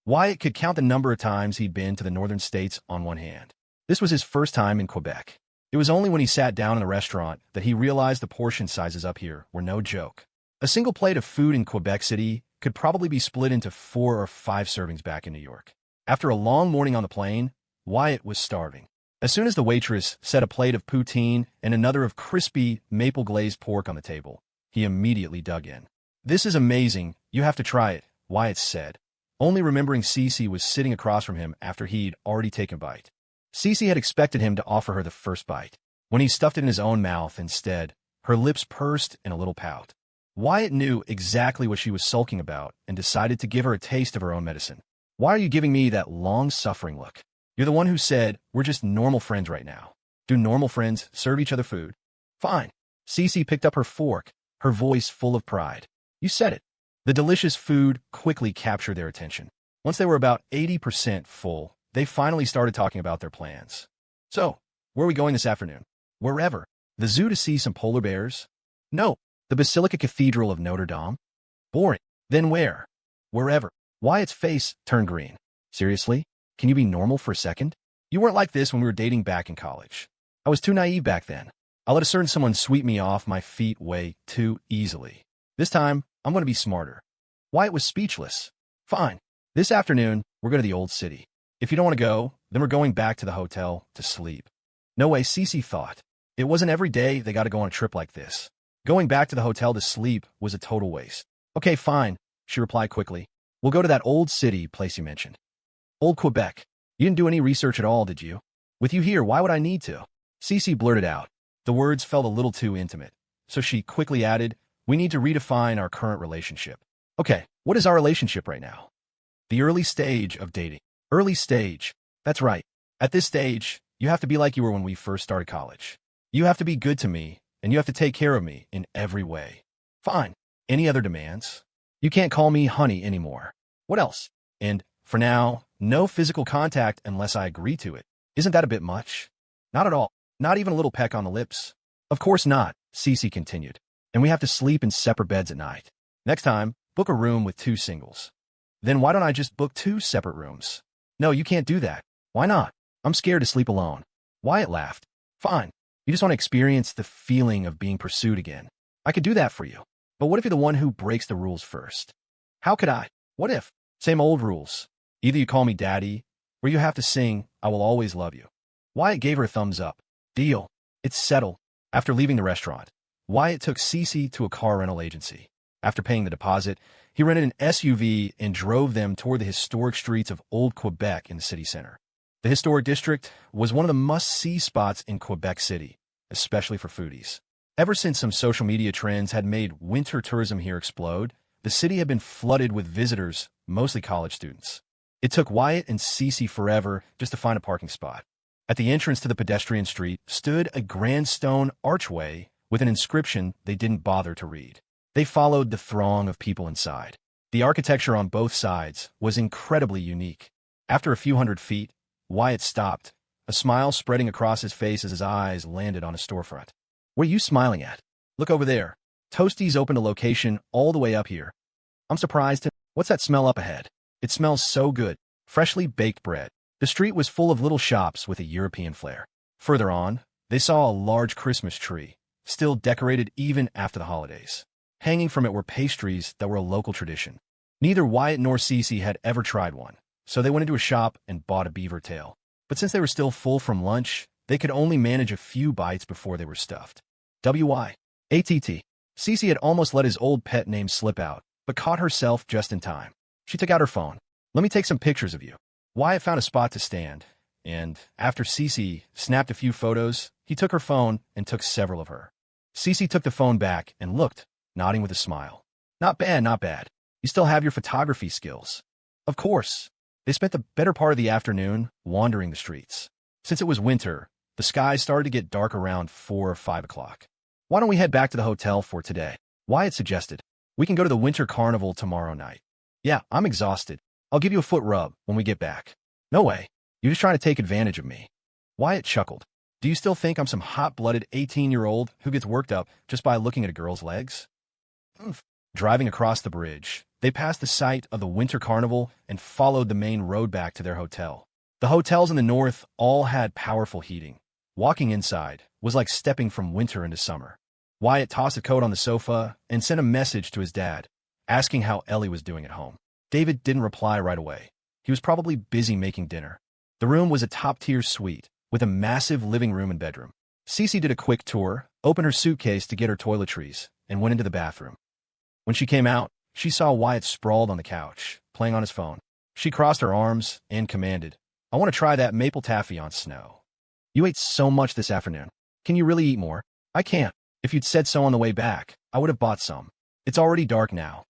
Wyatt could count the number of times he'd been to the northern states on one hand. This was his first time in Quebec. It was only when he sat down in the restaurant that he realized the portion sizes up here were no joke. A single plate of food in Quebec City could probably be split into 4 or 5 servings back in New York. After a long morning on the plane, Wyatt was starving. As soon as the waitress set a plate of poutine and another of crispy maple-glazed pork on the table, he immediately dug in. "This is amazing. You have to try it," Wyatt said, only remembering Cece was sitting across from him after he'd already taken a bite. Cece had expected him to offer her the first bite. When he stuffed it in his own mouth instead, her lips pursed in a little pout. Wyatt knew exactly what she was sulking about and decided to give her a taste of her own medicine. "Why are you giving me that long-suffering look? You're the one who said we're just normal friends right now. Do normal friends serve each other food?" "Fine." Cece picked up her fork, her voice full of pride. "You said it." The delicious food quickly captured their attention. Once they were about 80% full, they finally started talking about their plans. "So, where are we going this afternoon?" "Wherever." "The zoo to see some polar bears?" "No." "The Basilica Cathedral of Notre Dame?" "Boring." "Then where?" "Wherever." Wyatt's face turned green. "Seriously? Can you be normal for a second? You weren't like this when we were dating back in college." "I was too naive back then. I let a certain someone sweep me off my feet way too easily. This time, I'm going to be smarter." Wyatt was speechless. "Fine. This afternoon, we're going to the old city. If you don't want to go, then we're going back to the hotel to sleep." "No way," Cece thought. It wasn't every day they got to go on a trip like this. Going back to the hotel to sleep was a total waste. "Okay, fine," she replied quickly. "We'll go to that old city place you mentioned." "Old Quebec. You didn't do any research at all, did you?" "With you here, why would I need to?" Cece blurted out. The words felt a little too intimate, so she quickly added, "We need to redefine our current relationship." "Okay, what is our relationship right now?" "The early stage of dating." "Early stage." "That's right. At this stage, you have to be like you were when we first started college. You have to be good to me, and you have to take care of me in every way." "Fine. Any other demands?" "You can't call me honey anymore." "What else?" "And, for now, no physical contact unless I agree to it." "Isn't that a bit much?" "Not at all. Not even a little peck on the lips." "Of course not," Cece continued. "And we have to sleep in separate beds at night. Next time, book a room with 2 singles." "Then why don't I just book 2 separate rooms?" "No, you can't do that." "Why not?" "I'm scared to sleep alone." Wyatt laughed. "Fine. You just want to experience the feeling of being pursued again. I could do that for you. But what if you're the one who breaks the rules first?" "How could I?" "What if? Same old rules. Either you call me daddy, or you have to sing, 'I will always love you.'" Wyatt gave her a thumbs up. "Deal. It's settled." After leaving the restaurant, Wyatt took Cece to a car rental agency. After paying the deposit, he rented an SUV and drove them toward the historic streets of Old Quebec in the city center. The historic district was one of the must-see spots in Quebec City, especially for foodies. Ever since some social media trends had made winter tourism here explode, the city had been flooded with visitors, mostly college students. It took Wyatt and Cece forever just to find a parking spot. At the entrance to the pedestrian street stood a grand stone archway with an inscription they didn't bother to read. They followed the throng of people inside. The architecture on both sides was incredibly unique. After a few hundred feet, Wyatt stopped, a smile spreading across his face as his eyes landed on a storefront. "What are you smiling at?" "Look over there. Toasties opened a location all the way up here." "I'm surprised. What's that smell up ahead?" "It smells so good. Freshly baked bread." The street was full of little shops with a European flair. Further on, they saw a large Christmas tree, still decorated even after the holidays. Hanging from it were pastries that were a local tradition. Neither Wyatt nor Cece had ever tried one, so they went into a shop and bought a beaver tail. But since they were still full from lunch, they could only manage a few bites before they were stuffed. Wyatt. Cece had almost let his old pet name slip out, but caught herself just in time. She took out her phone. "Let me take some pictures of you." Wyatt found a spot to stand, and after Cece snapped a few photos, he took her phone and took several of her. Cece took the phone back and looked, nodding with a smile. "Not bad, not bad. You still have your photography skills." "Of course." They spent the better part of the afternoon wandering the streets. Since it was winter, the sky started to get dark around 4 or 5 o'clock. "Why don't we head back to the hotel for today?" Wyatt suggested. "We can go to the winter carnival tomorrow night." "Yeah, I'm exhausted. I'll give you a foot rub when we get back." "No way. You're just trying to take advantage of me." Wyatt chuckled. "Do you still think I'm some hot-blooded 18-year-old who gets worked up just by looking at a girl's legs?" Driving across the bridge, They passed the site of the Winter Carnival and followed the main road back to their hotel. The hotels in the north all had powerful heating. Walking inside was like stepping from winter into summer. Wyatt tossed a coat on the sofa and sent a message to his dad, asking how Ellie was doing at home. David didn't reply right away. He was probably busy making dinner. The room was a top-tier suite, with a massive living room and bedroom. Cece did a quick tour, opened her suitcase to get her toiletries, and went into the bathroom. When she came out, she saw Wyatt sprawled on the couch, playing on his phone. She crossed her arms and commanded, "I want to try that maple taffy on snow. You ate so much this afternoon. Can you really eat more?" "I can't. If you'd said so on the way back, I would have bought some. It's already dark now."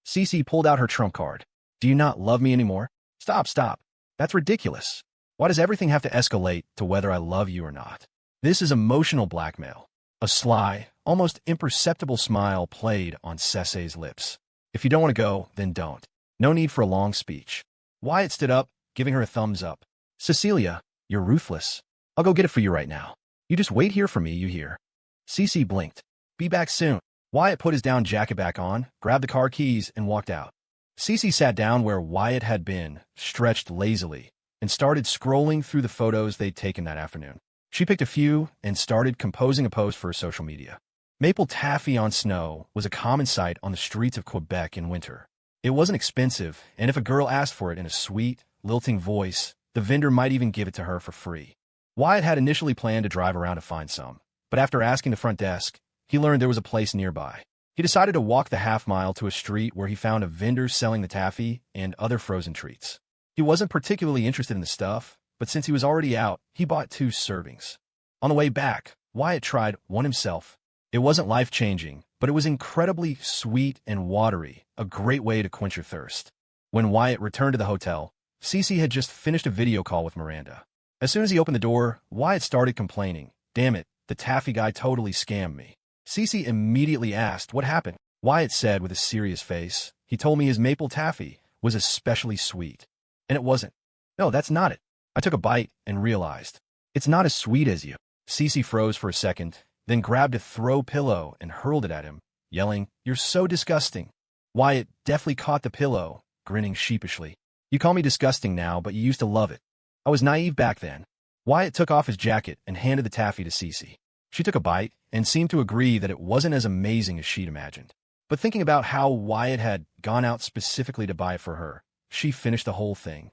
Cece pulled out her trump card. "Do you not love me anymore?" Stop. That's ridiculous. Why does everything have to escalate to whether I love you or not?" This is emotional blackmail. A sly, almost imperceptible smile played on Cece's lips. "If you don't want to go, then don't. No need for a long speech." Wyatt stood up, giving her a thumbs up. "Cecilia, you're ruthless. I'll go get it for you right now. You just wait here for me, you hear?" Cece blinked. "Be back soon." Wyatt put his down jacket back on, grabbed the car keys, and walked out. Cece sat down where Wyatt had been, stretched lazily, and started scrolling through the photos they'd taken that afternoon. She picked a few and started composing a post for her social media. Maple taffy on snow was a common sight on the streets of Quebec in winter. It wasn't expensive, and if a girl asked for it in a sweet, lilting voice, the vendor might even give it to her for free. Wyatt had initially planned to drive around to find some, but after asking the front desk, he learned there was a place nearby. He decided to walk the half-mile to a street where he found a vendor selling the taffy and other frozen treats. He wasn't particularly interested in the stuff, but since he was already out, he bought 2 servings. On the way back, Wyatt tried one himself. It wasn't life-changing, but it was incredibly sweet and watery, a great way to quench your thirst. When Wyatt returned to the hotel, Cece had just finished a video call with Miranda. As soon as he opened the door, Wyatt started complaining. "Damn it, the taffy guy totally scammed me." Cece immediately asked what happened. Wyatt said with a serious face, "He told me his maple taffy was especially sweet. And it wasn't. No, that's not it. I took a bite and realized. It's not as sweet as you." Cece froze for a second, then grabbed a throw pillow and hurled it at him, yelling, "You're so disgusting." Wyatt deftly caught the pillow, grinning sheepishly. "You call me disgusting now, but you used to love it. I was naive back then." Wyatt took off his jacket and handed the taffy to Cece. She took a bite and seemed to agree that it wasn't as amazing as she'd imagined. But thinking about how Wyatt had gone out specifically to buy it for her, she finished the whole thing.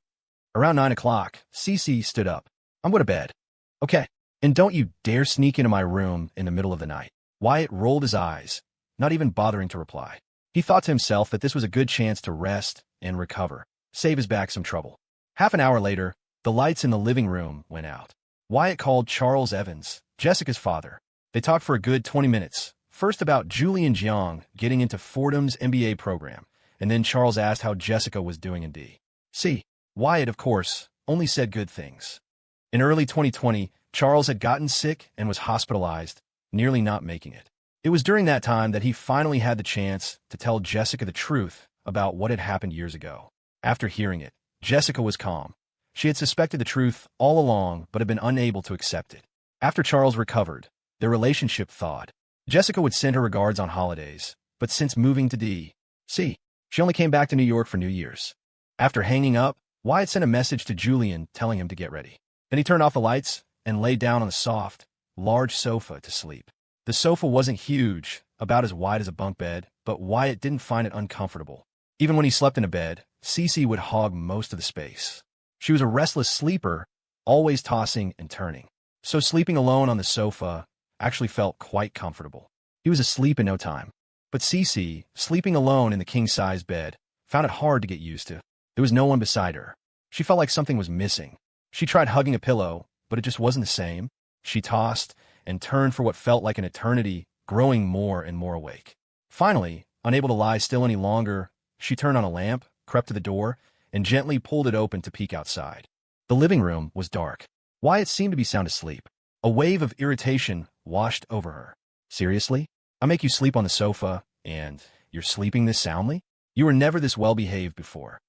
Around 9 o'clock, Cece stood up. "I'm going to bed." "Okay. And don't you dare sneak into my room in the middle of the night." Wyatt rolled his eyes, not even bothering to reply. He thought to himself that this was a good chance to rest and recover, save his back some trouble. Half an hour later, the lights in the living room went out. Wyatt called Charles Evans, Jessica's father. They talked for a good 20 minutes, first about Julian Jiang getting into Fordham's MBA program, and then Charles asked how Jessica was doing in D.C. Wyatt, of course, only said good things. In early 2020, Charles had gotten sick and was hospitalized, nearly not making it. It was during that time that he finally had the chance to tell Jessica the truth about what had happened years ago. After hearing it, Jessica was calm. She had suspected the truth all along but had been unable to accept it. After Charles recovered, their relationship thawed. Jessica would send her regards on holidays, but since moving to D.C., she only came back to New York for New Year's. After hanging up, Wyatt sent a message to Julian telling him to get ready. Then he turned off the lights and lay down on the soft, large sofa to sleep. The sofa wasn't huge, about as wide as a bunk bed, but Wyatt didn't find it uncomfortable. Even when he slept in a bed, Cece would hog most of the space. She was a restless sleeper, always tossing and turning. So sleeping alone on the sofa actually felt quite comfortable. He was asleep in no time. But Cece, sleeping alone in the king-size bed, found it hard to get used to. There was no one beside her. She felt like something was missing. She tried hugging a pillow, but it just wasn't the same. She tossed and turned for what felt like an eternity, growing more and more awake. Finally, unable to lie still any longer, she turned on a lamp, crept to the door, and gently pulled it open to peek outside. The living room was dark. Wyatt seemed to be sound asleep. A wave of irritation washed over her. "Seriously? I make you sleep on the sofa, and you're sleeping this soundly? You were never this well-behaved before."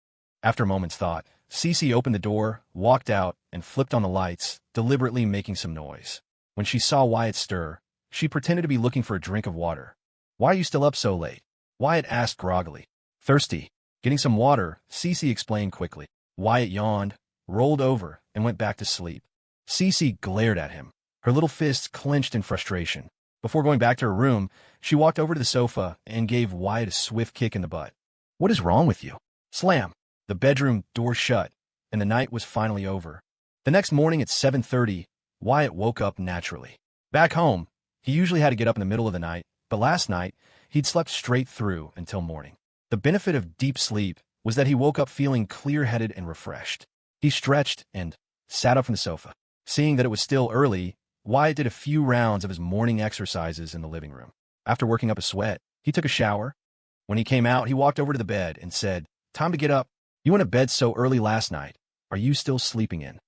After a moment's thought, Cece opened the door, walked out, and flipped on the lights, deliberately making some noise. When she saw Wyatt stir, she pretended to be looking for a drink of water. "Why are you still up so late?" Wyatt asked groggily. "Thirsty." Getting some water, Cece explained quickly. Wyatt yawned, rolled over, and went back to sleep. Cece glared at him, her little fists clenched in frustration. Before going back to her room, she walked over to the sofa and gave Wyatt a swift kick in the butt. "What is wrong with you?" Slam! The bedroom door shut, and the night was finally over. The next morning at 7:30, Wyatt woke up naturally. Back home, he usually had to get up in the middle of the night, but last night, he'd slept straight through until morning. The benefit of deep sleep was that he woke up feeling clear-headed and refreshed. He stretched and sat up from the sofa. Seeing that it was still early, Wyatt did a few rounds of his morning exercises in the living room. After working up a sweat, he took a shower. When he came out, he walked over to the bed and said, "Time to get up. You went to bed so early last night. Are you still sleeping in?"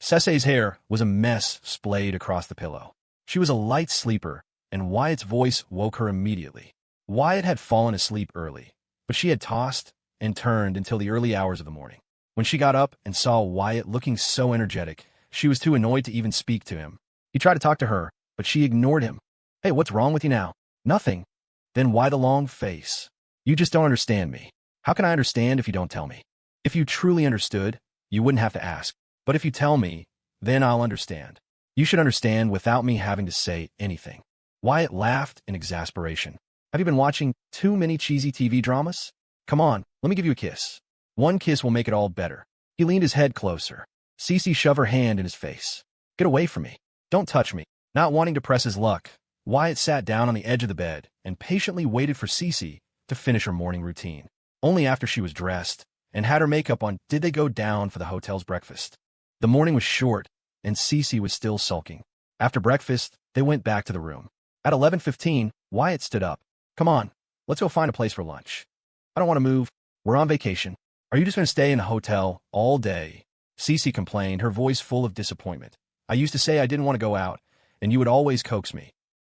Cece's hair was a mess splayed across the pillow. She was a light sleeper, and Wyatt's voice woke her immediately. Wyatt had fallen asleep early, but she had tossed and turned until the early hours of the morning. When she got up and saw Wyatt looking so energetic, she was too annoyed to even speak to him. He tried to talk to her, but she ignored him. "Hey, what's wrong with you now?" "Nothing." "Then why the long face?" "You just don't understand me." "How can I understand if you don't tell me?" "If you truly understood, you wouldn't have to ask. But if you tell me, then I'll understand. You should understand without me having to say anything." Wyatt laughed in exasperation. "Have you been watching too many cheesy TV dramas? Come on, let me give you a kiss. One kiss will make it all better." He leaned his head closer. Cece shoved her hand in his face. "Get away from me. Don't touch me." Not wanting to press his luck, Wyatt sat down on the edge of the bed and patiently waited for Cece to finish her morning routine. Only after she was dressed and had her makeup on did they go down for the hotel's breakfast. The morning was short, and Cece was still sulking. After breakfast, they went back to the room. At 11:15, Wyatt stood up. "Come on, let's go find a place for lunch." "I don't want to move. We're on vacation." "Are you just going to stay in a hotel all day?" Cece complained, her voice full of disappointment. "I used to say I didn't want to go out, and you would always coax me."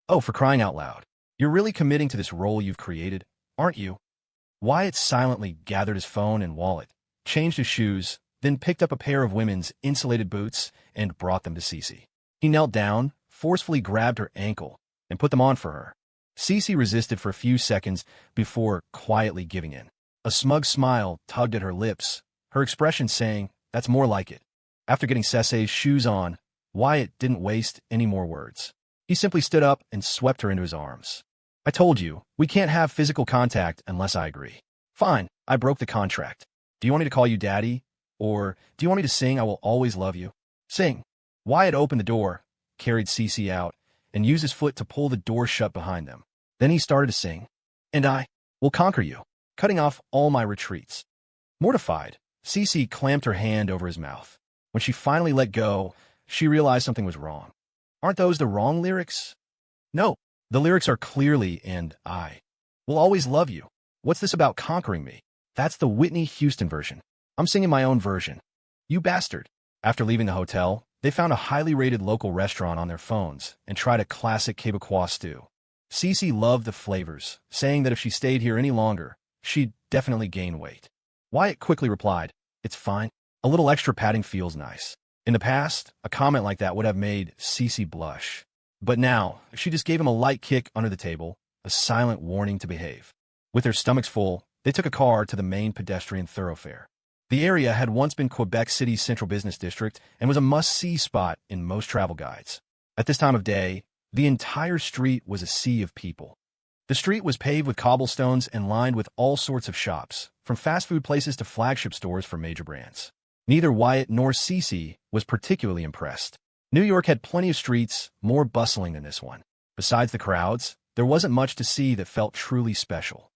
"Oh, for crying out loud. You're really committing to this role you've created, aren't you?" Wyatt silently gathered his phone and wallet, changed his shoes, then picked up a pair of women's insulated boots and brought them to Cece. He knelt down, forcefully grabbed her ankle, and put them on for her. Cece resisted for a few seconds before quietly giving in. A smug smile tugged at her lips, her expression saying, "That's more like it." After getting Cece's shoes on, Wyatt didn't waste any more words. He simply stood up and swept her into his arms. "I told you, we can't have physical contact unless I agree." "Fine, I broke the contract. Do you want me to call you Daddy? Or do you want me to sing I Will Always Love You?" "Sing." Wyatt opened the door, carried Cece out, and used his foot to pull the door shut behind them. Then he started to sing, "And I will conquer you, cutting off all my retreats." Mortified, Cece clamped her hand over his mouth. When she finally let go, she realized something was wrong. "Aren't those the wrong lyrics?" "No, the lyrics are clearly, and I will always love you. What's this about conquering me?" "That's the Whitney Houston version. I'm singing my own version." "You bastard." After leaving the hotel, they found a highly rated local restaurant on their phones and tried a classic Quebecois stew. Cece loved the flavors, saying that if she stayed here any longer, she'd definitely gain weight. Wyatt quickly replied, "It's fine. A little extra padding feels nice." In the past, a comment like that would have made Cece blush. But now, she just gave him a light kick under the table, a silent warning to behave. With their stomachs full, they took a car to the main pedestrian thoroughfare. The area had once been Quebec City's central business district and was a must-see spot in most travel guides. At this time of day, the entire street was a sea of people. The street was paved with cobblestones and lined with all sorts of shops, from fast food places to flagship stores for major brands. Neither Wyatt nor Cece was particularly impressed. New York had plenty of streets more bustling than this one. Besides the crowds, there wasn't much to see that felt truly special.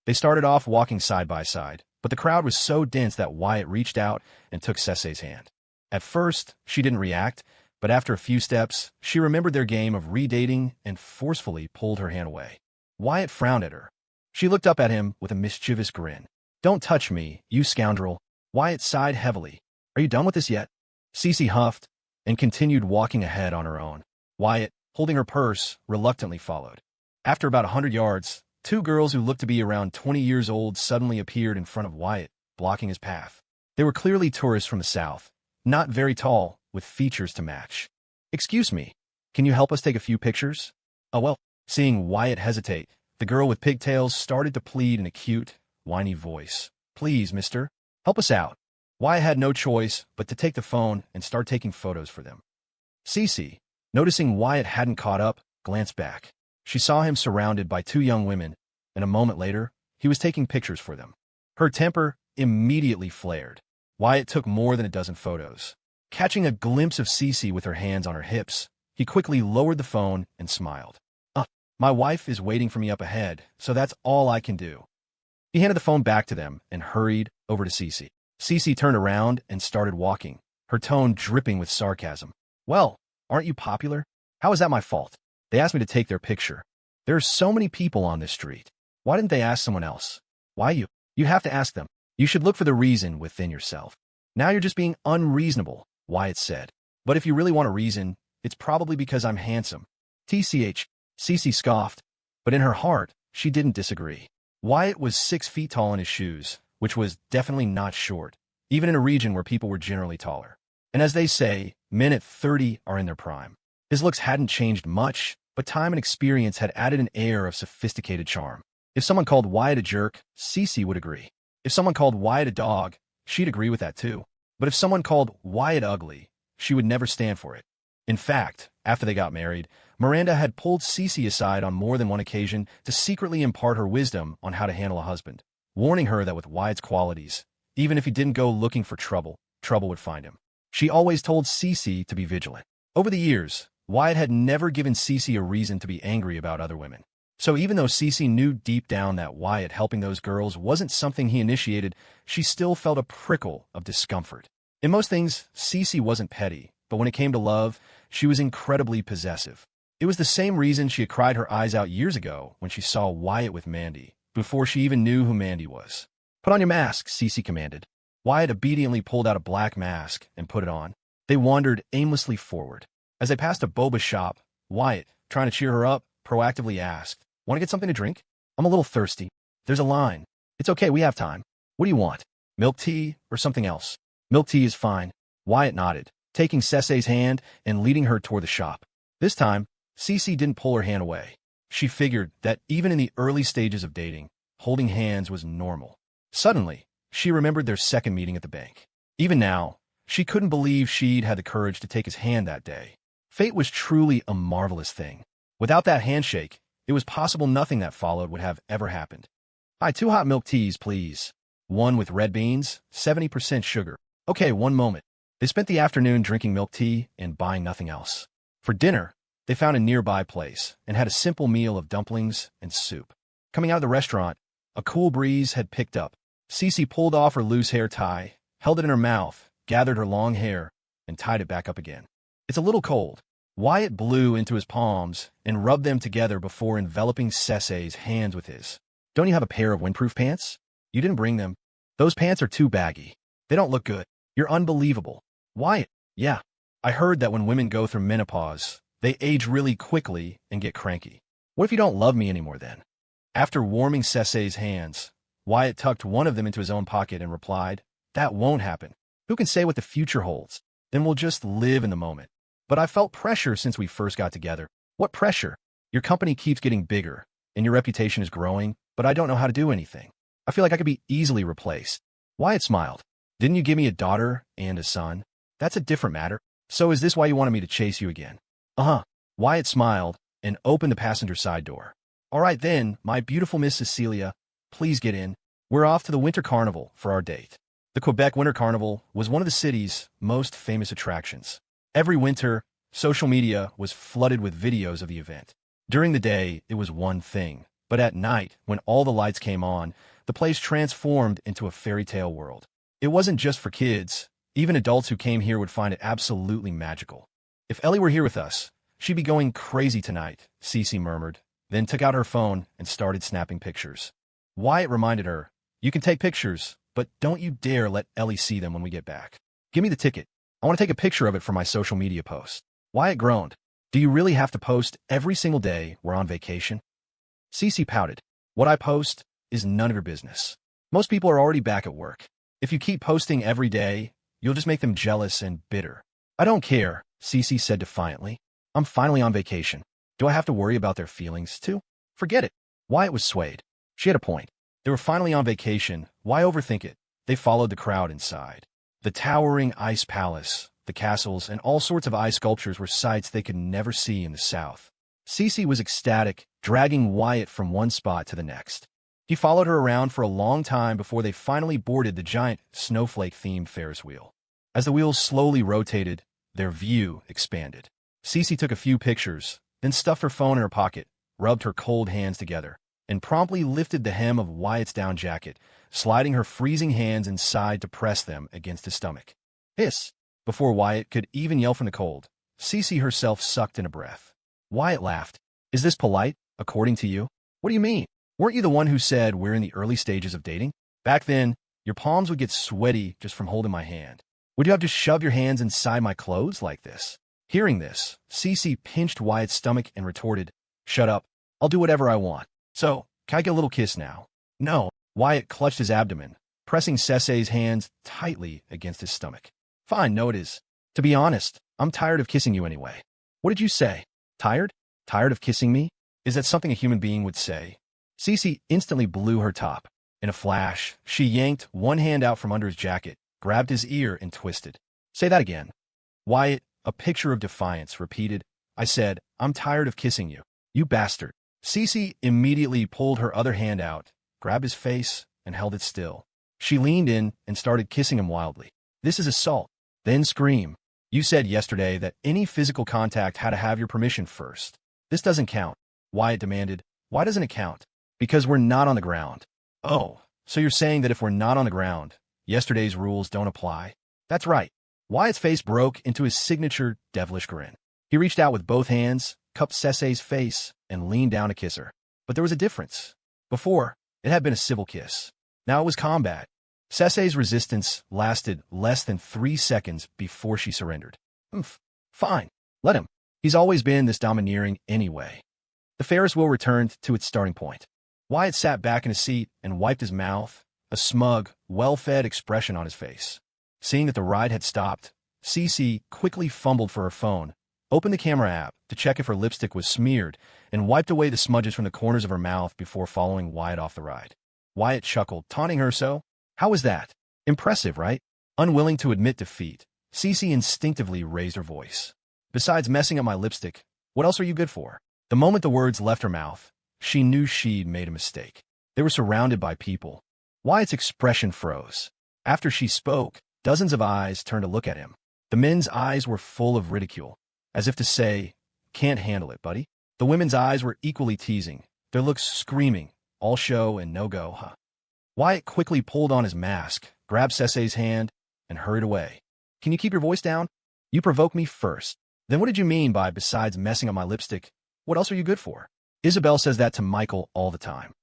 They started off walking side by side, but the crowd was so dense that Wyatt reached out and took Cece's hand. At first, she didn't react, but after a few steps, she remembered their game of redating and forcefully pulled her hand away. Wyatt frowned at her. She looked up at him with a mischievous grin. "Don't touch me, you scoundrel." Wyatt sighed heavily. "Are you done with this yet?" Cece huffed and continued walking ahead on her own. Wyatt, holding her purse, reluctantly followed. After about 100 yards, two girls who looked to be around 20 years old suddenly appeared in front of Wyatt, blocking his path. They were clearly tourists from the south, not very tall, with features to match. "Excuse me, can you help us take a few pictures?" "Oh well." Seeing Wyatt hesitate, the girl with pigtails started to plead in a cute, whiny voice. Please, mister, help us out. Wyatt had no choice but to take the phone and start taking photos for them. Cece, noticing Wyatt hadn't caught up, glanced back. She saw him surrounded by two young women, and a moment later, he was taking pictures for them. Her temper immediately flared. Wyatt took more than a dozen photos. Catching a glimpse of Cece with her hands on her hips, he quickly lowered the phone and smiled. My wife is waiting for me up ahead, so that's all I can do. He handed the phone back to them and hurried over to Cece. Cece turned around and started walking, her tone dripping with sarcasm. Well, aren't you popular? How is that my fault? They asked me to take their picture. There are so many people on this street. Why didn't they ask someone else? Why you? You have to ask them. You should look for the reason within yourself. Now you're just being unreasonable, Wyatt said. But if you really want a reason, it's probably because I'm handsome. TCH, Cece scoffed, but in her heart, she didn't disagree. Wyatt was 6 feet tall in his shoes, which was definitely not short, even in a region where people were generally taller. And as they say, men at 30 are in their prime. His looks hadn't changed much, but time and experience had added an air of sophisticated charm. If someone called Wyatt a jerk, Cece would agree. If someone called Wyatt a dog, she'd agree with that too. But if someone called Wyatt ugly, she would never stand for it. In fact, after they got married, Miranda had pulled Cece aside on more than one occasion to secretly impart her wisdom on how to handle a husband, warning her that with Wyatt's qualities, even if he didn't go looking for trouble, trouble would find him. She always told Cece to be vigilant. Over the years, Wyatt had never given Cece a reason to be angry about other women. So even though Cece knew deep down that Wyatt helping those girls wasn't something he initiated, she still felt a prickle of discomfort. In most things, Cece wasn't petty, but when it came to love, she was incredibly possessive. It was the same reason she had cried her eyes out years ago when she saw Wyatt with Mandy, before she even knew who Mandy was. Put on your mask, Cece commanded. Wyatt obediently pulled out a black mask and put it on. They wandered aimlessly forward. As they passed a boba shop, Wyatt, trying to cheer her up, proactively asked, "Want to get something to drink? I'm a little thirsty. There's a line. It's okay, we have time. What do you want? Milk tea or something else?" "Milk tea is fine." Wyatt nodded, taking Cece's hand and leading her toward the shop. This time, Cece didn't pull her hand away. She figured that even in the early stages of dating, holding hands was normal. Suddenly, she remembered their second meeting at the bank. Even now, she couldn't believe she'd had the courage to take his hand that day. Fate was truly a marvelous thing. Without that handshake, it was possible nothing that followed would have ever happened. "Hi, 2 hot milk teas, please. 1 with red beans, 70% sugar." "Okay, one moment." They spent the afternoon drinking milk tea and buying nothing else. For dinner, they found a nearby place and had a simple meal of dumplings and soup. Coming out of the restaurant, a cool breeze had picked up. Cece pulled off her loose hair tie, held it in her mouth, gathered her long hair, and tied it back up again. "It's a little cold." Wyatt blew into his palms and rubbed them together before enveloping Cece's hands with his. "Don't you have a pair of windproof pants? You didn't bring them. Those pants are too baggy. They don't look good. You're unbelievable." "Wyatt, yeah. I heard that when women go through menopause, they age really quickly and get cranky. What if you don't love me anymore then?" After warming Cece's hands, Wyatt tucked one of them into his own pocket and replied, "That won't happen. Who can say what the future holds? Then we'll just live in the moment. But I felt pressure since we first got together." "What pressure?" "Your company keeps getting bigger, and your reputation is growing, but I don't know how to do anything. I feel like I could be easily replaced." Wyatt smiled. "Didn't you give me a daughter and a son? That's a different matter. So is this why you wanted me to chase you again?" "Uh-huh." Wyatt smiled and opened the passenger side door. "All right then, my beautiful Miss Cecilia, please get in. We're off to the Winter Carnival for our date." The Quebec Winter Carnival was one of the city's most famous attractions. Every winter, social media was flooded with videos of the event. During the day, it was one thing, but at night, when all the lights came on, the place transformed into a fairy tale world. It wasn't just for kids. Even adults who came here would find it absolutely magical. "If Ellie were here with us, she'd be going crazy tonight," Cece murmured, then took out her phone and started snapping pictures. Wyatt reminded her, "You can take pictures, but don't you dare let Ellie see them when we get back. Give me the ticket. I want to take a picture of it for my social media post." Wyatt groaned. "Do you really have to post every single day we're on vacation?" Cece pouted. "What I post is none of your business. Most people are already back at work. If you keep posting every day, you'll just make them jealous and bitter." "I don't care," Cece said defiantly. "I'm finally on vacation. Do I have to worry about their feelings, too?" "Forget it." Wyatt was swayed. She had a point. They were finally on vacation. Why overthink it? They followed the crowd inside. The towering ice palace, the castles, and all sorts of ice sculptures were sights they could never see in the South. Cece was ecstatic, dragging Wyatt from one spot to the next. He followed her around for a long time before they finally boarded the giant snowflake-themed Ferris wheel. As the wheels slowly rotated, their view expanded. Cece took a few pictures, then stuffed her phone in her pocket, rubbed her cold hands together, and promptly lifted the hem of Wyatt's down jacket, sliding her freezing hands inside to press them against his stomach. Hiss! Before Wyatt could even yell from the cold, Cece herself sucked in a breath. Wyatt laughed. Is this polite, according to you? What do you mean? Weren't you the one who said we're in the early stages of dating? Back then, your palms would get sweaty just from holding my hand. Would you have to shove your hands inside my clothes like this? Hearing this, Cece pinched Wyatt's stomach and retorted, Shut up. I'll do whatever I want. So, can I get a little kiss now? No. Wyatt clutched his abdomen, pressing Cece's hands tightly against his stomach. Fine, no it is. To be honest, I'm tired of kissing you anyway. What did you say? Tired? Tired of kissing me? Is that something a human being would say? Cece instantly blew her top. In a flash, she yanked one hand out from under his jacket, grabbed his ear, and twisted. Say that again. Wyatt, a picture of defiance, repeated, I said, I'm tired of kissing you. You bastard. Cece immediately pulled her other hand out, grabbed his face, and held it still. She leaned in and started kissing him wildly. This is assault. Then scream. You said yesterday that any physical contact had to have your permission first. This doesn't count. Wyatt demanded. Why doesn't it count? Because we're not on the ground. Oh, so you're saying that if we're not on the ground, yesterday's rules don't apply? That's right. Wyatt's face broke into his signature devilish grin. He reached out with both hands, cupped Cece's face, and leaned down to kiss her. But there was a difference. Before, it had been a civil kiss. Now it was combat. Cece's resistance lasted less than 3 seconds before she surrendered. Fine. Let him. He's always been this domineering anyway. The Ferris wheel returned to its starting point. Wyatt sat back in his seat and wiped his mouth, a smug, well-fed expression on his face. Seeing that the ride had stopped, Cece quickly fumbled for her phone, opened the camera app to check if her lipstick was smeared, and wiped away the smudges from the corners of her mouth before following Wyatt off the ride. Wyatt chuckled, taunting her so. How was that? Impressive, right? Unwilling to admit defeat, Cece instinctively raised her voice. Besides messing up my lipstick, what else are you good for? The moment the words left her mouth, she knew she'd made a mistake. They were surrounded by people. Wyatt's expression froze. After she spoke, dozens of eyes turned to look at him. The men's eyes were full of ridicule, as if to say, can't handle it, buddy. The women's eyes were equally teasing, their looks screaming, all show and no go, huh? Wyatt quickly pulled on his mask, grabbed Cece's hand, and hurried away. Can you keep your voice down? You provoked me first. Then what did you mean by besides messing up my lipstick? What else are you good for? Isabel says that to Michael all the time.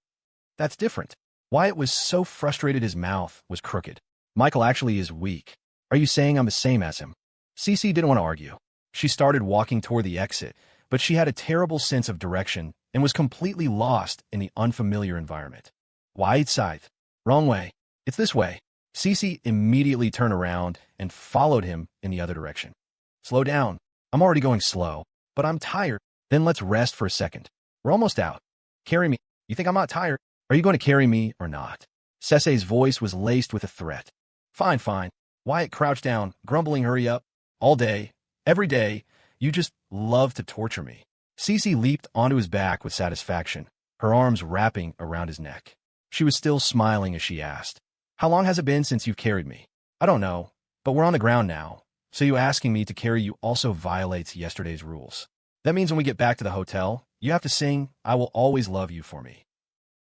That's different. Wyatt was so frustrated his mouth was crooked. Michael actually is weak. Are you saying I'm the same as him? Cece didn't want to argue. She started walking toward the exit, but she had a terrible sense of direction and was completely lost in the unfamiliar environment. Wyatt sighed. Wrong way. It's this way. Cece immediately turned around and followed him in the other direction. Slow down. I'm already going slow, but I'm tired. Then let's rest for a second. We're almost out. Carry me. You think I'm not tired? Are you going to carry me or not? Cece's voice was laced with a threat. Fine, fine. Wyatt crouched down, grumbling, hurry up. All day, every day, you just love to torture me. Cece leaped onto his back with satisfaction, her arms wrapping around his neck. She was still smiling as she asked, How long has it been since you've carried me? I don't know, but we're on the ground now, so you asking me to carry you also violates yesterday's rules. That means when we get back to the hotel, you have to sing, I will always love you for me.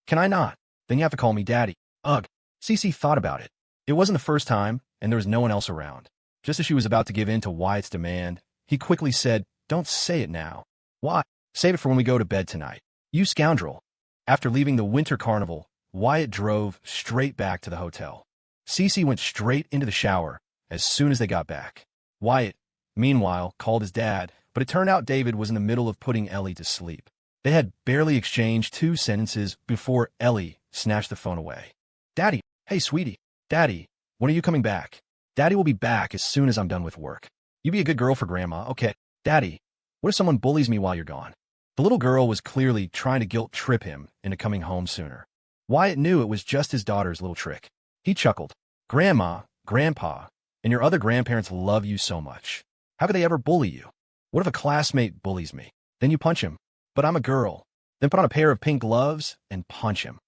Can I not? Then you have to call me Daddy. Ugh. Cece thought about it. It wasn't the first time, and there was no one else around. Just as she was about to give in to Wyatt's demand, he quickly said, Don't say it now. Why? Save it for when we go to bed tonight. You scoundrel. After leaving the winter carnival, Wyatt drove straight back to the hotel. Cece went straight into the shower as soon as they got back. Wyatt, meanwhile, called his dad, but it turned out David was in the middle of putting Ellie to sleep. They had barely exchanged 2 sentences before Ellie snatched the phone away. Daddy, hey sweetie. Daddy, when are you coming back? Daddy will be back as soon as I'm done with work. You be a good girl for Grandma, okay? Daddy, what if someone bullies me while you're gone? The little girl was clearly trying to guilt-trip him into coming home sooner. Wyatt knew it was just his daughter's little trick. He chuckled. Grandma, Grandpa, and your other grandparents love you so much. How could they ever bully you? What if a classmate bullies me? Then you punch him. But I'm a girl. Then put on a pair of pink gloves and punch him.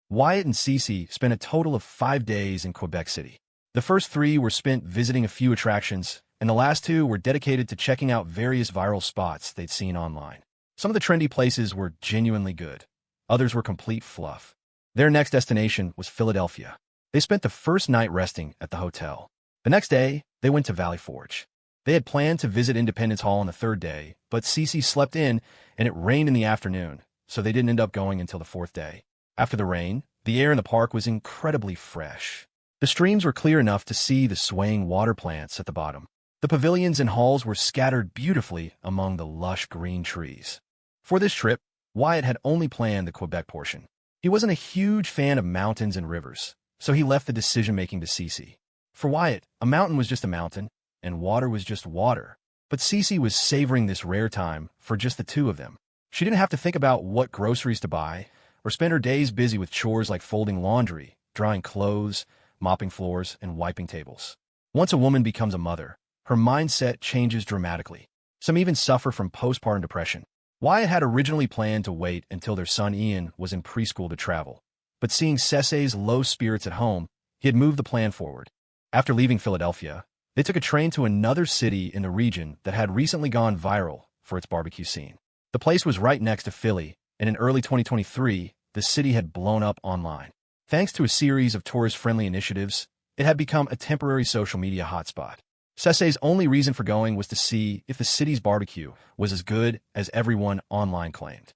Wyatt and Cece spent a total of 5 days in Quebec City. The first 3 were spent visiting a few attractions, and the last 2 were dedicated to checking out various viral spots they'd seen online. Some of the trendy places were genuinely good. Others were complete fluff. Their next destination was Philadelphia. They spent the first night resting at the hotel. The next day, they went to Valley Forge. They had planned to visit Independence Hall on the 3rd day, but Cece slept in, and it rained in the afternoon, so they didn't end up going until the 4th day. After the rain, the air in the park was incredibly fresh. The streams were clear enough to see the swaying water plants at the bottom. The pavilions and halls were scattered beautifully among the lush green trees. For this trip, Wyatt had only planned the Quebec portion. He wasn't a huge fan of mountains and rivers, so he left the decision-making to Cece. For Wyatt, a mountain was just a mountain, and water was just water. But Cece was savoring this rare time for just the 2 of them. She didn't have to think about what groceries to buy, or spend her days busy with chores like folding laundry, drying clothes, mopping floors, and wiping tables. Once a woman becomes a mother, her mindset changes dramatically. Some even suffer from postpartum depression. Wyatt had originally planned to wait until their son Ian was in preschool to travel, but seeing Cece's low spirits at home, he had moved the plan forward. After leaving Philadelphia, they took a train to another city in the region that had recently gone viral for its barbecue scene. The place was right next to Philly, and in early 2023, the city had blown up online. Thanks to a series of tourist-friendly initiatives, it had become a temporary social media hotspot. Cece's only reason for going was to see if the city's barbecue was as good as everyone online claimed.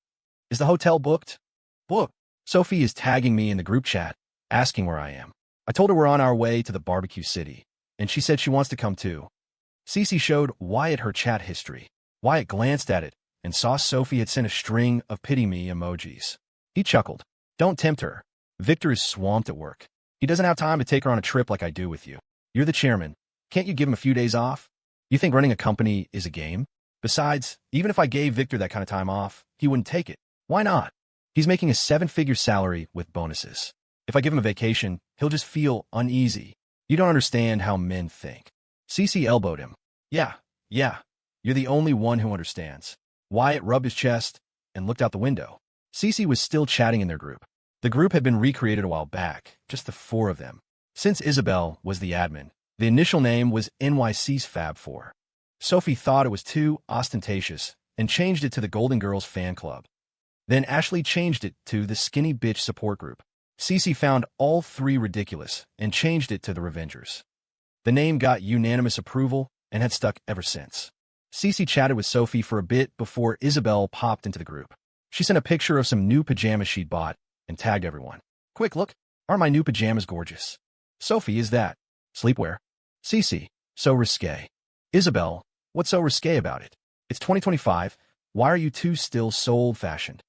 Is the hotel booked? Booked. Sophie is tagging me in the group chat, asking where I am. I told her we're on our way to the barbecue city, and she said she wants to come too. Cece showed Wyatt her chat history. Wyatt glanced at it and saw Sophie had sent a string of pity me emojis. He chuckled. Don't tempt her. Victor is swamped at work. He doesn't have time to take her on a trip like I do with you. You're the chairman. Can't you give him a few days off? You think running a company is a game? Besides, even if I gave Victor that kind of time off, he wouldn't take it. Why not? He's making a 7-figure salary with bonuses. If I give him a vacation, he'll just feel uneasy. You don't understand how men think. Cece elbowed him. Yeah. You're the only one who understands. Wyatt rubbed his chest and looked out the window. Cece was still chatting in their group. The group had been recreated a while back, just the 4 of them. Since Isabel was the admin, the initial name was NYC's Fab 4. Sophie thought it was too ostentatious and changed it to the Golden Girls Fan Club. Then Ashley changed it to the Skinny Bitch Support Group. Cece found all 3 ridiculous and changed it to the Revengers. The name got unanimous approval and had stuck ever since. Cece chatted with Sophie for a bit before Isabel popped into the group. She sent a picture of some new pajamas she'd bought and tagged everyone. Quick look, aren't my new pajamas gorgeous? Sophie, is that sleepwear? Cece, so risque. Isabel, what's so risque about it? It's 2025. Why are you 2 still so old-fashioned?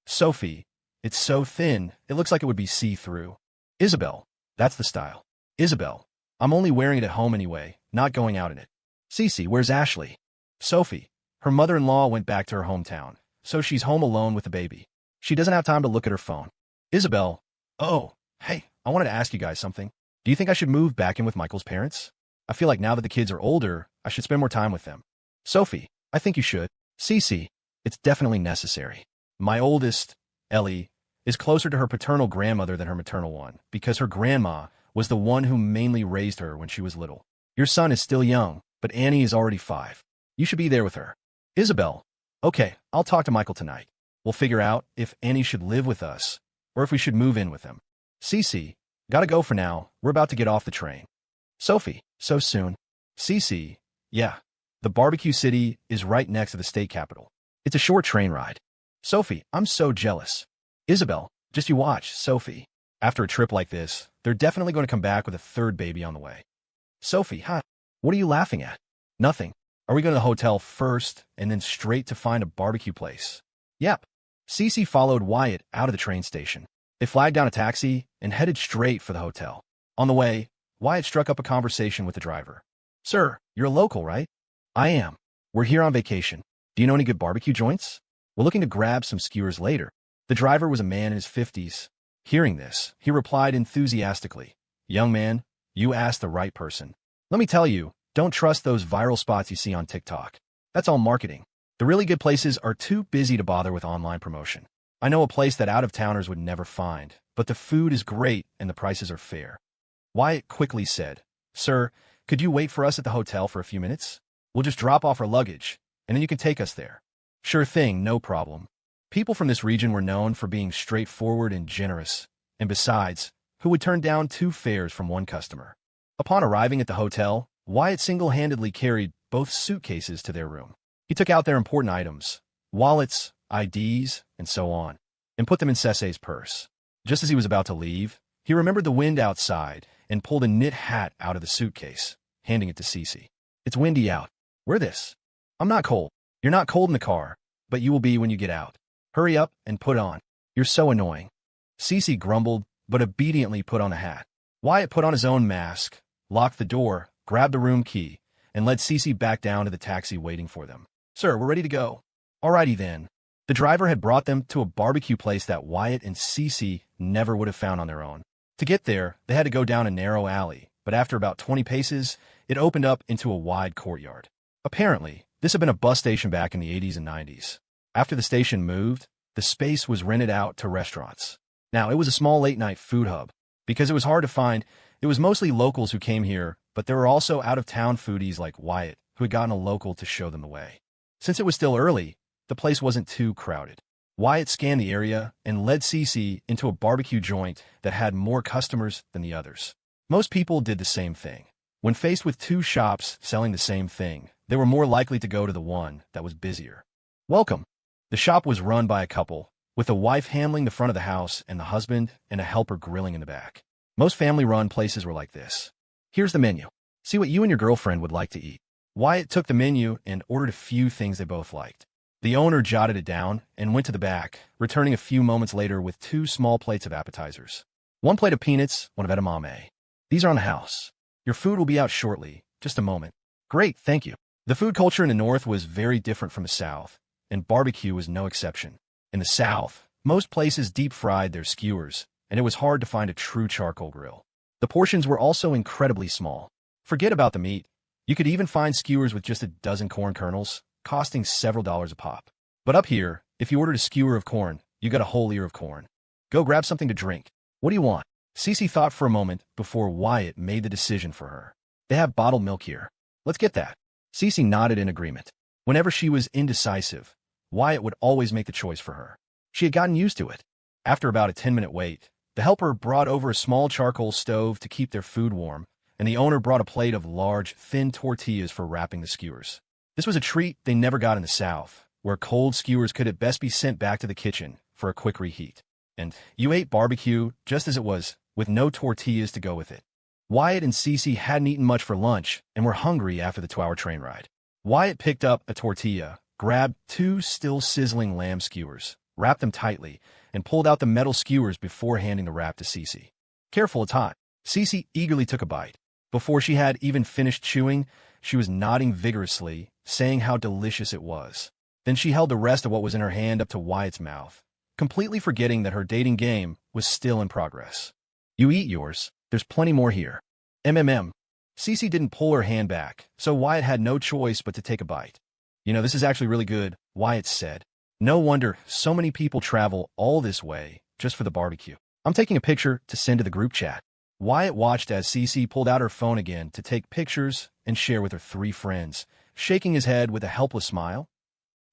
Sophie, it's so thin, it looks like it would be see-through. Isabel, that's the style. Isabel, I'm only wearing it at home anyway, not going out in it. Cece, where's Ashley? Sophie, her mother-in-law went back to her hometown, so she's home alone with the baby. She doesn't have time to look at her phone. Isabel, oh, hey, I wanted to ask you guys something. Do you think I should move back in with Michael's parents? I feel like now that the kids are older, I should spend more time with them. Sophie, I think you should. Cece, it's definitely necessary. My oldest, Ellie, is closer to her paternal grandmother than her maternal one, because her grandma was the one who mainly raised her when she was little. Your son is still young, but Annie is already 5. You should be there with her. Isabel, okay, I'll talk to Michael tonight. We'll figure out if Annie should live with us, or if we should move in with him. Cece, gotta go for now, we're about to get off the train. Sophie, so soon. Cece, yeah, the barbecue city is right next to the state capitol. It's a short train ride. Sophie, I'm so jealous. Isabel, just you watch, Sophie. After a trip like this, they're definitely going to come back with a 3rd baby on the way. Sophie, what are you laughing at? Nothing. Are we going to the hotel first and then straight to find a barbecue place? Yep. Cece followed Wyatt out of the train station. They flagged down a taxi and headed straight for the hotel. On the way, Wyatt struck up a conversation with the driver. Sir, you're a local, right? I am. We're here on vacation. Do you know any good barbecue joints? We're looking to grab some skewers later. The driver was a man in his 50s. Hearing this, he replied enthusiastically, "Young man, you asked the right person. Let me tell you, don't trust those viral spots you see on TikTok. That's all marketing. The really good places are too busy to bother with online promotion. I know a place that out-of-towners would never find, but the food is great and the prices are fair." Wyatt quickly said, "Sir, could you wait for us at the hotel for a few minutes? We'll just drop off our luggage, and then you can take us there." "Sure thing, no problem." People from this region were known for being straightforward and generous, and besides, who would turn down 2 fares from one customer? Upon arriving at the hotel, Wyatt single-handedly carried both suitcases to their room. He took out their important items, wallets, IDs, and so on, and put them in Cecil's purse. Just as he was about to leave, he remembered the wind outside and pulled a knit hat out of the suitcase, handing it to Cece. "It's windy out. Wear this." "I'm not cold." "You're not cold in the car, but you will be when you get out. Hurry up and put it on. You're so annoying." Cece grumbled, but obediently put on the hat. Wyatt put on his own mask, locked the door, grabbed the room key, and led Cece back down to the taxi waiting for them. "Sir, we're ready to go." "Alrighty then." The driver had brought them to a barbecue place that Wyatt and Cece never would have found on their own. To get there, they had to go down a narrow alley, but after about 20 paces, it opened up into a wide courtyard. Apparently, this had been a bus station back in the 80s and 90s. After the station moved, the space was rented out to restaurants. Now, it was a small late-night food hub. Because it was hard to find, it was mostly locals who came here, but there were also out-of-town foodies like Wyatt who had gotten a local to show them the way. Since it was still early, the place wasn't too crowded. Wyatt scanned the area and led Cece into a barbecue joint that had more customers than the others. Most people did the same thing. When faced with 2 shops selling the same thing, they were more likely to go to the one that was busier. "Welcome." The shop was run by a couple, with the wife handling the front of the house and the husband and a helper grilling in the back. Most family-run places were like this. "Here's the menu. See what you and your girlfriend would like to eat." Wyatt took the menu and ordered a few things they both liked. The owner jotted it down and went to the back, returning a few moments later with 2 small plates of appetizers. "1 plate of peanuts, 1 of edamame. These are on the house. Your food will be out shortly. Just a moment." "Great, thank you." The food culture in the North was very different from the South, and barbecue was no exception. In the South, most places deep-fried their skewers, and it was hard to find a true charcoal grill. The portions were also incredibly small. Forget about the meat. You could even find skewers with just a dozen corn kernels, costing several dollars a pop. But up here, if you ordered a skewer of corn, you got a whole ear of corn. "Go grab something to drink. What do you want?" Cece thought for a moment before Wyatt made the decision for her. "They have bottled milk here. Let's get that." Cece nodded in agreement. Whenever she was indecisive, Wyatt would always make the choice for her. She had gotten used to it. After about a 10-minute wait, the helper brought over a small charcoal stove to keep their food warm, and the owner brought a plate of large, thin tortillas for wrapping the skewers. This was a treat they never got in the South, where cold skewers could at best be sent back to the kitchen for a quick reheat. And you ate barbecue just as it was, with no tortillas to go with it. Wyatt and Cece hadn't eaten much for lunch and were hungry after the 2-hour train ride. Wyatt picked up a tortilla, grabbed 2 still sizzling lamb skewers, wrapped them tightly, and pulled out the metal skewers before handing the wrap to Cece. "Careful, it's hot." Cece eagerly took a bite. Before she had even finished chewing, she was nodding vigorously, saying how delicious it was. Then she held the rest of what was in her hand up to Wyatt's mouth, completely forgetting that her dating game was still in progress. "You eat yours. There's plenty more here." "MMM." Cece didn't pull her hand back, so Wyatt had no choice but to take a bite. "You know, this is actually really good," Wyatt said. "No wonder so many people travel all this way just for the barbecue." "I'm taking a picture to send to the group chat." Wyatt watched as Cece pulled out her phone again to take pictures and share with her 3 friends, shaking his head with a helpless smile.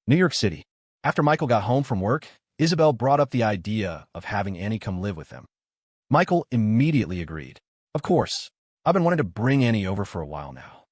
New York City. After Michael got home from work, Isabel brought up the idea of having Annie come live with them. Michael immediately agreed. "Of course. I've been wanting to bring Annie over for a while now."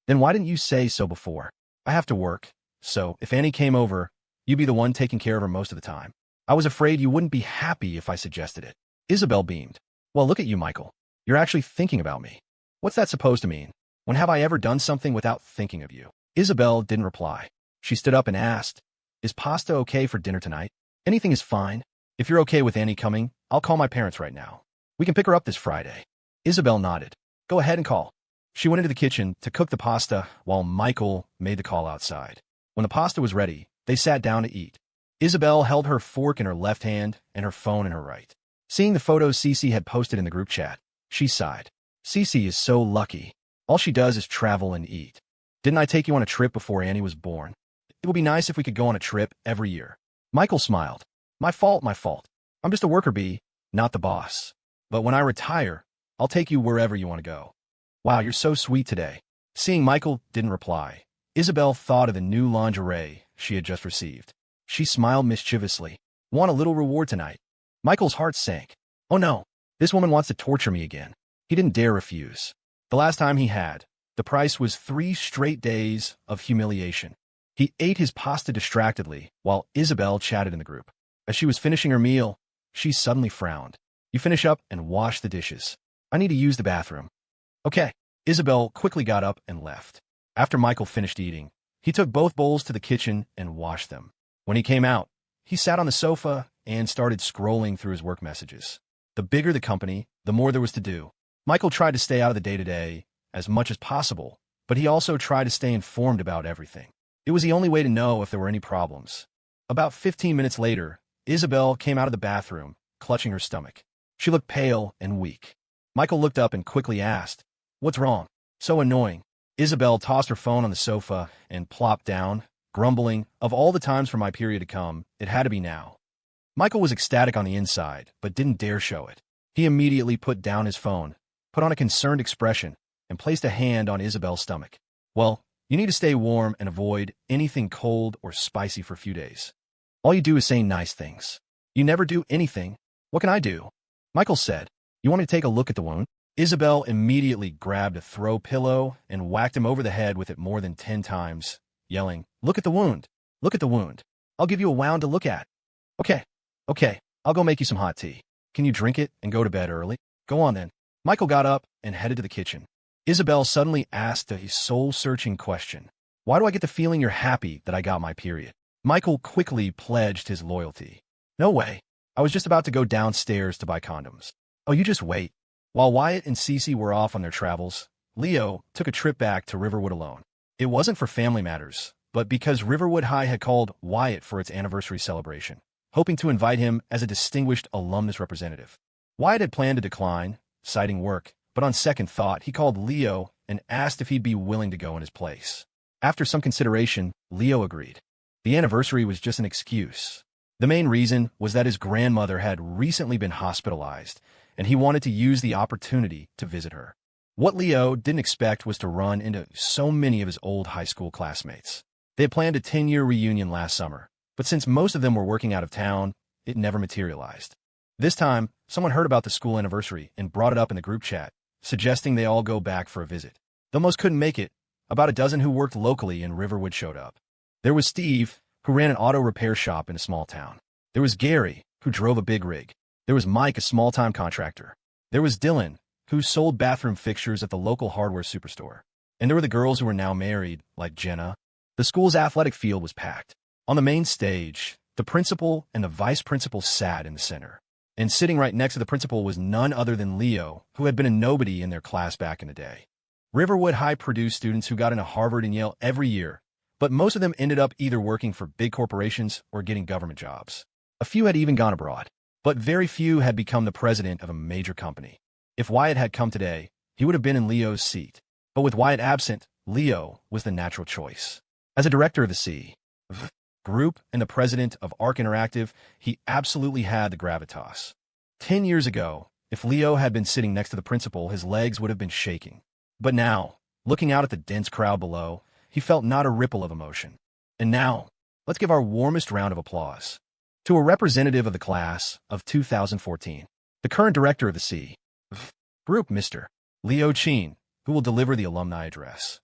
"Then why didn't you say so before?" "I have to work, so if Annie came over, you'd be the one taking care of her most of the time." "I was afraid you wouldn't be happy if I suggested it." Isabel beamed. "Well, look at you, Michael. You're actually thinking about me. What's that supposed to mean? When have I ever done something without thinking of you?" Isabel didn't reply. She stood up and asked, "Is pasta okay for dinner tonight?" "Anything is fine. If you're okay with Annie coming, I'll call my parents right now. We can pick her up this Friday." Isabel nodded. "Go ahead and call." She went into the kitchen to cook the pasta while Michael made the call outside. When the pasta was ready, they sat down to eat. Isabel held her fork in her left hand and her phone in her right. Seeing the photos Cece had posted in the group chat, she sighed. Cece is so lucky. All she does is travel and eat. Didn't I take you on a trip before Annie was born? It would be nice if we could go on a trip every year. Michael smiled. My fault, my fault. I'm just a worker bee, not the boss. But when I retire, I'll take you wherever you want to go. Wow, you're so sweet today. Seeing Michael didn't reply, Isabel thought of the new lingerie she had just received. She smiled mischievously. Want a little reward tonight? Michael's heart sank. Oh no, this woman wants to torture me again. He didn't dare refuse. The last time he had, the price was 3 straight days of humiliation. He ate his pasta distractedly while Isabel chatted in the group. As she was finishing her meal, she suddenly frowned. You finish up and wash the dishes. I need to use the bathroom. Okay. Isabel quickly got up and left. After Michael finished eating, he took both bowls to the kitchen and washed them. When he came out, he sat on the sofa and started scrolling through his work messages. The bigger the company, the more there was to do. Michael tried to stay out of the day-to-day as much as possible, but he also tried to stay informed about everything. It was the only way to know if there were any problems. About 15 minutes later, Isabel came out of the bathroom, clutching her stomach. She looked pale and weak. Michael looked up and quickly asked, What's wrong? So annoying. Isabel tossed her phone on the sofa and plopped down, grumbling, Of all the times for my period to come, it had to be now. Michael was ecstatic on the inside, but didn't dare show it. He immediately put down his phone, put on a concerned expression, and placed a hand on Isabel's stomach. Well, you need to stay warm and avoid anything cold or spicy for a few days. All you do is say nice things. You never do anything. What can I do? Michael said, You want me to take a look at the wound? Isabel immediately grabbed a throw pillow and whacked him over the head with it more than 10 times, yelling, Look at the wound. Look at the wound. I'll give you a wound to look at. Okay, I'll go make you some hot tea. Can you drink it and go to bed early? Go on then. Michael got up and headed to the kitchen. Isabel suddenly asked a soul-searching question. Why do I get the feeling you're happy that I got my period? Michael quickly pledged his loyalty. No way. I was just about to go downstairs to buy condoms. Oh, you just wait. While Wyatt and Cece were off on their travels, Leo took a trip back to Riverwood alone. It wasn't for family matters, but because Riverwood High had called Wyatt for its anniversary celebration, hoping to invite him as a distinguished alumnus representative. Wyatt had planned to decline, citing work, but on second thought, he called Leo and asked if he'd be willing to go in his place. After some consideration, Leo agreed. The anniversary was just an excuse. The main reason was that his grandmother had recently been hospitalized, and he wanted to use the opportunity to visit her. What Leo didn't expect was to run into so many of his old high school classmates. They had planned a 10-year reunion last summer, but since most of them were working out of town, it never materialized. This time, someone heard about the school anniversary and brought it up in the group chat, suggesting they all go back for a visit. Though most couldn't make it, about a dozen who worked locally in Riverwood showed up. There was Steve, who ran an auto repair shop in a small town. There was Gary, who drove a big rig. There was Mike, a small-time contractor. There was Dylan, who sold bathroom fixtures at the local hardware superstore. And there were the girls who were now married, like Jenna. The school's athletic field was packed. On the main stage, the principal and the vice principal sat in the center. And sitting right next to the principal was none other than Leo, who had been a nobody in their class back in the day. Riverwood High produced students who got into Harvard and Yale every year, but most of them ended up either working for big corporations or getting government jobs. A few had even gone abroad, but very few had become the president of a major company. If Wyatt had come today, he would have been in Leo's seat. But with Wyatt absent, Leo was the natural choice. As a director of the C Group and the president of ARC Interactive, he absolutely had the gravitas. 10 years ago, if Leo had been sitting next to the principal, his legs would have been shaking. But now, looking out at the dense crowd below, he felt not a ripple of emotion. And now, let's give our warmest round of applause to a representative of the class of 2014, the current director of the C Group, Mr. Leo Cheen, who will deliver the alumni address.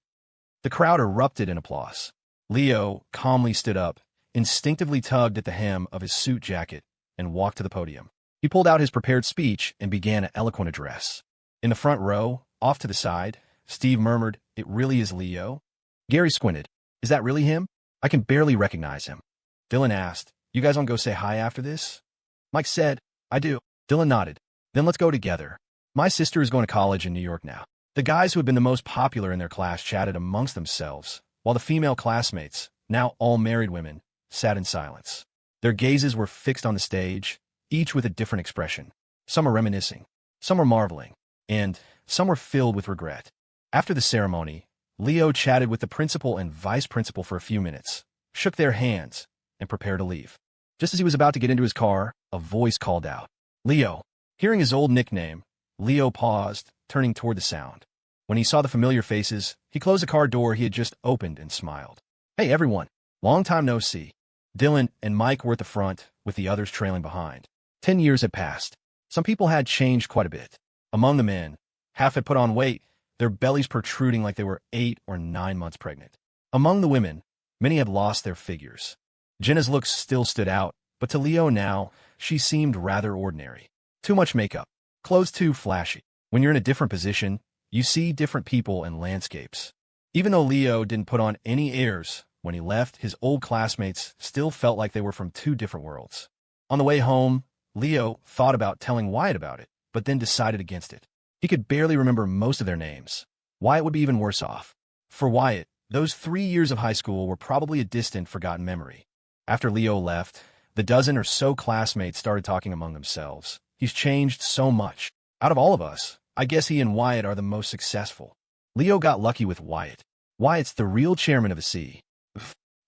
The crowd erupted in applause. Leo calmly stood up, instinctively tugged at the hem of his suit jacket, and walked to the podium. He pulled out his prepared speech and began an eloquent address. In the front row, off to the side, Steve murmured, "It really is Leo?" Gary squinted. "Is that really him? I can barely recognize him." Dylan asked, "You guys want to go say hi after this?" Mike said, "I do." Dylan nodded. "Then let's go together. My sister is going to college in New York now." The guys who had been the most popular in their class chatted amongst themselves, while the female classmates, now all married women, sat in silence. Their gazes were fixed on the stage, each with a different expression. Some were reminiscing, some were marveling, and some were filled with regret. After the ceremony, Leo chatted with the principal and vice principal for a few minutes, shook their hands, and prepared to leave. Just as he was about to get into his car, a voice called out, "Leo." Hearing his old nickname, Leo paused, turning toward the sound. When he saw the familiar faces, he closed the car door he had just opened and smiled. "Hey everyone, long time no see." Dylan and Mike were at the front, with the others trailing behind. 10 years had passed. Some people had changed quite a bit. Among the men, half had put on weight, their bellies protruding like they were 8 or 9 months pregnant. Among the women, many had lost their figures. Jenna's looks still stood out, but to Leo now, she seemed rather ordinary. Too much makeup, clothes too flashy. When you're in a different position, you see different people and landscapes. Even though Leo didn't put on any airs, when he left, his old classmates still felt like they were from 2 different worlds. On the way home, Leo thought about telling Wyatt about it, but then decided against it. He could barely remember most of their names. Wyatt would be even worse off. For Wyatt, those 3 years of high school were probably a distant, forgotten memory. After Leo left, the dozen or so classmates started talking among themselves. "He's changed so much. Out of all of us, I guess he and Wyatt are the most successful." Leo got lucky with Wyatt. Wyatt's the real chairman of the C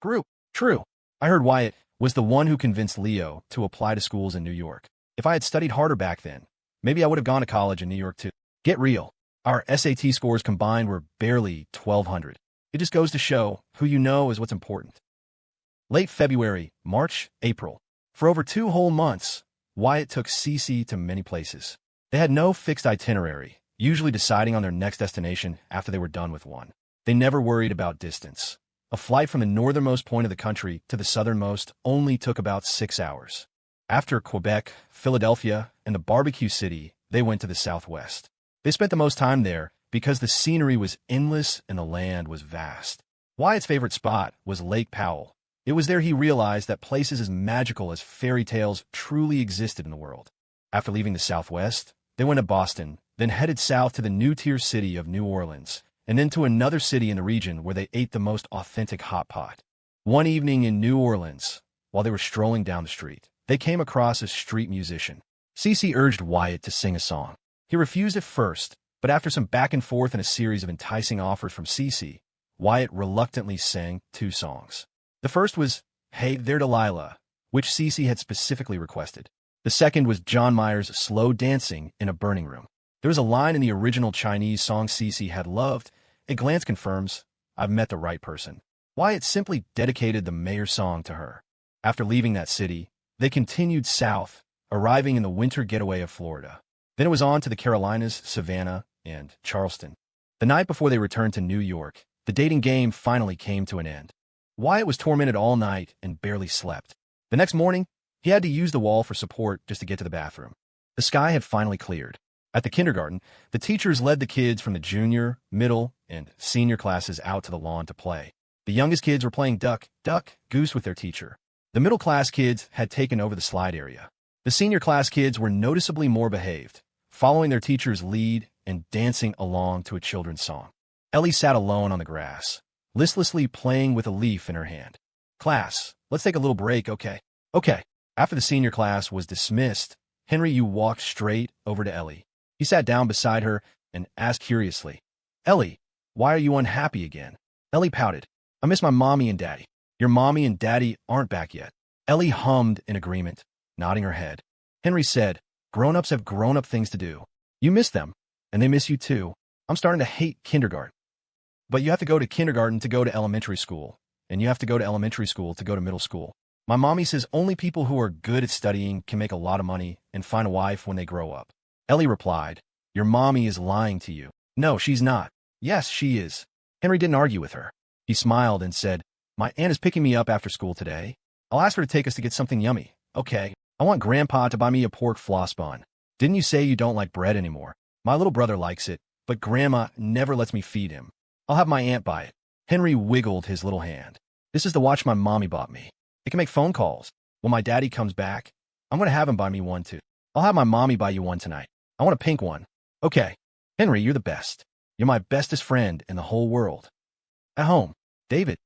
group. True. I heard Wyatt was the one who convinced Leo to apply to schools in New York. If I had studied harder back then, maybe I would have gone to college in New York too. Get real. Our SAT scores combined were barely 1,200. It just goes to show who you know is what's important. Late February, March, April. For over 2 whole months, Wyatt took Cece to many places. They had no fixed itinerary, usually deciding on their next destination after they were done with one. They never worried about distance. A flight from the northernmost point of the country to the southernmost only took about 6 hours. After Quebec, Philadelphia, and the barbecue city, they went to the southwest. They spent the most time there because the scenery was endless and the land was vast. Wyatt's favorite spot was Lake Powell. It was there he realized that places as magical as fairy tales truly existed in the world. After leaving the southwest, they went to Boston, then headed south to the new-tier city of New Orleans, and then to another city in the region where they ate the most authentic hot pot. One evening in New Orleans, while they were strolling down the street, they came across a street musician. Cece urged Wyatt to sing a song. He refused at first, but after some back and forth and a series of enticing offers from Cece, Wyatt reluctantly sang 2 songs. The first was "Hey There Delilah," which Cece had specifically requested. The second was John Mayer's "Slow Dancing in a Burning Room." There was a line in the original Chinese song Cece had loved. A glance confirms, "I've met the right person." Wyatt simply dedicated the mayor's song to her. After leaving that city, they continued south, arriving in the winter getaway of Florida. Then it was on to the Carolinas, Savannah, and Charleston. The night before they returned to New York, the dating game finally came to an end. Wyatt was tormented all night and barely slept. The next morning, he had to use the wall for support just to get to the bathroom. The sky had finally cleared. At the kindergarten, the teachers led the kids from the junior, middle, and senior classes out to the lawn to play. The youngest kids were playing duck, goose with their teacher. The middle-class kids had taken over the slide area. The senior class kids were noticeably more behaved, following their teacher's lead and dancing along to a children's song. Ellie sat alone on the grass, listlessly playing with a leaf in her hand. "Class, let's take a little break, okay?" "Okay." After the senior class was dismissed, Henry walked straight over to Ellie. He sat down beside her and asked curiously, "Ellie, why are you unhappy again?" Ellie pouted. "I miss my mommy and daddy." "Your mommy and daddy aren't back yet." Ellie hummed in agreement, nodding her head. Henry said, "Grown-ups have grown-up things to do. You miss them, and they miss you too. I'm starting to hate kindergarten." "But you have to go to kindergarten to go to elementary school, and you have to go to elementary school to go to middle school. My mommy says only people who are good at studying can make a lot of money and find a wife when they grow up." Ellie replied, "Your mommy is lying to you." "No, she's not." "Yes, she is." Henry didn't argue with her. He smiled and said, "My aunt is picking me up after school today. I'll ask her to take us to get something yummy." "Okay. I want Grandpa to buy me a pork floss bun." "Didn't you say you don't like bread anymore?" "My little brother likes it, but Grandma never lets me feed him." "I'll have my aunt buy it." Henry wiggled his little hand. "This is the watch my mommy bought me. It can make phone calls. When my daddy comes back, I'm going to have him buy me one too. I'll have my mommy buy you one tonight. I want a pink one." "Okay. Henry, you're the best. You're my bestest friend in the whole world." At home, David,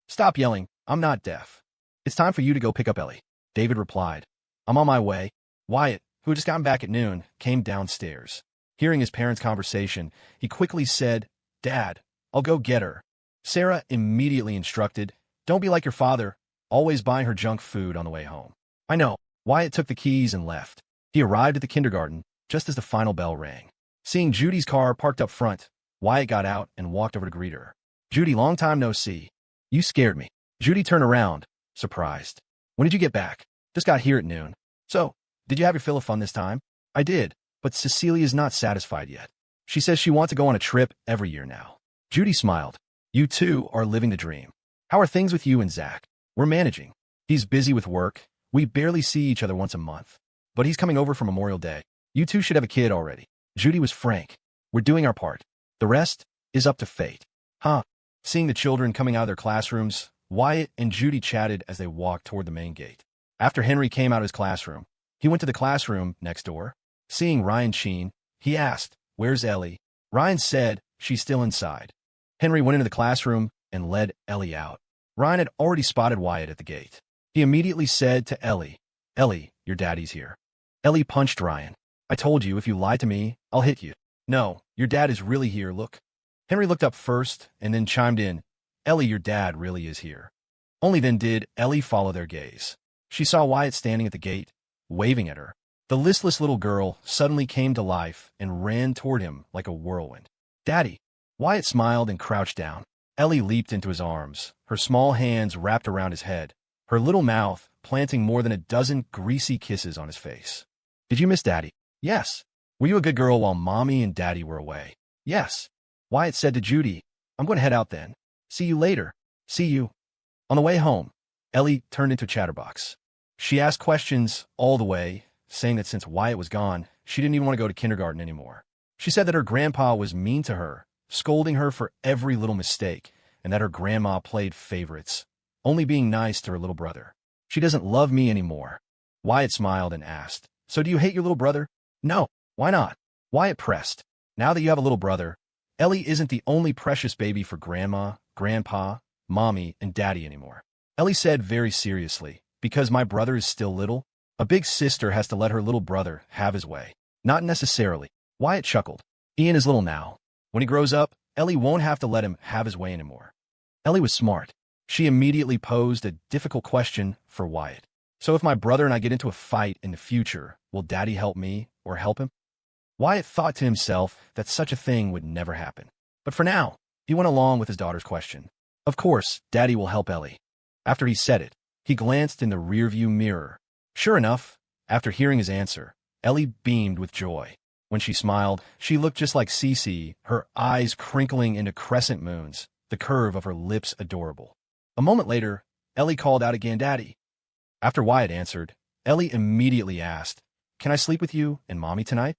stop yelling. I'm not deaf. It's time for you to go pick up Ellie." David replied, "I'm on my way." Wyatt, who had just gotten back at noon, came downstairs. Hearing his parents' conversation, he quickly said, "Dad, I'll go get her." Sarah immediately instructed, "Don't be like your father, always buying her junk food on the way home." "I know." Wyatt took the keys and left. He arrived at the kindergarten just as the final bell rang. Seeing Judy's car parked up front, Wyatt got out and walked over to greet her. "Judy, long time no see. You scared me." Judy turned around, surprised. "When did you get back?" "Just got here at noon." "So, did you have your fill of fun this time?" "I did, but Cecilia's not satisfied yet. She says she wants to go on a trip every year now." Judy smiled. "You two are living the dream. How are things with you and Zach?" "We're managing. He's busy with work. We barely see each other once a month. But he's coming over for Memorial Day. You two should have a kid already." Judy was frank. "We're doing our part. The rest is up to fate." "Huh." Seeing the children coming out of their classrooms, Wyatt and Judy chatted as they walked toward the main gate. After Henry came out of his classroom, he went to the classroom next door. Seeing Ryan Sheen, he asked, "Where's Ellie?" Ryan said, "She's still inside." Henry went into the classroom and led Ellie out. Ryan had already spotted Wyatt at the gate. He immediately said to Ellie, "Ellie, your daddy's here." Ellie punched Ryan. "I told you, if you lie to me, I'll hit you." "No, your dad is really here, look." Henry looked up first and then chimed in, "Ellie, your dad really is here." Only then did Ellie follow their gaze. She saw Wyatt standing at the gate, waving at her. The listless little girl suddenly came to life and ran toward him like a whirlwind. "Daddy." Wyatt smiled and crouched down. Ellie leaped into his arms, her small hands wrapped around his head, her little mouth planting more than a dozen greasy kisses on his face. "Did you miss Daddy?" "Yes." "Were you a good girl while Mommy and Daddy were away?" "Yes." Wyatt said to Judy, "I'm going to head out then. See you later." "See you." On the way home, Ellie turned into a chatterbox. She asked questions all the way, saying that since Wyatt was gone, she didn't even want to go to kindergarten anymore. She said that her grandpa was mean to her, scolding her for every little mistake, and that her grandma played favorites, only being nice to her little brother. "She doesn't love me anymore." Wyatt smiled and asked, "So do you hate your little brother?" "No." "Why not?" Wyatt pressed. "Now that you have a little brother, Ellie isn't the only precious baby for Grandma, Grandpa, Mommy, and Daddy anymore." Ellie said very seriously, "Because my brother is still little, a big sister has to let her little brother have his way." "Not necessarily." Wyatt chuckled. "Ian is little now. When he grows up, Ellie won't have to let him have his way anymore." Ellie was smart. She immediately posed a difficult question for Wyatt. "So if my brother and I get into a fight in the future, will Daddy help me or help him?" Wyatt thought to himself that such a thing would never happen. But for now, he went along with his daughter's question. "Of course, Daddy will help Ellie." After he said it, he glanced in the rearview mirror. Sure enough, after hearing his answer, Ellie beamed with joy. When she smiled, she looked just like Cece, her eyes crinkling into crescent moons, the curve of her lips adorable. A moment later, Ellie called out again, "Daddy." After Wyatt answered, Ellie immediately asked, "Can I sleep with you and Mommy tonight?"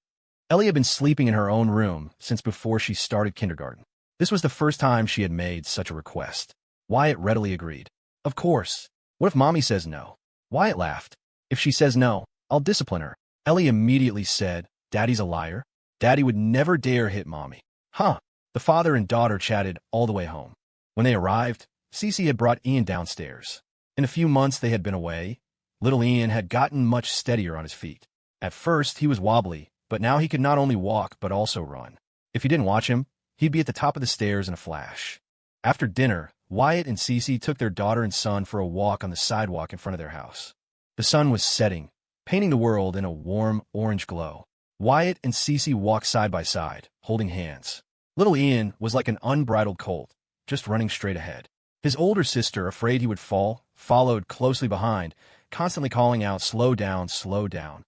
Ellie had been sleeping in her own room since before she started kindergarten. This was the first time she had made such a request. Wyatt readily agreed. "Of course. What if Mommy says no?" Wyatt laughed. "If she says no, I'll discipline her." Ellie immediately said, "Daddy's a liar. Daddy would never dare hit Mommy." "Huh." The father and daughter chatted all the way home. When they arrived, Cece had brought Ian downstairs. In a few months they had been away, little Ian had gotten much steadier on his feet. At first, he was wobbly, but now he could not only walk but also run. If you didn't watch him, he'd be at the top of the stairs in a flash. After dinner, Wyatt and Cece took their daughter and son for a walk on the sidewalk in front of their house. The sun was setting, painting the world in a warm orange glow. Wyatt and Cece walked side by side, holding hands. Little Ian was like an unbridled colt, just running straight ahead. His older sister, afraid he would fall, followed closely behind, constantly calling out, "Slow down, slow down."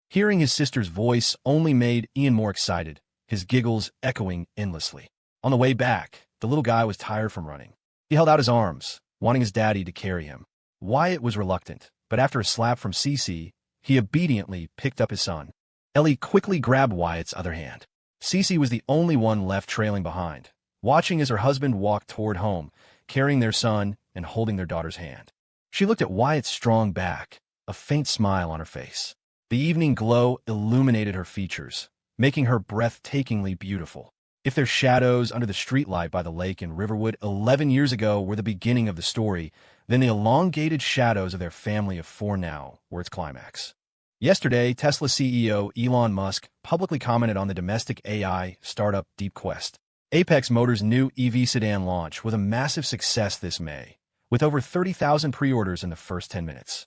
Hearing his sister's voice only made Ian more excited, his giggles echoing endlessly. On the way back, the little guy was tired from running. He held out his arms, wanting his daddy to carry him. Wyatt was reluctant, but after a slap from Cece, he obediently picked up his son. Ellie quickly grabbed Wyatt's other hand. Cece was the only one left trailing behind, watching as her husband walked toward home, carrying their son and holding their daughter's hand. She looked at Wyatt's strong back, a faint smile on her face. The evening glow illuminated her features, making her breathtakingly beautiful. If their shadows under the streetlight by the lake in Riverwood 11 years ago were the beginning of the story, then the elongated shadows of their family of four now were its climax. Yesterday, Tesla CEO Elon Musk publicly commented on the domestic AI startup DeepQuest. Apex Motors' new EV sedan launch was a massive success this May, with over 30,000 pre-orders in the first 10 minutes.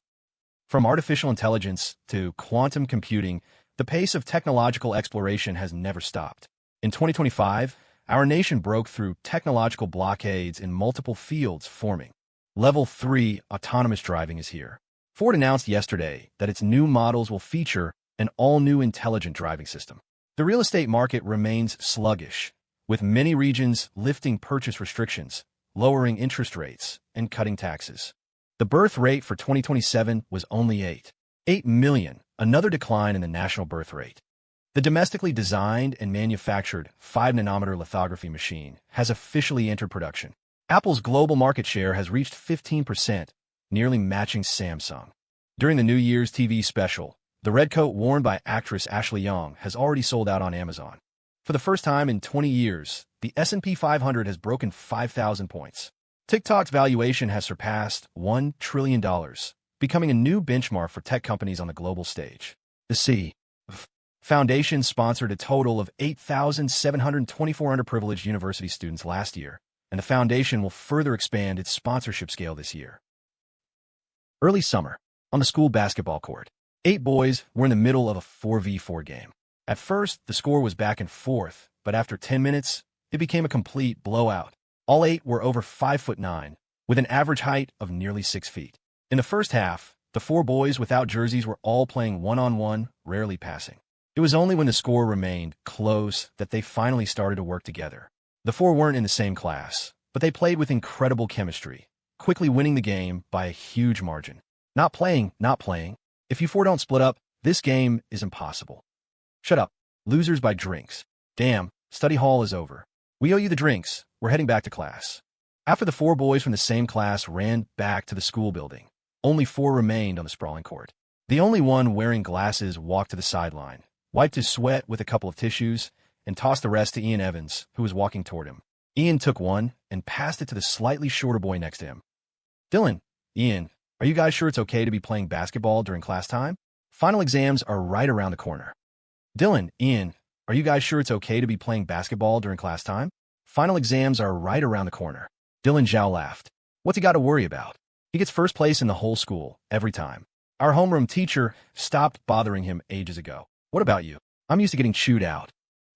From artificial intelligence to quantum computing, the pace of technological exploration has never stopped. In 2025, our nation broke through technological blockades in multiple fields forming. Level 3 autonomous driving is here. Ford announced yesterday that its new models will feature an all-new intelligent driving system. The real estate market remains sluggish, with many regions lifting purchase restrictions, lowering interest rates, and cutting taxes. The birth rate for 2027 was only 8 million, another decline in the national birth rate. The domestically designed and manufactured 5-nanometer lithography machine has officially entered production. Apple's global market share has reached 15%, nearly matching Samsung. During the New Year's TV special, the red coat worn by actress Ashley Young has already sold out on Amazon. For the first time in 20 years, the S&P 500 has broken 5,000 points. TikTok's valuation has surpassed $1 trillion, becoming a new benchmark for tech companies on the global stage. The C Foundation sponsored a total of 8,724 underprivileged university students last year, and the foundation will further expand its sponsorship scale this year. Early summer, on the school basketball court, 8 boys were in the middle of a 4v4 game. At first, the score was back and forth, but after 10 minutes, it became a complete blowout. All 8 were over 5'9", with an average height of nearly 6 feet. In the first half, the 4 boys without jerseys were all playing one-on-one, rarely passing. It was only when the score remained close that they finally started to work together. The 4 weren't in the same class, but they played with incredible chemistry, quickly winning the game by a huge margin. Not playing. If you 4 don't split up, this game is impossible. Shut up. Losers buy drinks. Damn, study hall is over. We owe you the drinks. We're heading back to class. After the 4 boys from the same class ran back to the school building, only 4 remained on the sprawling court. The only one wearing glasses walked to the sideline, wiped his sweat with a couple of tissues, and tossed the rest to Ian Evans, who was walking toward him. Ian took one and passed it to the slightly shorter boy next to him. Dylan, Ian, are you guys sure it's okay to be playing basketball during class time? Final exams are right around the corner. Dylan, Ian, are you guys sure it's okay to be playing basketball during class time? Final exams are right around the corner. Dylan Zhao laughed. What's he got to worry about? He gets first place in the whole school, every time. Our homeroom teacher stopped bothering him ages ago. What about you? I'm used to getting chewed out.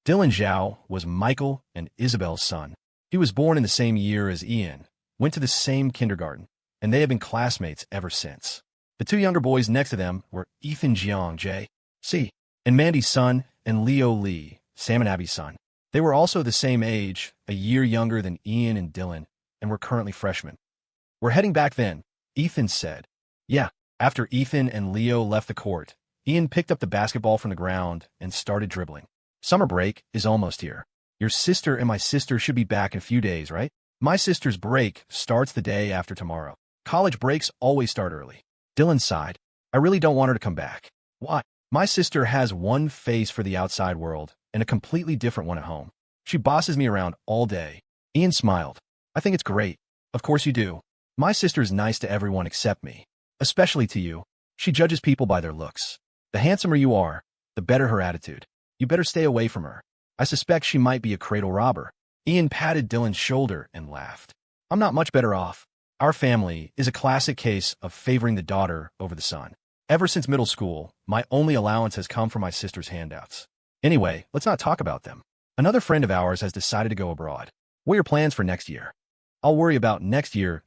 Dylan Zhao was Michael and Isabel's son. He was born in the same year as Ian, went to the same kindergarten, and they have been classmates ever since. The 2 younger boys next to them were Ethan Jiang J.C. and Mandy's son, and Leo Lee, Sam and Abby's son. They were also the same age, a year younger than Ian and Dylan, and were currently freshmen. We're heading back then, Ethan said. Yeah. After Ethan and Leo left the court, Ian picked up the basketball from the ground and started dribbling. Summer break is almost here. Your sister and my sister should be back in a few days, right? My sister's break starts the day after tomorrow. College breaks always start early. Dylan sighed. I really don't want her to come back. Why? My sister has one face for the outside world and a completely different one at home. She bosses me around all day. Ian smiled. I think it's great. Of course you do. My sister's nice to everyone except me. Especially to you. She judges people by their looks. The handsomer you are, the better her attitude. You better stay away from her. I suspect she might be a cradle robber. Ian patted Dylan's shoulder and laughed. I'm not much better off. Our family is a classic case of favoring the daughter over the son. Ever since middle school, my only allowance has come from my sister's handouts. Anyway, let's not talk about them. Another friend of ours has decided to go abroad. What are your plans for next year? I'll worry about next year.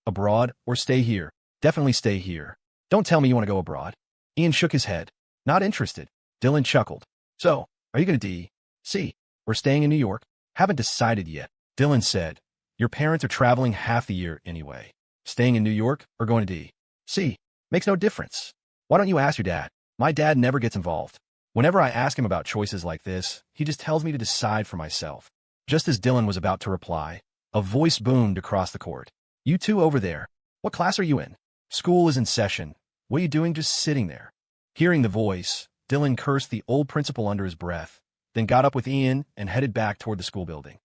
Abroad or stay here? Definitely stay here. Don't tell me you want to go abroad. Ian shook his head. Not interested. Dylan chuckled. So, are you going to D.C. We're staying in New York? Haven't decided yet. Dylan said. Your parents are traveling half the year anyway. Staying in New York or going to D.C. Makes no difference. Why don't you ask your dad? My dad never gets involved. Whenever I ask him about choices like this, he just tells me to decide for myself. Just as Dylan was about to reply, a voice boomed across the court. You two over there. What class are you in? School is in session. What are you doing just sitting there? Hearing the voice, Dylan cursed the old principal under his breath, then got up with Ian and headed back toward the school building.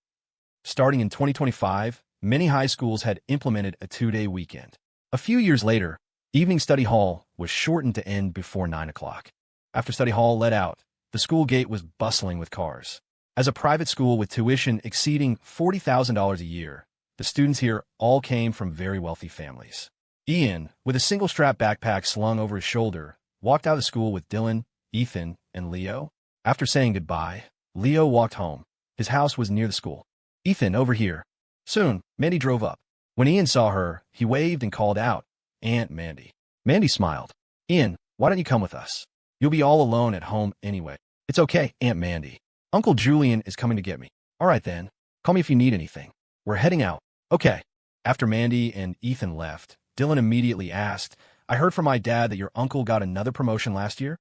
Starting in 2025, many high schools had implemented a 2-day weekend. A few years later, Evening study hall was shortened to end before 9 o'clock. After study hall let out, the school gate was bustling with cars. As a private school with tuition exceeding $40,000 a year, the students here all came from very wealthy families. Ian, with a single-strap backpack slung over his shoulder, walked out of school with Dylan, Ethan, and Leo. After saying goodbye, Leo walked home. His house was near the school. "Ethan, over here." Soon, Mandy drove up. When Ian saw her, he waved and called out, "Aunt Mandy." Mandy smiled. "Ian, why don't you come with us? You'll be all alone at home anyway." "It's okay, Aunt Mandy. Uncle Julian is coming to get me." "All right then. Call me if you need anything. We're heading out." "Okay." After Mandy and Ethan left, Dylan immediately asked, "I heard from my dad that your uncle got another promotion last year?"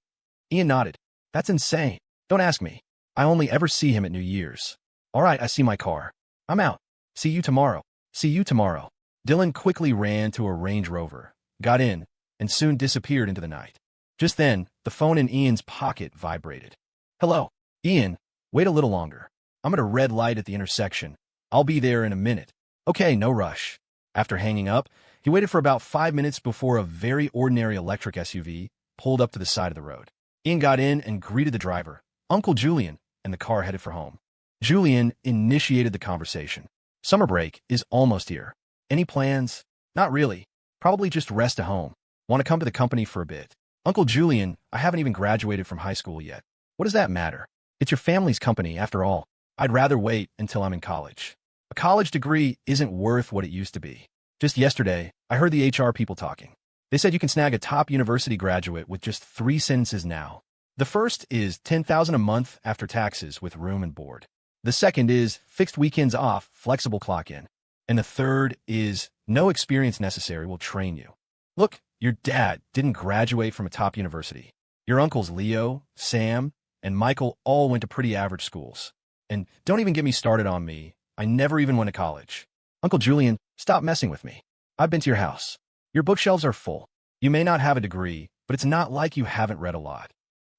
Ian nodded. "That's insane. Don't ask me. I only ever see him at New Year's." "All right, I see my car. I'm out. See you tomorrow." "See you tomorrow." Dylan quickly ran to a Range Rover, got in, and soon disappeared into the night. Just then, the phone in Ian's pocket vibrated. "Hello, Ian. Wait a little longer. I'm at a red light at the intersection. I'll be there in a minute." "Okay, no rush." After hanging up, he waited for about 5 minutes before a very ordinary electric SUV pulled up to the side of the road. Ian got in and greeted the driver, Uncle Julian, and the car headed for home. Julian initiated the conversation. "Summer break is almost here. Any plans?" "Not really. Probably just rest at home. Want to come to the company for a bit." "Uncle Julian, I haven't even graduated from high school yet." "What does that matter? It's your family's company, after all. I'd rather wait until I'm in college." "A college degree isn't worth what it used to be. Just yesterday, I heard the HR people talking. They said you can snag a top university graduate with just 3 sentences now. The first is $10,000 a month after taxes with room and board. The second is fixed weekends off, flexible clock in. And the third is no experience necessary, will train you. Look, your dad didn't graduate from a top university. Your uncles Leo, Sam, and Michael all went to pretty average schools. And don't even get me started on me. I never even went to college. Uncle Julian, stop messing with me. I've been to your house. Your bookshelves are full. You may not have a degree, but it's not like you haven't read a lot.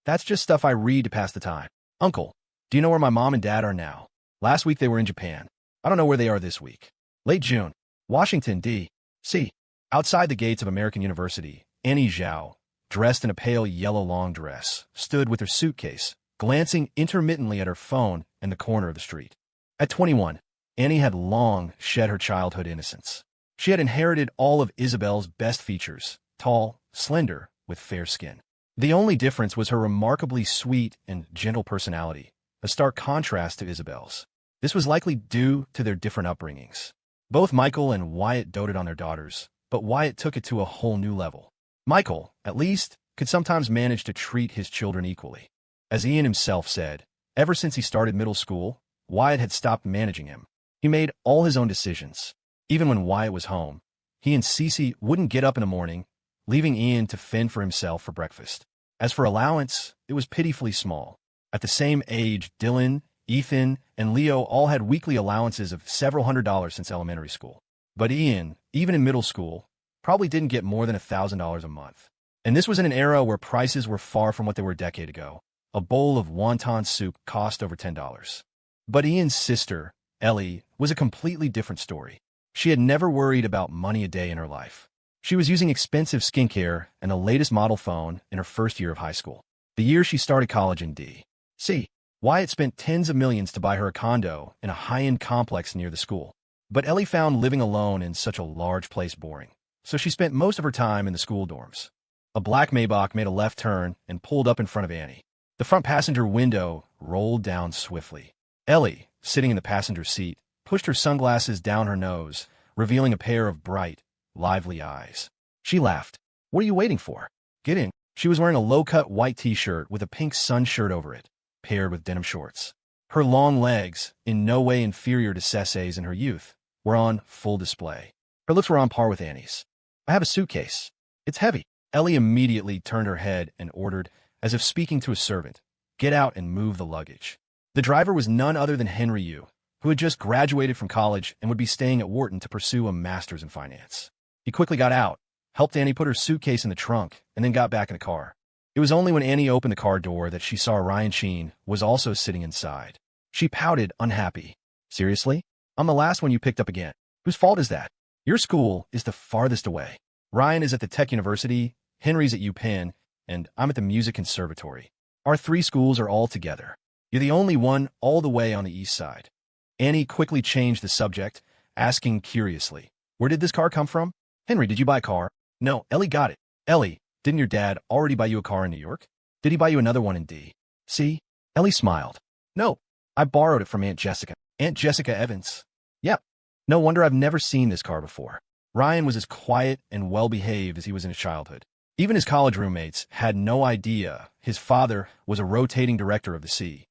That's just stuff I read to pass the time. Uncle, do you know where my mom and dad are now? Last week they were in Japan. I don't know where they are this week. Late June. Washington, D.C. Outside the gates of American University, Annie Zhao, dressed in a pale yellow long dress, stood with her suitcase, glancing intermittently at her phone in the corner of the street. At 21, Annie had long shed her childhood innocence. She had inherited all of Isabel's best features, tall, slender, with fair skin. The only difference was her remarkably sweet and gentle personality, a stark contrast to Isabel's. This was likely due to their different upbringings. Both Michael and Wyatt doted on their daughters, but Wyatt took it to a whole new level. Michael, at least, could sometimes manage to treat his children equally. As Ian himself said, ever since he started middle school, Wyatt had stopped managing him. He made all his own decisions. Even when Wyatt was home, he and Cece wouldn't get up in the morning, leaving Ian to fend for himself for breakfast. As for allowance, it was pitifully small. At the same age, Dylan, Ethan, and Leo all had weekly allowances of several $100s since elementary school. But Ian, even in middle school, probably didn't get more than $1,000 a month. And this was in an era where prices were far from what they were a decade ago. A bowl of wonton soup cost over $10. But Ian's sister, Ellie, was a completely different story. She had never worried about money a day in her life. She was using expensive skincare and the latest model phone in her first year of high school. The year she started college in D.C. Wyatt spent tens of millions to buy her a condo in a high-end complex near the school. But Ellie found living alone in such a large place boring, so she spent most of her time in the school dorms. A black Maybach made a left turn and pulled up in front of Annie. The front passenger window rolled down swiftly. Ellie, sitting in the passenger seat, pushed her sunglasses down her nose, revealing a pair of bright, lively eyes. She laughed. "What are you waiting for? Get in." She was wearing a low-cut white t-shirt with a pink sun shirt over it, paired with denim shorts. Her long legs, in no way inferior to Cece's in her youth, were on full display. Her looks were on par with Annie's. "I have a suitcase. It's heavy." Ellie immediately turned her head and ordered, as if speaking to a servant, "Get out and move the luggage." The driver was none other than Henry Yu, who had just graduated from college and would be staying at Wharton to pursue a master's in finance. He quickly got out, helped Annie put her suitcase in the trunk, and then got back in the car. It was only when Annie opened the car door that she saw Ryan Sheen was also sitting inside. She pouted, unhappy. "Seriously? I'm the last one you picked up again. Whose fault is that? Your school is the farthest away." Ryan is at the Tech University, Henry's at UPenn, and I'm at the Music Conservatory. Our three schools are all together. You're the only one all the way on the east side. Annie quickly changed the subject, asking curiously, "Where did this car come from?" "Henry, did you buy a car?" "No, Ellie got it." "Ellie, didn't your dad already buy you a car in New York? Did he buy you another one in D.C.?" Ellie smiled. "No, I borrowed it from Aunt Jessica." "Aunt Jessica Evans?" "Yep. No wonder I've never seen this car before." Ryan was as quiet and well-behaved as he was in his childhood. Even his college roommates had no idea his father was a rotating director of the C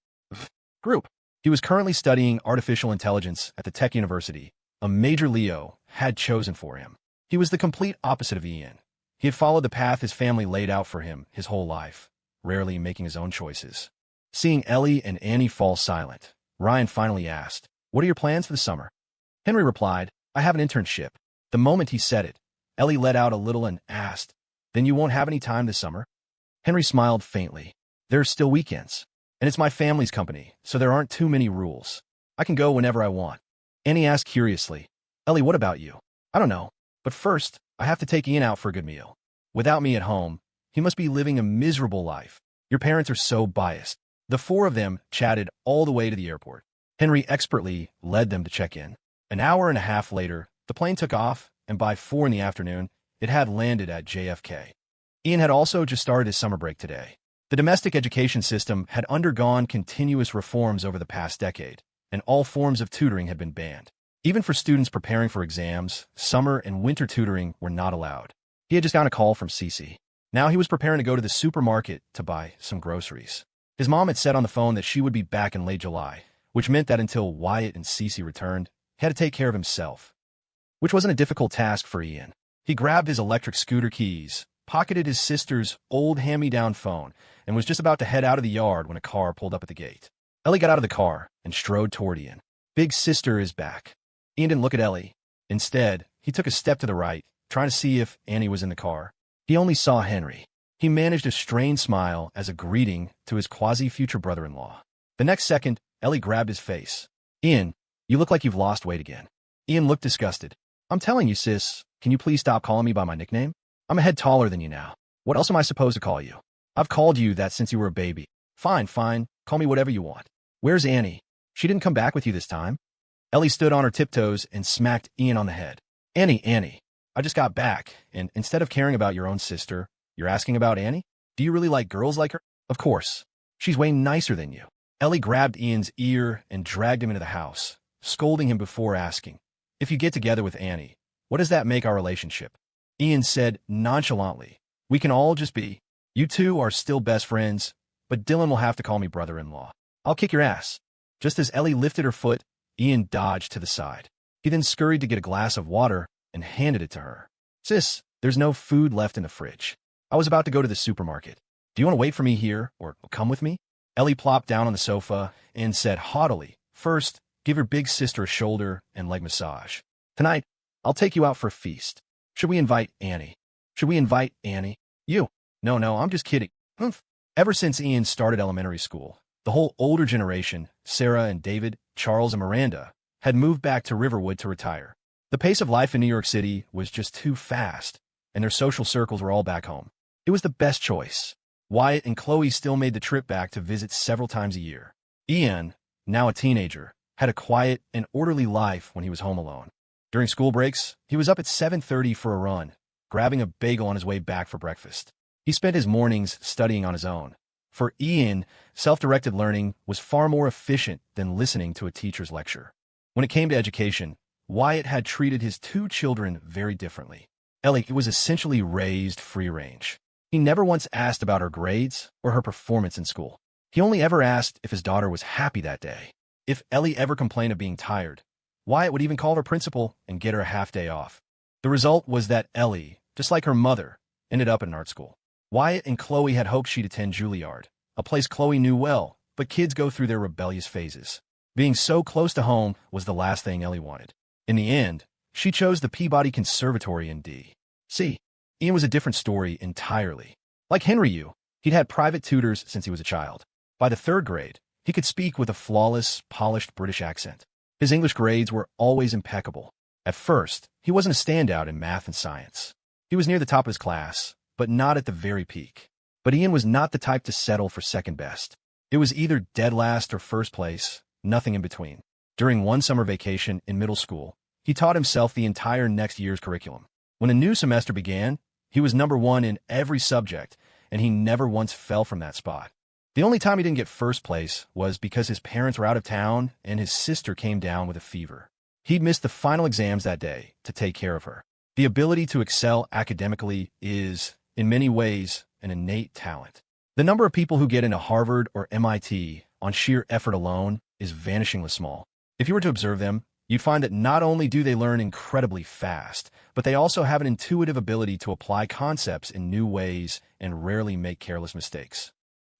group. He was currently studying artificial intelligence at the Tech University, a major Leo had chosen for him. He was the complete opposite of Ian. He had followed the path his family laid out for him his whole life, rarely making his own choices. Seeing Ellie and Annie fall silent, Ryan finally asked, "What are your plans for the summer?" Henry replied, "I have an internship." The moment he said it, Ellie let out a little and asked, "Then you won't have any time this summer?" Henry smiled faintly. "There's still weekends. And it's my family's company, so there aren't too many rules. I can go whenever I want." Annie asked curiously, "Ellie, what about you?" "I don't know. But first, I have to take Ian out for a good meal. Without me at home, he must be living a miserable life. Your parents are so biased." The four of them chatted all the way to the airport. Henry expertly led them to check in. An hour and a half later, the plane took off, and by 4 in the afternoon, it had landed at JFK. Ian had also just started his summer break today. The domestic education system had undergone continuous reforms over the past decade, and all forms of tutoring had been banned. Even for students preparing for exams, summer and winter tutoring were not allowed. He had just gotten a call from Cece. Now he was preparing to go to the supermarket to buy some groceries. His mom had said on the phone that she would be back in late July, which meant that until Wyatt and Cece returned, he had to take care of himself, which wasn't a difficult task for Ian. He grabbed his electric scooter keys, pocketed his sister's old hand-me-down phone, and was just about to head out of the yard when a car pulled up at the gate. Ellie got out of the car and strode toward Ian. "Big sister is back." Ian didn't look at Ellie. Instead, he took a step to the right, trying to see if Annie was in the car. He only saw Henry. He managed a strained smile as a greeting to his quasi-future brother-in-law. The next second, Ellie grabbed his face. "Ian, you look like you've lost weight again." Ian looked disgusted. "I'm telling you, sis, can you please stop calling me by my nickname? I'm a head taller than you now. What else am I supposed to call you? I've called you that since you were a baby." Fine, call me whatever you want." "Where's Annie? She didn't come back with you this time?" Ellie stood on her tiptoes and smacked Ian on the head. Annie, I just got back, and instead of caring about your own sister, you're asking about Annie? Do you really like girls like her?" "Of course. She's way nicer than you." Ellie grabbed Ian's ear and dragged him into the house, scolding him before asking, "If you get together with Annie, what does that make our relationship?" Ian said nonchalantly, "We can all just be. You two are still best friends, but Dylan will have to call me brother-in-law. I'll kick your ass." Just as Ellie lifted her foot, Ian dodged to the side. He then scurried to get a glass of water and handed it to her. "Sis, there's no food left in the fridge. I was about to go to the supermarket. Do you want to wait for me here, or come with me?" Ellie plopped down on the sofa and said haughtily, "First, give your big sister a shoulder and leg massage. Tonight, I'll take you out for a feast. Should we invite Annie?" "You?" No, I'm just kidding." "Humph." Ever since Ian started elementary school, the whole older generation, Sarah and David, Charles and Miranda, had moved back to Riverwood to retire. The pace of life in New York City was just too fast, and their social circles were all back home. It was the best choice. Wyatt and Chloe still made the trip back to visit several times a year. Ian, now a teenager, had a quiet and orderly life when he was home alone. During school breaks, he was up at 7:30 for a run, grabbing a bagel on his way back for breakfast. He spent his mornings studying on his own. For Ian, self-directed learning was far more efficient than listening to a teacher's lecture. When it came to education, Wyatt had treated his two children very differently. Ellie was essentially raised free range. He never once asked about her grades or her performance in school. He only ever asked if his daughter was happy that day. If Ellie ever complained of being tired, Wyatt would even call her principal and get her a half day off. The result was that Ellie, just like her mother, ended up in an art school. Wyatt and Chloe had hoped she'd attend Juilliard, a place Chloe knew well, but kids go through their rebellious phases. Being so close to home was the last thing Ellie wanted. In the end, she chose the Peabody Conservatory in D.C. Ian was a different story entirely. Like Henry, he'd had private tutors since he was a child. By the 3rd grade, he could speak with a flawless, polished British accent. His English grades were always impeccable. At first, he wasn't a standout in math and science. He was near the top of his class, but not at the very peak. But Ian was not the type to settle for second best. It was either dead last or first place, nothing in between. During one summer vacation in middle school, he taught himself the entire next year's curriculum. When a new semester began, he was number one in every subject, and he never once fell from that spot. The only time he didn't get first place was because his parents were out of town and his sister came down with a fever. He'd missed the final exams that day to take care of her. The ability to excel academically is, in many ways, an innate talent. The number of people who get into Harvard or MIT on sheer effort alone is vanishingly small. If you were to observe them, you'd find that not only do they learn incredibly fast, but they also have an intuitive ability to apply concepts in new ways and rarely make careless mistakes.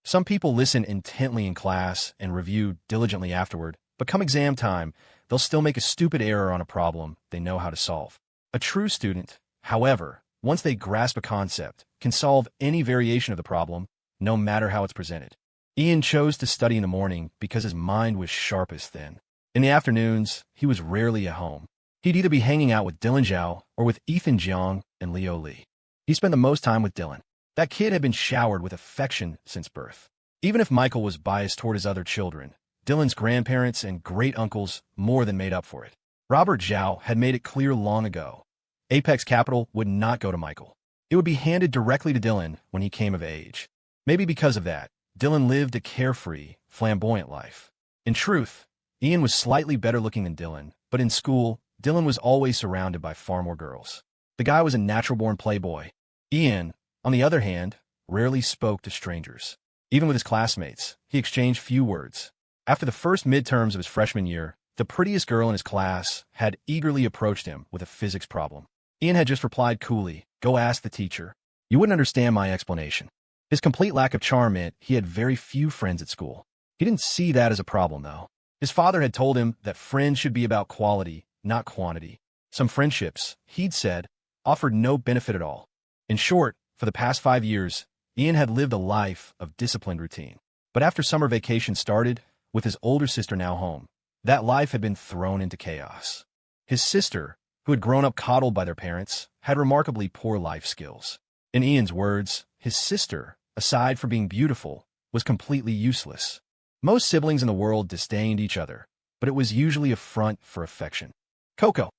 Some people listen intently in class and review diligently afterward, but come exam time, they'll still make a stupid error on a problem they know how to solve. A true student, however, once they grasp a concept, can solve any variation of the problem, no matter how it's presented. Ian chose to study in the morning because his mind was sharpest then. In the afternoons, he was rarely at home. He'd either be hanging out with Dylan Zhao or with Ethan Jiang and Leo Lee. He spent the most time with Dylan. That kid had been showered with affection since birth. Even if Michael was biased toward his other children, Dylan's grandparents and great-uncles more than made up for it. Robert Zhao had made it clear long ago. Apex Capital would not go to Michael. It would be handed directly to Dylan when he came of age. Maybe because of that, Dylan lived a carefree, flamboyant life. In truth, Ian was slightly better looking than Dylan, but in school, Dylan was always surrounded by far more girls. The guy was a natural-born playboy. Ian, on the other hand, rarely spoke to strangers. Even with his classmates, he exchanged few words. After the first midterms of his freshman year, the prettiest girl in his class had eagerly approached him with a physics problem. Ian had just replied coolly, "Go ask the teacher. You wouldn't understand my explanation." His complete lack of charm meant he had very few friends at school. He didn't see that as a problem, though. His father had told him that friends should be about quality, not quantity. Some friendships, he'd said, offered no benefit at all. In short, for the past 5 years, Ian had lived a life of disciplined routine. But after summer vacation started, with his older sister now home, that life had been thrown into chaos. His sister, who had grown up coddled by their parents, had remarkably poor life skills. In Ian's words, his sister, aside from being beautiful, was completely useless. Most siblings in the world disdained each other, but it was usually a front for affection. Coco,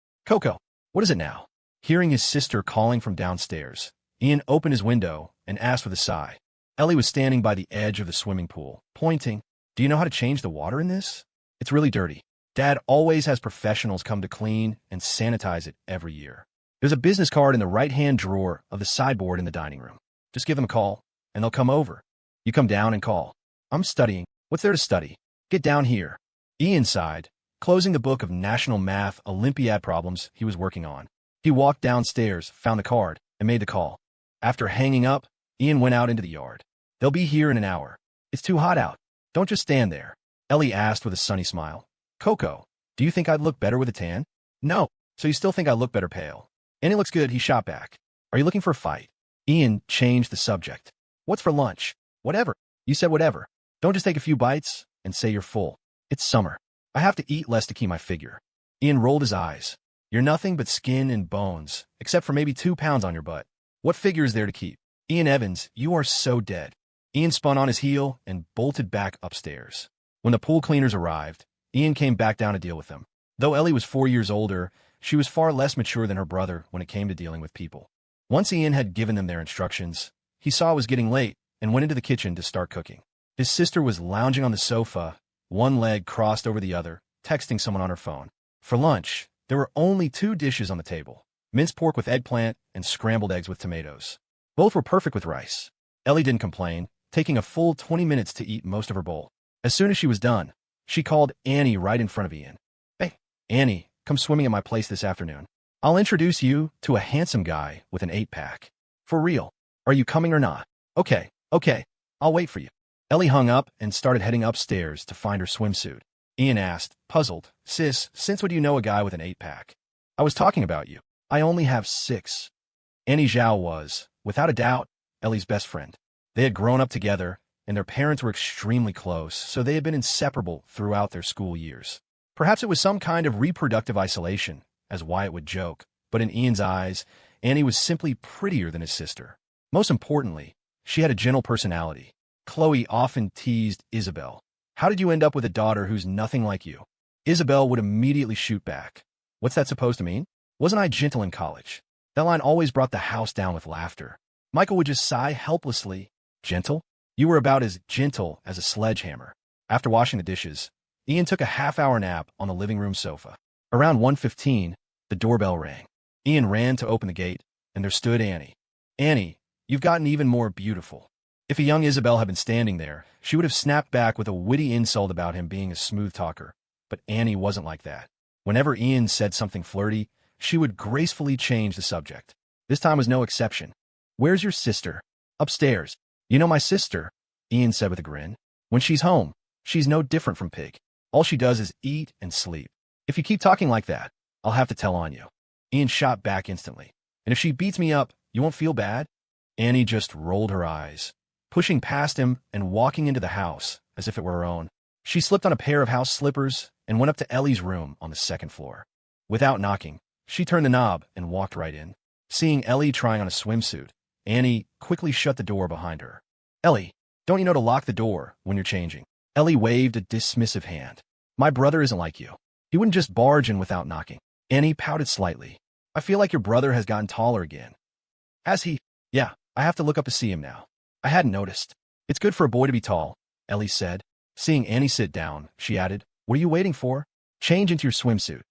what is it now?" Hearing his sister calling from downstairs, Ian opened his window and asked with a sigh. Ellie was standing by the edge of the swimming pool, pointing. "Do you know how to change the water in this? It's really dirty. Dad always has professionals come to clean and sanitize it every year. There's a business card in the right-hand drawer of the sideboard in the dining room. Just give them a call, and they'll come over. You come down and call. I'm studying. What's there to study? Get down here." Ian sighed, closing the book of National Math Olympiad problems he was working on. He walked downstairs, found the card, and made the call. After hanging up, Ian went out into the yard. "They'll be here in an hour. It's too hot out. Don't just stand there," Ellie asked with a sunny smile. "Coco, do you think I'd look better with a tan?" "No, so you still think I look better pale." "Annie looks good," he shot back. "Are you looking for a fight?" Ian changed the subject. "What's for lunch?" "Whatever. You said whatever. Don't just take a few bites and say you're full. It's summer. I have to eat less to keep my figure." Ian rolled his eyes. "You're nothing but skin and bones, except for maybe 2 pounds on your butt. What figure is there to keep?" "Ian Evans, you are so dead." Ian spun on his heel and bolted back upstairs. When the pool cleaners arrived, Ian came back down to deal with them. Though Ellie was 4 years older, she was far less mature than her brother when it came to dealing with people. Once Ian had given them their instructions, he saw it was getting late and went into the kitchen to start cooking. His sister was lounging on the sofa, one leg crossed over the other, texting someone on her phone. For lunch, there were only 2 dishes on the table: minced pork with eggplant and scrambled eggs with tomatoes. Both were perfect with rice. Ellie didn't complain, taking a full 20 minutes to eat most of her bowl. As soon as she was done, she called Annie right in front of Ian. "Hey, Annie, come swimming at my place this afternoon. I'll introduce you to a handsome guy with an 8-pack. For real. Are you coming or not?" Okay, I'll wait for you." Ellie hung up and started heading upstairs to find her swimsuit. Ian asked, puzzled, "Sis, since when do you know a guy with an 8-pack? I was talking about you. I only have 6. Annie Zhao was, without a doubt, Ellie's best friend. They had grown up together, and their parents were extremely close, so they had been inseparable throughout their school years. Perhaps it was some kind of reproductive isolation, as Wyatt would joke, but in Ian's eyes, Annie was simply prettier than his sister. Most importantly, she had a gentle personality. Chloe often teased Isabel. "How did you end up with a daughter who's nothing like you?" Isabel would immediately shoot back. "What's that supposed to mean? Wasn't I gentle in college?" That line always brought the house down with laughter. Michael would just sigh helplessly. "Gentle? You were about as gentle as a sledgehammer." After washing the dishes, Ian took a half-hour nap on the living room sofa. Around 1:15, the doorbell rang. Ian ran to open the gate, and there stood Annie. "Annie, you've gotten even more beautiful." If a young Isabel had been standing there, she would have snapped back with a witty insult about him being a smooth talker. But Annie wasn't like that. Whenever Ian said something flirty, she would gracefully change the subject. This time was no exception. "Where's your sister?" "Upstairs." "You know my sister," Ian said with a grin. "When she's home, she's no different from Pig. All she does is eat and sleep. If you keep talking like that, I'll have to tell on you." Ian shot back instantly. "And if she beats me up, you won't feel bad?" Annie just rolled her eyes. Pushing past him and walking into the house as if it were her own, she slipped on a pair of house slippers and went up to Ellie's room on the second floor. Without knocking, she turned the knob and walked right in. Seeing Ellie trying on a swimsuit, Annie quickly shut the door behind her. "Ellie, don't you know to lock the door when you're changing?" Ellie waved a dismissive hand. "My brother isn't like you. He wouldn't just barge in without knocking." Annie pouted slightly. "I feel like your brother has gotten taller again." "Has he?" "Yeah, I have to look up to see him now." "I hadn't noticed." "It's good for a boy to be tall," Ellie said. Seeing Annie sit down, she added, "What are you waiting for? Change into your swimsuit."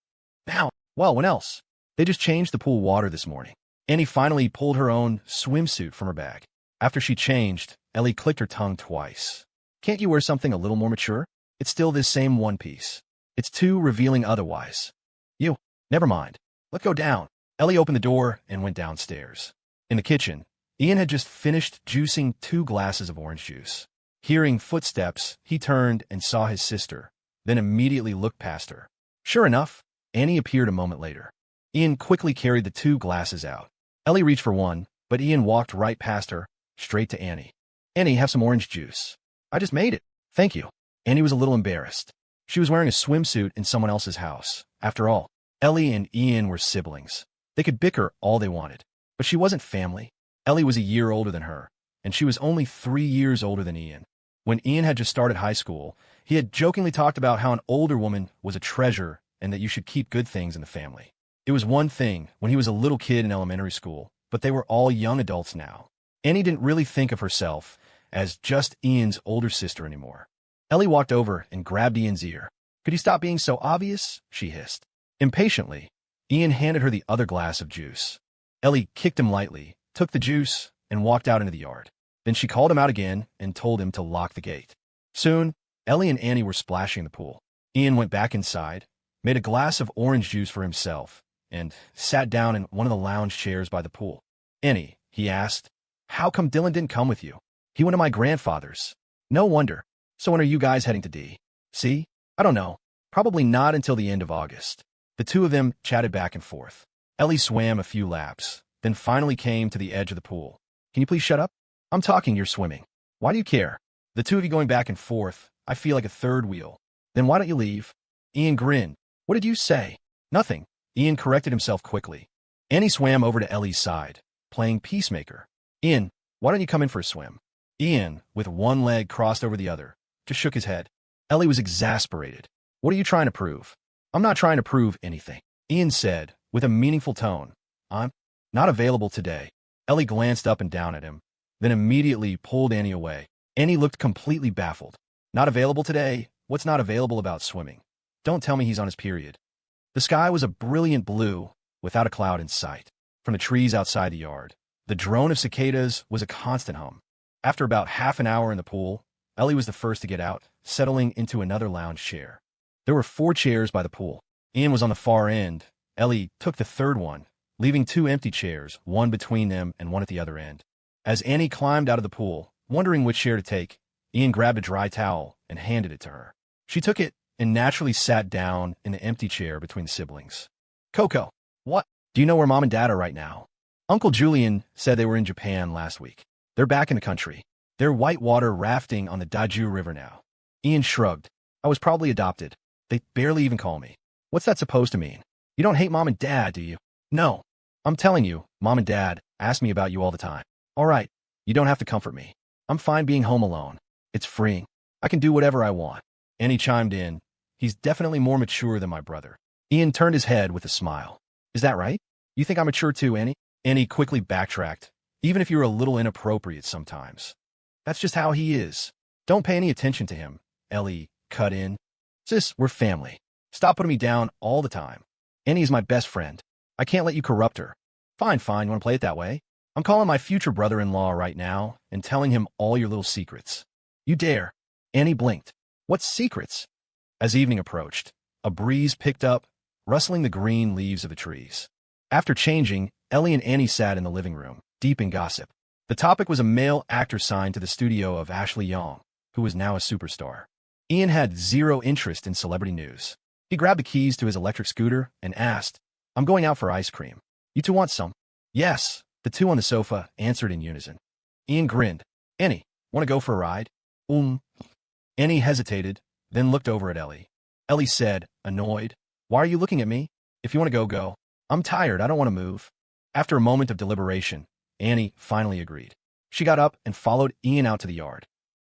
"Now, well, when else?" "They just changed the pool water this morning." Annie finally pulled her own swimsuit from her bag. After she changed, Ellie clicked her tongue twice. "Can't you wear something a little more mature? It's still this same one piece. It's too revealing otherwise." "You, never mind. Let's go down." Ellie opened the door and went downstairs. In the kitchen, Ian had just finished juicing 2 glasses of orange juice. Hearing footsteps, he turned and saw his sister, then immediately looked past her. Sure enough, Annie appeared a moment later. Ian quickly carried the 2 glasses out. Ellie reached for one, but Ian walked right past her, straight to Annie. "Annie, have some orange juice." "I just made it." "Thank you." Annie was a little embarrassed. She was wearing a swimsuit in someone else's house. After all, Ellie and Ian were siblings. They could bicker all they wanted, but she wasn't family. Ellie was a year older than her, and she was only 3 years older than Ian. When Ian had just started high school, he had jokingly talked about how an older woman was a treasure and that you should keep good things in the family. It was one thing when he was a little kid in elementary school, but they were all young adults now. Annie didn't really think of herself as just Ian's older sister anymore. Ellie walked over and grabbed Ian's ear. "Could you stop being so obvious?" she hissed. Impatiently, Ian handed her the other glass of juice. Ellie kicked him lightly, took the juice, and walked out into the yard. Then she called him out again and told him to lock the gate. Soon, Ellie and Annie were splashing in the pool. Ian went back inside, made a glass of orange juice for himself, and sat down in one of the lounge chairs by the pool. "Annie," he asked, "how come Dylan didn't come with you? He went to my grandfather's." "No wonder. So when are you guys heading to D.C.?" "I don't know. Probably not until the end of August." The two of them chatted back and forth. Ellie swam a few laps, then finally came to the edge of the pool. "Can you please shut up? I'm talking, you're swimming. Why do you care? The two of you going back and forth, I feel like a third wheel." "Then why don't you leave?" Ian grinned. "What did you say?" "Nothing." Ian corrected himself quickly. Annie swam over to Ellie's side, playing peacemaker. "Ian, why don't you come in for a swim?" Ian, with one leg crossed over the other, just shook his head. Ellie was exasperated. "What are you trying to prove?" "I'm not trying to prove anything," Ian said, with a meaningful tone. "I'm not available today." Ellie glanced up and down at him, then immediately pulled Annie away. Annie looked completely baffled. "Not available today? What's not available about swimming? Don't tell me he's on his period." The sky was a brilliant blue, without a cloud in sight. From the trees outside the yard, the drone of cicadas was a constant hum. After about half an hour in the pool, Ellie was the first to get out, settling into another lounge chair. There were 4 chairs by the pool. Ian was on the far end. Ellie took the third one, leaving 2 empty chairs, one between them and one at the other end. As Annie climbed out of the pool, wondering which chair to take, Ian grabbed a dry towel and handed it to her. She took it and naturally sat down in the empty chair between the siblings. "Coco, what? Do you know where Mom and Dad are right now?" "Uncle Julian said they were in Japan last week. They're back in the country. They're whitewater rafting on the Daju River now." Ian shrugged. "I was probably adopted. They barely even call me." "What's that supposed to mean? You don't hate Mom and Dad, do you?" "No." I'm telling you, Mom and Dad ask me about you all the time. All right, you don't have to comfort me. I'm fine being home alone. It's freeing. I can do whatever I want. Annie chimed in. He's definitely more mature than my brother. Ian turned his head with a smile. Is that right? You think I'm mature too, Annie? Annie quickly backtracked. Even if you're a little inappropriate sometimes. That's just how he is. Don't pay any attention to him. Ellie cut in. Sis, we're family. Stop putting me down all the time. Annie's my best friend. I can't let you corrupt her. Fine, fine, you want to play it that way? I'm calling my future brother-in-law right now and telling him all your little secrets. You dare. Annie blinked. What secrets? As evening approached, a breeze picked up, rustling the green leaves of the trees. After changing, Ellie and Annie sat in the living room, deep in gossip. The topic was a male actor signed to the studio of Ashley Young, who was now a superstar. Ian had zero interest in celebrity news. He grabbed the keys to his electric scooter and asked, I'm going out for ice cream. You two want some? Yes, the two on the sofa answered in unison. Ian grinned. Annie, want to go for a ride? Annie hesitated, then looked over at Ellie. Ellie said, annoyed, Why are you looking at me? If you want to go, go. I'm tired, I don't want to move. After a moment of deliberation, Annie finally agreed. She got up and followed Ian out to the yard.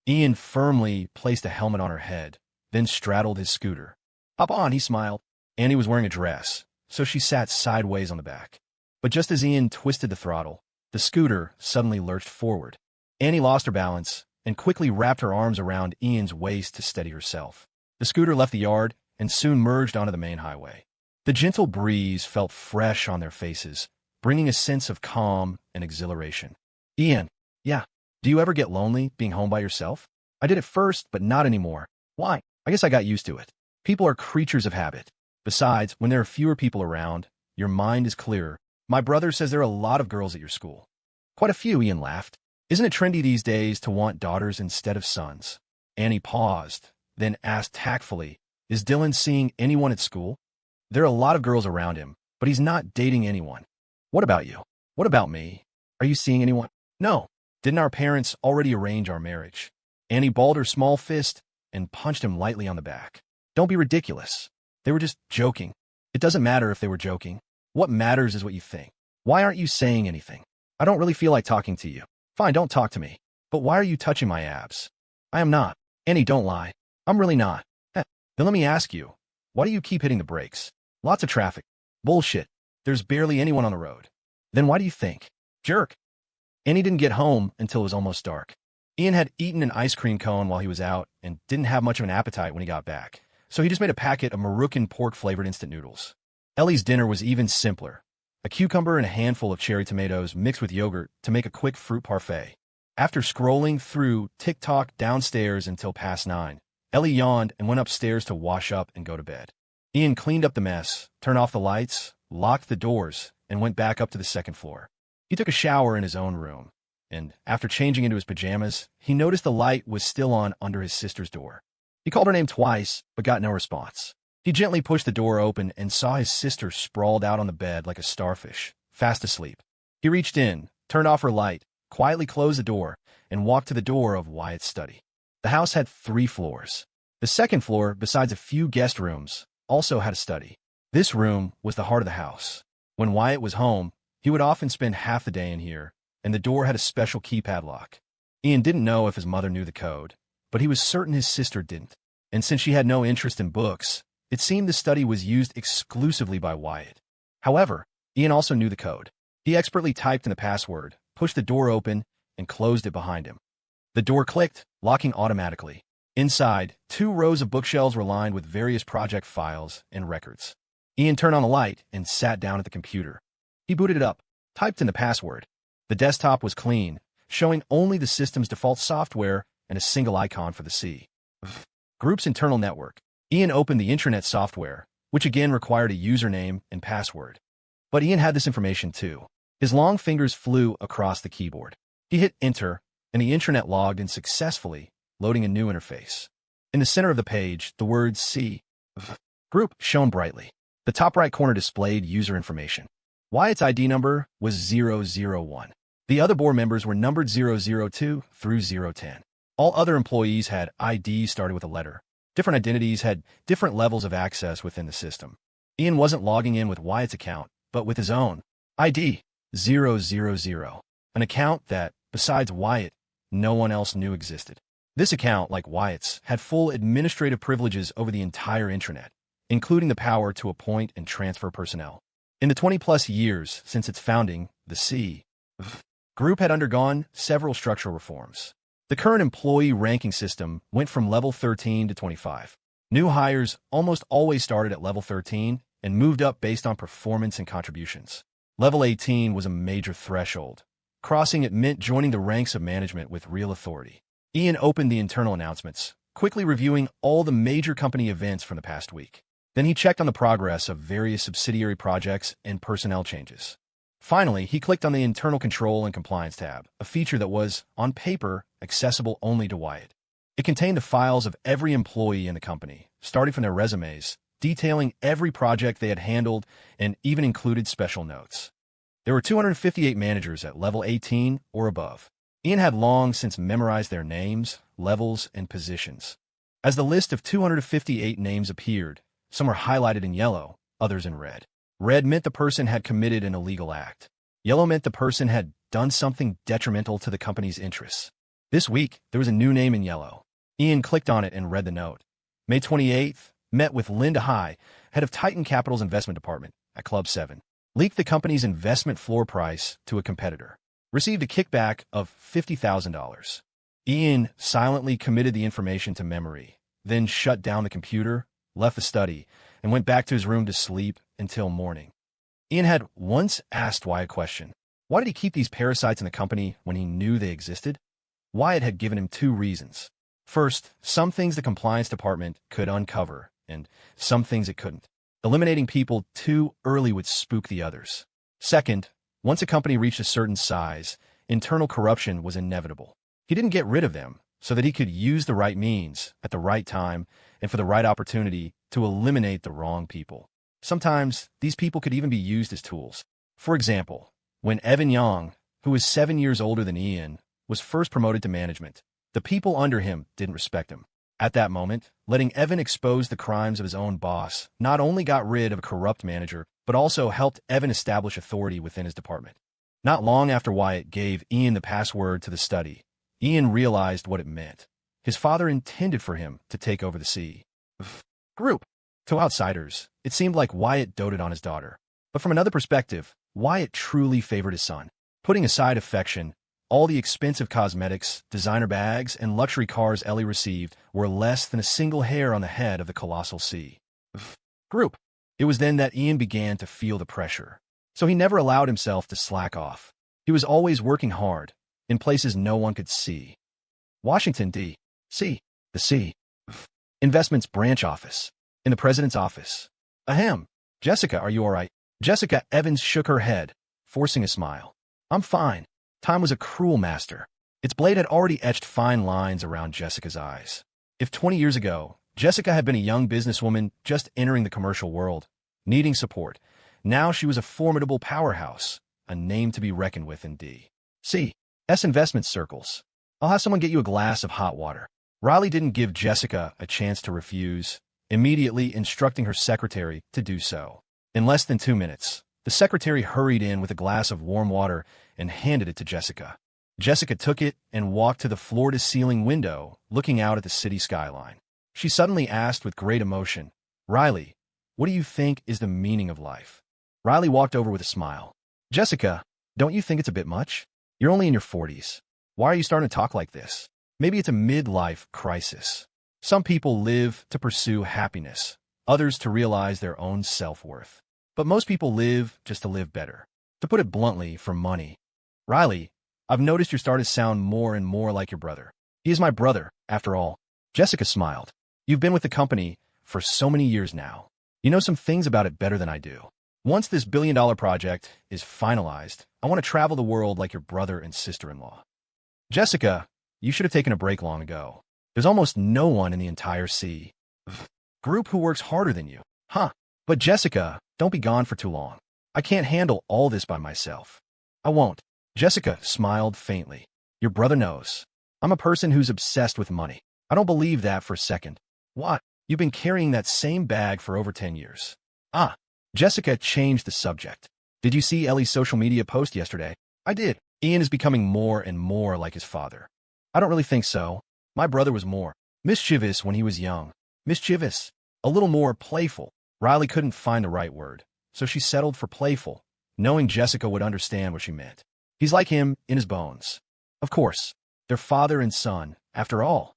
Ian firmly placed a helmet on her head, then straddled his scooter. Hop on, he smiled. Annie was wearing a dress, so she sat sideways on the back. But just as Ian twisted the throttle, the scooter suddenly lurched forward. Annie lost her balance and quickly wrapped her arms around Ian's waist to steady herself. The scooter left the yard and soon merged onto the main highway. The gentle breeze felt fresh on their faces, bringing a sense of calm and exhilaration. Ian, yeah, do you ever get lonely being home by yourself? I did at first, but not anymore. Why? I guess I got used to it. People are creatures of habit. Besides, when there are fewer people around, your mind is clearer. My brother says there are a lot of girls at your school. Quite a few, Ian laughed. Isn't it trendy these days to want daughters instead of sons? Annie paused, then asked tactfully, Is Dylan seeing anyone at school? There are a lot of girls around him, but he's not dating anyone. What about you? What about me? Are you seeing anyone? No. Didn't our parents already arrange our marriage? Annie balled her small fist and punched him lightly on the back. Don't be ridiculous. They were just joking. It doesn't matter if they were joking. What matters is what you think. Why aren't you saying anything? I don't really feel like talking to you. Fine, don't talk to me. But why are you touching my abs? I am not. Annie, don't lie. I'm really not. Then let me ask you, why do you keep hitting the brakes? Lots of traffic. Bullshit. There's barely anyone on the road. Then why do you think? Jerk. Annie didn't get home until it was almost dark. Ian had eaten an ice cream cone while he was out and didn't have much of an appetite when he got back, so he just made a packet of Moroccan pork-flavored instant noodles. Ellie's dinner was even simpler. A cucumber and a handful of cherry tomatoes mixed with yogurt to make a quick fruit parfait. After scrolling through TikTok downstairs until past 9, Ellie yawned and went upstairs to wash up and go to bed. Ian cleaned up the mess, turned off the lights, locked the doors, and went back up to the second floor. He took a shower in his own room, and after changing into his pajamas, he noticed the light was still on under his sister's door. He called her name twice, but got no response. He gently pushed the door open and saw his sister sprawled out on the bed like a starfish, fast asleep. He reached in, turned off her light, quietly closed the door, and walked to the door of Wyatt's study. The house had 3 floors. The second floor, besides a few guest rooms, also had a study. This room was the heart of the house. When Wyatt was home, he would often spend half the day in here, and the door had a special keypad lock. Ian didn't know if his mother knew the code, but he was certain his sister didn't. And since she had no interest in books, it seemed the study was used exclusively by Wyatt. However, Ian also knew the code. He expertly typed in the password, pushed the door open, and closed it behind him. The door clicked, locking automatically. Inside, 2 rows of bookshelves were lined with various project files and records. Ian turned on the light and sat down at the computer. He booted it up, typed in the password. The desktop was clean, showing only the system's default software and a single icon for the C. Group's internal network. Ian opened the intranet software, which again required a username and password. But Ian had this information too. His long fingers flew across the keyboard. He hit enter, and the intranet logged in successfully, loading a new interface. In the center of the page, the words C. Group shone brightly. The top right corner displayed user information. Wyatt's ID number was 001. The other board members were numbered 002 through 010. All other employees had IDs started with a letter. Different identities had different levels of access within the system. Ian wasn't logging in with Wyatt's account, but with his own. ID 000, an account that, besides Wyatt, no one else knew existed. This account, like Wyatt's, had full administrative privileges over the entire intranet, including the power to appoint and transfer personnel. In the 20-plus years since its founding, the C group had undergone several structural reforms. The current employee ranking system went from level 13 to 25. New hires almost always started at level 13 and moved up based on performance and contributions. Level 18 was a major threshold. Crossing it meant joining the ranks of management with real authority. Ian opened the internal announcements, quickly reviewing all the major company events from the past week. Then he checked on the progress of various subsidiary projects and personnel changes. Finally, he clicked on the Internal Control and Compliance tab, a feature that was, on paper, accessible only to Wyatt. It contained the files of every employee in the company, starting from their resumes, detailing every project they had handled, and even included special notes. There were 258 managers at level 18 or above. Ian had long since memorized their names, levels, and positions. As the list of 258 names appeared, some were highlighted in yellow, others in red. Red meant the person had committed an illegal act. Yellow meant the person had done something detrimental to the company's interests. This week, there was a new name in yellow. Ian clicked on it and read the note. May 28th, met with Linda High, head of Titan Capital's investment department, at Club 7. Leaked the company's investment floor price to a competitor. Received a kickback of $50,000. Ian silently committed the information to memory, then shut down the computer, left the study, and went back to his room to sleep until morning. Ian had once asked Wyatt a question. Why did he keep these parasites in the company when he knew they existed? Wyatt had given him two reasons. First, some things the compliance department could uncover, and some things it couldn't. Eliminating people too early would spook the others. Second, once a company reached a certain size, internal corruption was inevitable. He didn't get rid of them so that he could use the right means at the right time and for the right opportunity to eliminate the wrong people. Sometimes, these people could even be used as tools. For example, when Evan Young, who was 7 years older than Ian, was first promoted to management, the people under him didn't respect him. At that moment, letting Evan expose the crimes of his own boss not only got rid of a corrupt manager, but also helped Evan establish authority within his department. Not long after Wyatt gave Ian the password to the study, Ian realized what it meant. His father intended for him to take over the C group. To outsiders, it seemed like Wyatt doted on his daughter. But from another perspective, Wyatt truly favored his son. Putting aside affection, all the expensive cosmetics, designer bags, and luxury cars Ellie received were less than a single hair on the head of the colossal C group. It was then that Ian began to feel the pressure. So he never allowed himself to slack off. He was always working hard, in places no one could see. Washington, D.C., the C Investments branch office. In the president's office. Ahem. Jessica, are you all right? Jessica Evans shook her head, forcing a smile. I'm fine. Time was a cruel master. Its blade had already etched fine lines around Jessica's eyes. If 20 years ago, Jessica had been a young businesswoman just entering the commercial world, needing support, now she was a formidable powerhouse, a name to be reckoned with in D.C.'s investment circles. I'll have someone get you a glass of hot water. Riley didn't give Jessica a chance to refuse, immediately instructing her secretary to do so. In less than 2 minutes, the secretary hurried in with a glass of warm water and handed it to Jessica. Jessica took it and walked to the floor-to-ceiling window, looking out at the city skyline. She suddenly asked with great emotion, Riley, what do you think is the meaning of life? Riley walked over with a smile. Jessica, don't you think it's a bit much? You're only in your 40s. Why are you starting to talk like this? Maybe it's a midlife crisis. Some people live to pursue happiness, others to realize their own self-worth. But most people live just to live better. To put it bluntly, for money. Riley, I've noticed you're starting to sound more and more like your brother. He is my brother, after all. Jessica smiled. You've been with the company for so many years now. You know some things about it better than I do. Once this billion-dollar project is finalized, I want to travel the world like your brother and sister-in-law. Jessica, you should have taken a break long ago. There's almost no one in the entire C group who works harder than you. Huh. But Jessica, don't be gone for too long. I can't handle all this by myself. I won't. Jessica smiled faintly. Your brother knows. I'm a person who's obsessed with money. I don't believe that for a second. What? You've been carrying that same bag for over 10 years. Ah. Jessica changed the subject. Did you see Ellie's social media post yesterday? I did. Ian is becoming more and more like his father. I don't really think so. My brother was more mischievous when he was young. Mischievous. A little more playful. Riley couldn't find the right word, so she settled for playful, knowing Jessica would understand what she meant. He's like him in his bones. Of course, they're father and son, after all.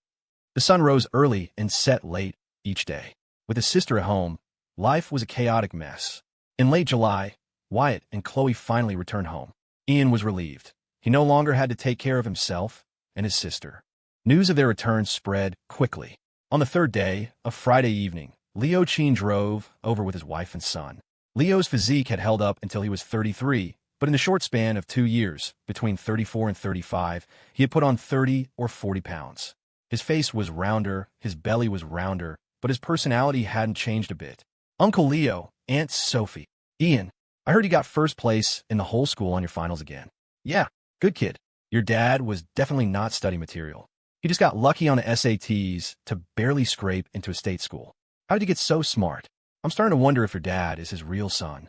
The sun rose early and set late each day. With his sister at home, life was a chaotic mess. In late July, Wyatt and Chloe finally returned home. Ian was relieved. He no longer had to take care of himself and his sister. News of their return spread quickly. On the third day, a Friday evening, Leo Cheen drove over with his wife and son. Leo's physique had held up until he was 33, but in the short span of 2 years, between 34 and 35, he had put on 30 or 40 pounds. His face was rounder, his belly was rounder, but his personality hadn't changed a bit. Uncle Leo, Aunt Sophie. Ian, I heard you got first place in the whole school on your finals again. Yeah, good kid. Your dad was definitely not study material. He just got lucky on the SATs to barely scrape into a state school. How did you get so smart? I'm starting to wonder if your dad is his real son.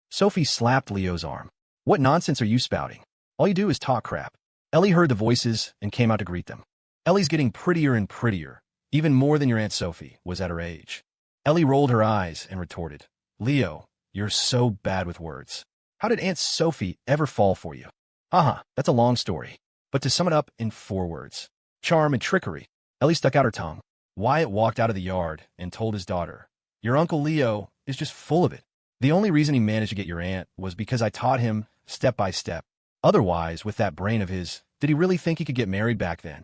Sophie slapped Leo's arm. What nonsense are you spouting? All you do is talk crap. Ellie heard the voices and came out to greet them. Ellie's getting prettier and prettier, even more than your Aunt Sophie was at her age. Ellie rolled her eyes and retorted, Leo, you're so bad with words. How did Aunt Sophie ever fall for you? That's a long story. But to sum it up in 4 words, charm and trickery. Ellie stuck out her tongue. Wyatt walked out of the yard and told his daughter, your Uncle Leo is just full of it. The only reason he managed to get your aunt was because I taught him step by step. Otherwise, with that brain of his, did he really think he could get married back then?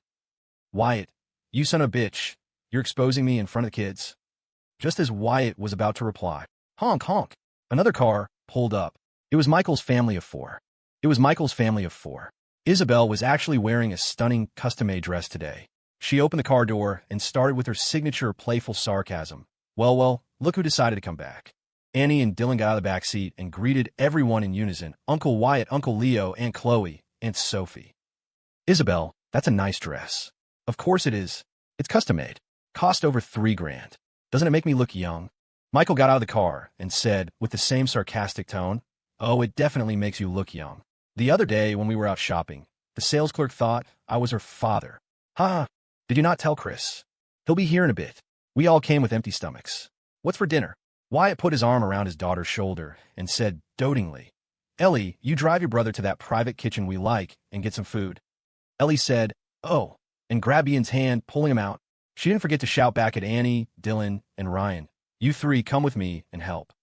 Wyatt, you son of a bitch, you're exposing me in front of the kids. Just as Wyatt was about to reply, honk, honk, another car pulled up. It was Michael's family of 4. Isabel was actually wearing a stunning custom-made dress today. She opened the car door and started with her signature playful sarcasm. Well, look who decided to come back. Annie and Dylan got out of the back seat and greeted everyone in unison. Uncle Wyatt, Uncle Leo, Aunt Chloe, Aunt Sophie. Isabel, that's a nice dress. Of course it is. It's custom-made. Cost over $3 grand. Doesn't it make me look young? Michael got out of the car and said, with the same sarcastic tone, oh, it definitely makes you look young. The other day when we were out shopping, the sales clerk thought I was her father. Did you not tell Chris? He'll be here in a bit. We all came with empty stomachs. What's for dinner? Wyatt put his arm around his daughter's shoulder and said dotingly, Ellie, you drive your brother to that private kitchen we like and get some food. Ellie said, oh, and grabbed Ian's hand, pulling him out. She didn't forget to shout back at Annie, Dylan, and Ryan, you 3 come with me and help.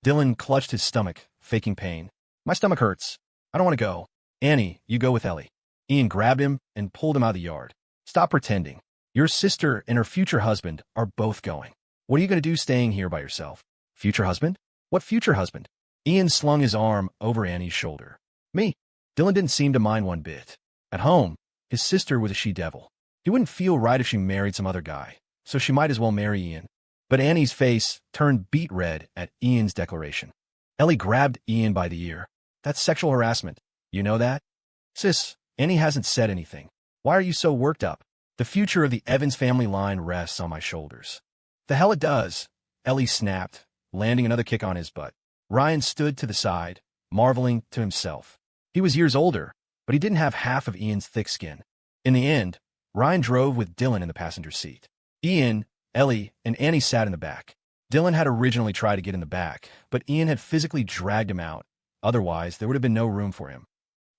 Dylan clutched his stomach, faking pain. My stomach hurts. I don't want to go. Annie, you go with Ellie. Ian grabbed him and pulled him out of the yard. Stop pretending. Your sister and her future husband are both going. What are you going to do staying here by yourself? Future husband? What future husband? Ian slung his arm over Annie's shoulder. Me. Dylan didn't seem to mind one bit. At home, his sister was a she-devil. He wouldn't feel right if she married some other guy, so she might as well marry Ian. But Annie's face turned beet red at Ian's declaration. Ellie grabbed Ian by the ear. That's sexual harassment. You know that? Sis, Annie hasn't said anything. Why are you so worked up? The future of the Evans family line rests on my shoulders. The hell it does, Ellie snapped, landing another kick on his butt. Ryan stood to the side, marveling to himself. He was years older, but he didn't have half of Ian's thick skin. In the end, Ryan drove with Dylan in the passenger seat. Ian, Ellie, and Annie sat in the back. Dylan had originally tried to get in the back, but Ian had physically dragged him out. Otherwise, there would have been no room for him.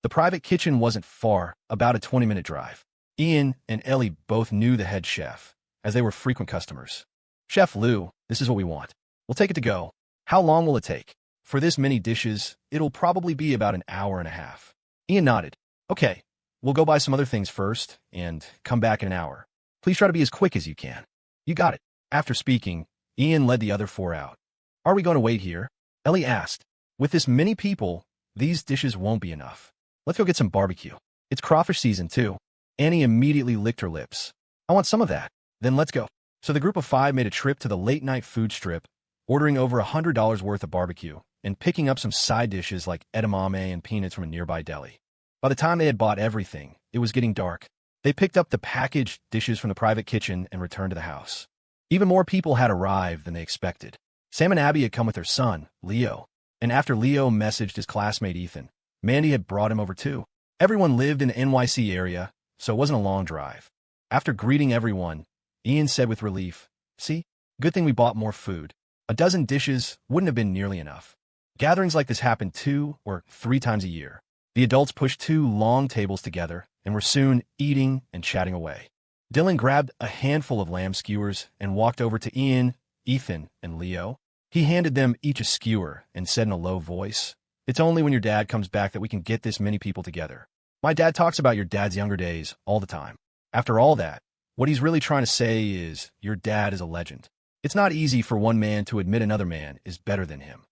The private kitchen wasn't far, about a 20-minute drive. Ian and Ellie both knew the head chef, as they were frequent customers. Chef Lou, this is what we want. We'll take it to go. How long will it take? For this many dishes, it'll probably be about an hour and a half. Ian nodded. Okay, we'll go buy some other things first, and come back in an hour. Please try to be as quick as you can. You got it. After speaking, Ian led the other 4 out. Are we going to wait here? Ellie asked. With this many people, these dishes won't be enough. Let's go get some barbecue. It's crawfish season, too. Annie immediately licked her lips. I want some of that. Then let's go. So the group of 5 made a trip to the late-night food strip, ordering over $100 worth of barbecue, and picking up some side dishes like edamame and peanuts from a nearby deli. By the time they had bought everything, it was getting dark. They picked up the packaged dishes from the private kitchen and returned to the house. Even more people had arrived than they expected. Sam and Abby had come with their son, Leo. And after Leo messaged his classmate Ethan, Mandy had brought him over too. Everyone lived in the NYC area, so it wasn't a long drive. After greeting everyone, Ian said with relief, "See, good thing we bought more food. A dozen dishes wouldn't have been nearly enough." Gatherings like this happened 2 or 3 times a year. The adults pushed 2 long tables together and were soon eating and chatting away. Dylan grabbed a handful of lamb skewers and walked over to Ian, Ethan, and Leo. He handed them each a skewer and said in a low voice, "It's only when your dad comes back that we can get this many people together. My dad talks about your dad's younger days all the time. After all that, what he's really trying to say is your dad is a legend. It's not easy for one man to admit another man is better than him."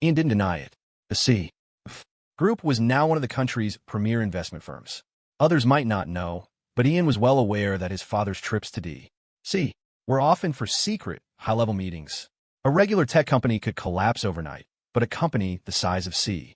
Ian didn't deny it. The C Group was now one of the country's premier investment firms. Others might not know, but Ian was well aware that his father's trips to D.C. were often for secret, high-level meetings. A regular tech company could collapse overnight, but a company the size of C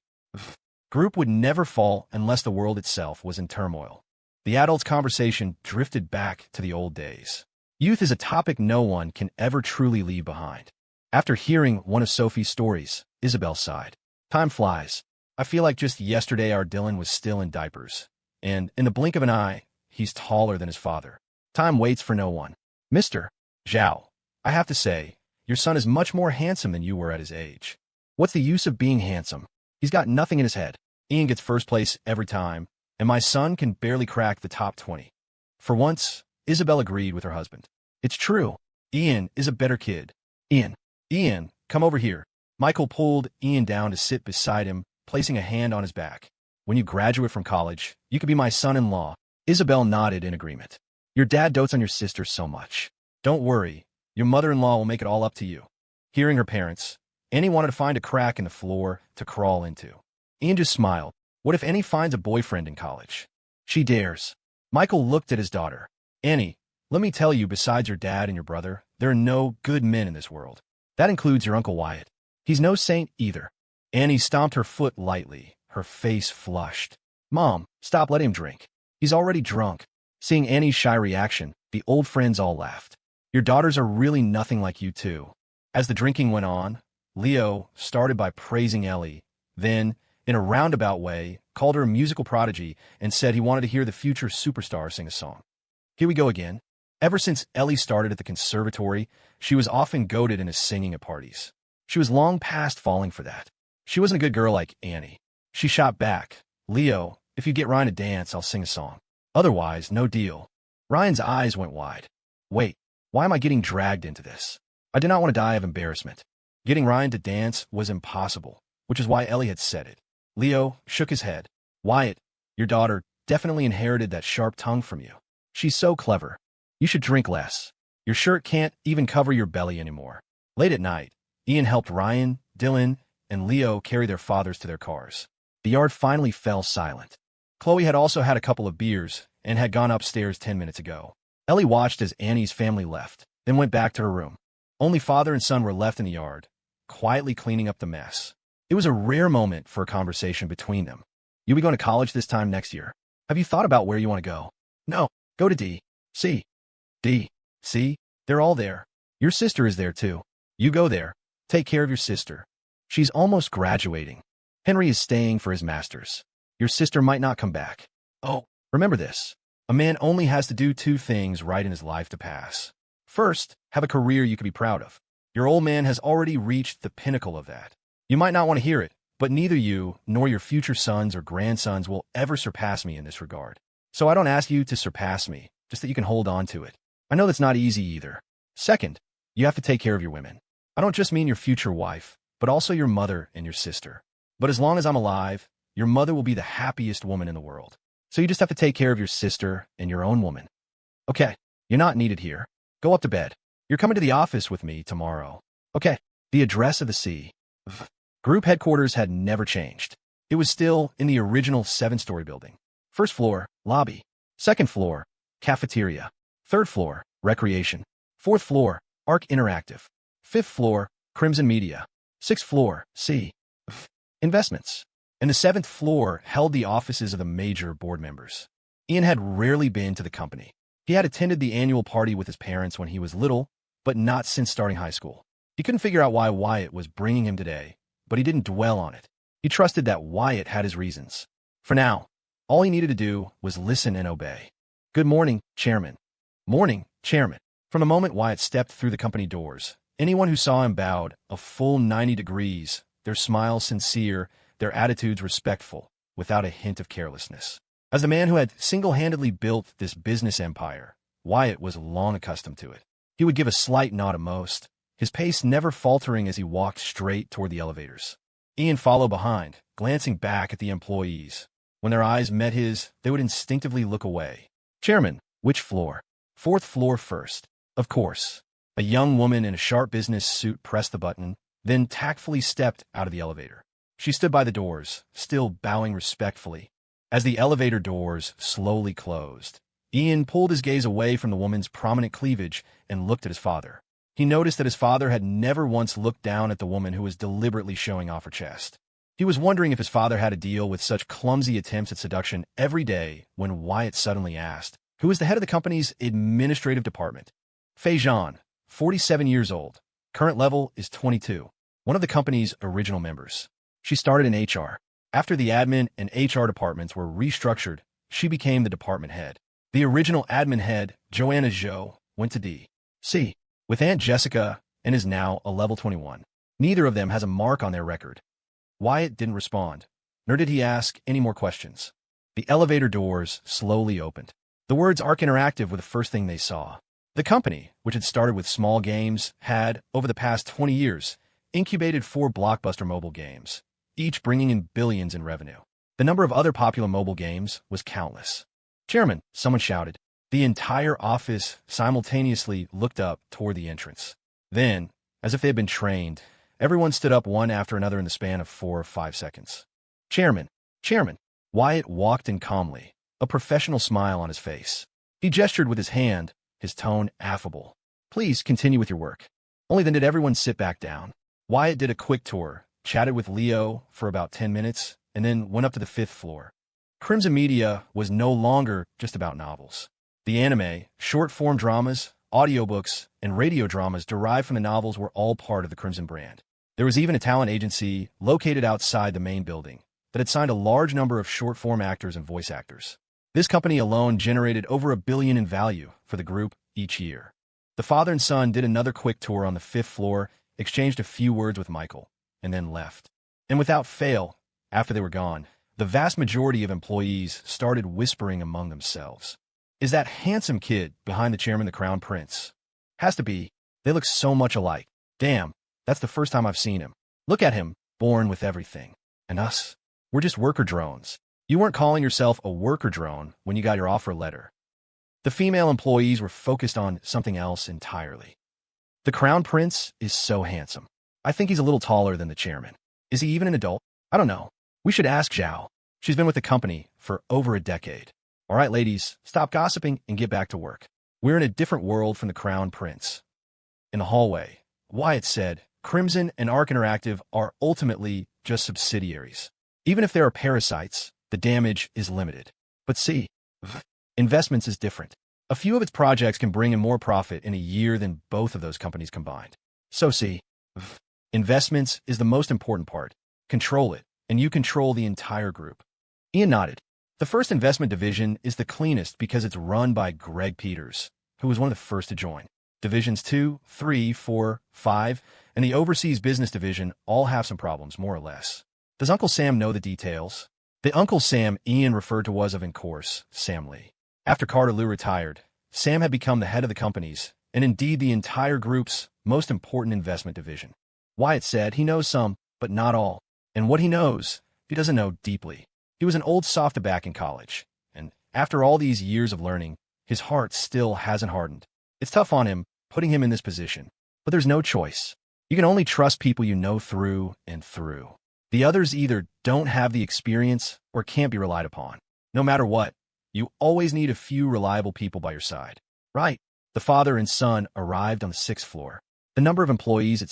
Group would never fall unless the world itself was in turmoil. The adults' conversation drifted back to the old days. Youth is a topic no one can ever truly leave behind. After hearing one of Sophie's stories, Isabel sighed. "Time flies. I feel like just yesterday our Dylan was still in diapers. And in the blink of an eye, he's taller than his father. Time waits for no one. Mr. Zhao, I have to say, your son is much more handsome than you were at his age. What's the use of being handsome? He's got nothing in his head. Ian gets first place every time, and my son can barely crack the top 20. For once, Isabel agreed with her husband. It's true. Ian is a better kid. Ian, come over here. Michael pulled Ian down to sit beside him, placing a hand on his back. When you graduate from college, you could be my son-in-law. Isabel nodded in agreement. Your dad dotes on your sister so much. Don't worry, your mother-in-law will make it all up to you. Hearing her parents, Annie wanted to find a crack in the floor to crawl into. Ian just smiled. What if Annie finds a boyfriend in college? She dares. Michael looked at his daughter. Annie, let me tell you, besides your dad and your brother, there are no good men in this world. That includes your Uncle Wyatt. He's no saint either. Annie stomped her foot lightly, her face flushed. Mom, stop letting him drink. He's already drunk. Seeing Annie's shy reaction, the old friends all laughed. Your daughters are really nothing like you two. As the drinking went on, Leo started by praising Ellie, then, in a roundabout way, called her a musical prodigy and said he wanted to hear the future superstar sing a song. Here we go again. Ever since Ellie started at the conservatory, she was often goaded into singing at parties. She was long past falling for that. She wasn't a good girl like Annie. She shot back. Leo, if you get Ryan to dance, I'll sing a song. Otherwise, no deal. Ryan's eyes went wide. Wait, why am I getting dragged into this? I did not want to die of embarrassment. Getting Ryan to dance was impossible, which is why Ellie had said it. Leo shook his head. Wyatt, your daughter definitely inherited that sharp tongue from you. She's so clever. You should drink less. Your shirt can't even cover your belly anymore. Late at night, Ian helped Ryan, Dylan, and Leo carry their fathers to their cars. The yard finally fell silent. Chloe had also had a couple of beers and had gone upstairs 10 minutes ago. Ellie watched as Annie's family left, then went back to her room. Only father and son were left in the yard, quietly cleaning up the mess. It was a rare moment for a conversation between them. You'll be going to college this time next year. Have you thought about where you want to go? No, go to D.C. D.C.? They're all there. Your sister is there too. You go there. Take care of your sister. She's almost graduating. Henry is staying for his master's. Your sister might not come back. Oh, remember this. A man only has to do 2 things right in his life to pass. First, have a career you can be proud of. Your old man has already reached the pinnacle of that. You might not want to hear it, but neither you nor your future sons or grandsons will ever surpass me in this regard. So I don't ask you to surpass me, just that you can hold on to it. I know that's not easy either. Second, you have to take care of your women. I don't just mean your future wife, but also your mother and your sister. But as long as I'm alive, your mother will be the happiest woman in the world. So you just have to take care of your sister and your own woman. Okay, you're not needed here. Go up to bed. You're coming to the office with me tomorrow. Okay, the address of the C. Group headquarters had never changed. It was still in the original 7-story building. First floor, lobby. Second floor, cafeteria. Third floor, recreation. Fourth floor, Arc Interactive. Fifth floor, Crimson Media. Sixth floor, C. Investments. And the 7th floor held the offices of the major board members. Ian had rarely been to the company. He had attended the annual party with his parents when he was little, but not since starting high school. He couldn't figure out why Wyatt was bringing him today, but he didn't dwell on it. He trusted that Wyatt had his reasons. For now, all he needed to do was listen and obey. "Good morning, Chairman." "Morning, Chairman." From the moment Wyatt stepped through the company doors, anyone who saw him bowed a full 90 degrees, their smiles sincere, their attitudes respectful, without a hint of carelessness. As the man who had single-handedly built this business empire, Wyatt was long accustomed to it. He would give a slight nod at most, his pace never faltering as he walked straight toward the elevators. Ian followed behind, glancing back at the employees. When their eyes met his, they would instinctively look away. "Chairman, which floor?" "Fourth floor first." "Of course." A young woman in a sharp business suit pressed the button, then tactfully stepped out of the elevator. She stood by the doors, still bowing respectfully. As the elevator doors slowly closed, Ian pulled his gaze away from the woman's prominent cleavage and looked at his father. He noticed that his father had never once looked down at the woman who was deliberately showing off her chest. He was wondering if his father had to deal with such clumsy attempts at seduction every day when Wyatt suddenly asked, who was the head of the company's administrative department. Fei Zhan, 47 years old. Current level is 22. One of the company's original members. She started in HR. After the admin and HR departments were restructured, she became the department head. The original admin head, Joanna Zhou, went to D.C. with Aunt Jessica and is now a level 21. Neither of them has a mark on their record. Wyatt didn't respond, nor did he ask any more questions. The elevator doors slowly opened. The words ARC Interactive were the first thing they saw. The company, which had started with small games, had, over the past 20 years, incubated 4 blockbuster mobile games, each bringing in billions in revenue. The number of other popular mobile games was countless. "Chairman," someone shouted. The entire office simultaneously looked up toward the entrance. Then, as if they had been trained, everyone stood up one after another in the span of 4 or 5 seconds. "Chairman, Chairman." Wyatt walked in calmly, a professional smile on his face. He gestured with his hand, his tone affable. "Please continue with your work." Only then did everyone sit back down. Wyatt did a quick tour, chatted with Leo for about 10 minutes, and then went up to the 5th floor. Crimson Media was no longer just about novels. The anime, short-form dramas, audiobooks, and radio dramas derived from the novels were all part of the Crimson brand. There was even a talent agency located outside the main building that had signed a large number of short-form actors and voice actors. This company alone generated over $1 billion in value for the group each year. The father and son did another quick tour on the 5th floor, exchanged a few words with Michael, and then left. And without fail, after they were gone, the vast majority of employees started whispering among themselves. "Is that handsome kid behind the chairman the Crown Prince?" "Has to be. They look so much alike. Damn, that's the first time I've seen him. Look at him, born with everything. And us? We're just worker drones. You weren't calling yourself a worker drone when you got your offer letter." The female employees were focused on something else entirely. "The Crown Prince is so handsome. I think he's a little taller than the chairman. Is he even an adult? I don't know. We should ask Zhao. She's been with the company for over a decade. All right, ladies, stop gossiping and get back to work. We're in a different world from the Crown Prince." In the hallway, Wyatt said, "Crimson and ARC Interactive are ultimately just subsidiaries. Even if there are parasites, the damage is limited. But see, Investments is different. A few of its projects can bring in more profit in a year than both of those companies combined. So see, Investments is the most important part. Control it, and you control the entire group." Ian nodded. The first investment division is the cleanest because it's run by Greg Peters, who was one of the first to join. Divisions 2, 3, 4, 5, and the overseas business division all have some problems, more or less. Does Uncle Sam know the details? The Uncle Sam Ian referred to was, of course, Sam Lee. After Carter Liu retired, Sam had become the head of the company's, and indeed the entire group's, most important investment division. Wyatt said he knows some, but not all. And what he knows, he doesn't know deeply. He was an old softaback in college, and after all these years of learning, his heart still hasn't hardened. It's tough on him, putting him in this position. But there's no choice. You can only trust people you know through and through. The others either don't have the experience or can't be relied upon. No matter what, you always need a few reliable people by your side. Right. The father and son arrived on the 6th floor. The number of employees at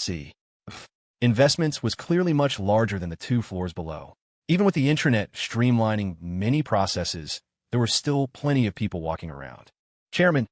Investments was clearly much larger than the 2 floors below. Even with the intranet streamlining many processes, there were still plenty of people walking around. Chairman.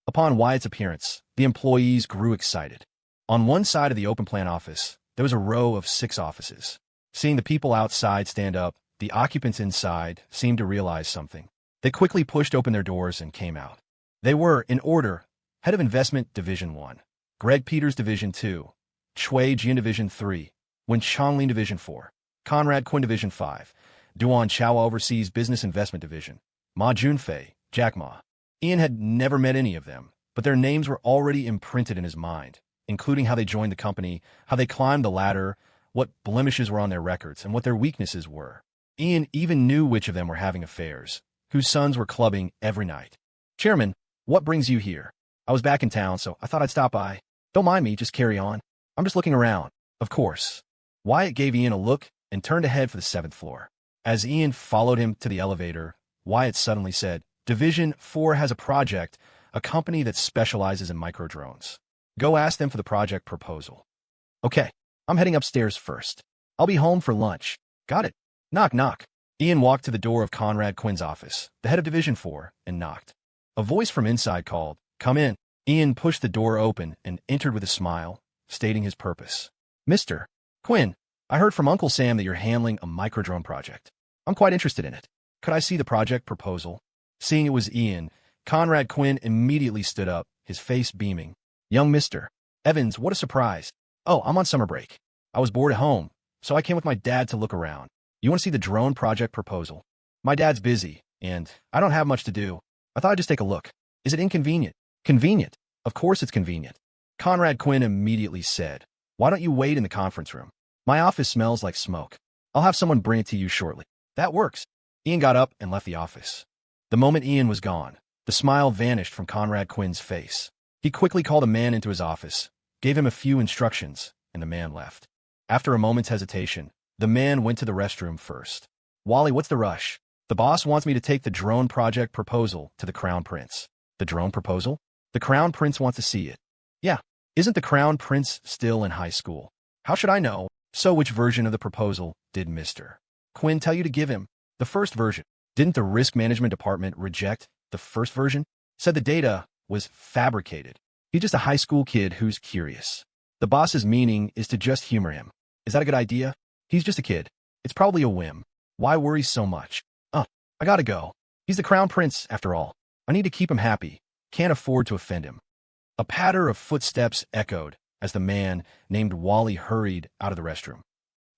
Upon Wyatt's appearance, the employees grew excited. On one side of the open plan office, there was a row of 6 offices. Seeing the people outside stand up, the occupants inside seemed to realize something. They quickly pushed open their doors and came out. They were, in order, Head of Investment Division 1, Greg Peters Division 2, Shui Jian Division 3, Wen Changlin Division 4, Conrad Quinn Division 5, Duan Chao Overseas Business Investment Division, Ma Junfei, Jack Ma. Ian had never met any of them, but their names were already imprinted in his mind, including how they joined the company, how they climbed the ladder, what blemishes were on their records, and what their weaknesses were. Ian even knew which of them were having affairs, whose sons were clubbing every night. Chairman, what brings you here? I was back in town, so I thought I'd stop by. Don't mind me, just carry on. I'm just looking around. Of course. Wyatt gave Ian a look and turned to head for the 7th floor. As Ian followed him to the elevator, Wyatt suddenly said, Division 4 has a project, a company that specializes in microdrones. Go ask them for the project proposal. Okay, I'm heading upstairs first. I'll be home for lunch. Got it. Knock, knock. Ian walked to the door of Conrad Quinn's office, the head of Division 4, and knocked. A voice from inside called, Come in. Ian pushed the door open and entered with a smile, stating his purpose. Mr. Quinn, I heard from Uncle Sam that you're handling a microdrone project. I'm quite interested in it. Could I see the project proposal? Seeing it was Ian, Conrad Quinn immediately stood up, his face beaming. Young Mr. Evans, what a surprise. Oh, I'm on summer break. I was bored at home, so I came with my dad to look around. You want to see the drone project proposal? My dad's busy, and I don't have much to do. I thought I'd just take a look. Is it inconvenient? Convenient. Of course it's convenient. Conrad Quinn immediately said, Why don't you wait in the conference room? My office smells like smoke. I'll have someone bring it to you shortly. That works. Ian got up and left the office. The moment Ian was gone, the smile vanished from Conrad Quinn's face. He quickly called a man into his office, gave him a few instructions, and the man left. After a moment's hesitation, the man went to the restroom first. Wally, what's the rush? The boss wants me to take the drone project proposal to the Crown Prince. The drone proposal? The Crown Prince wants to see it. Yeah. Isn't the Crown Prince still in high school? How should I know? So which version of the proposal did Mr. Quinn tell you to give him? The first version. Didn't the risk management department reject the first version? Said the data was fabricated. He's just a high school kid who's curious. The boss's meaning is to just humor him. Is that a good idea? He's just a kid. It's probably a whim. Why worry so much? Oh, I gotta go. He's the Crown Prince, after all. I need to keep him happy. Can't afford to offend him. A patter of footsteps echoed as the man named Wally hurried out of the restroom.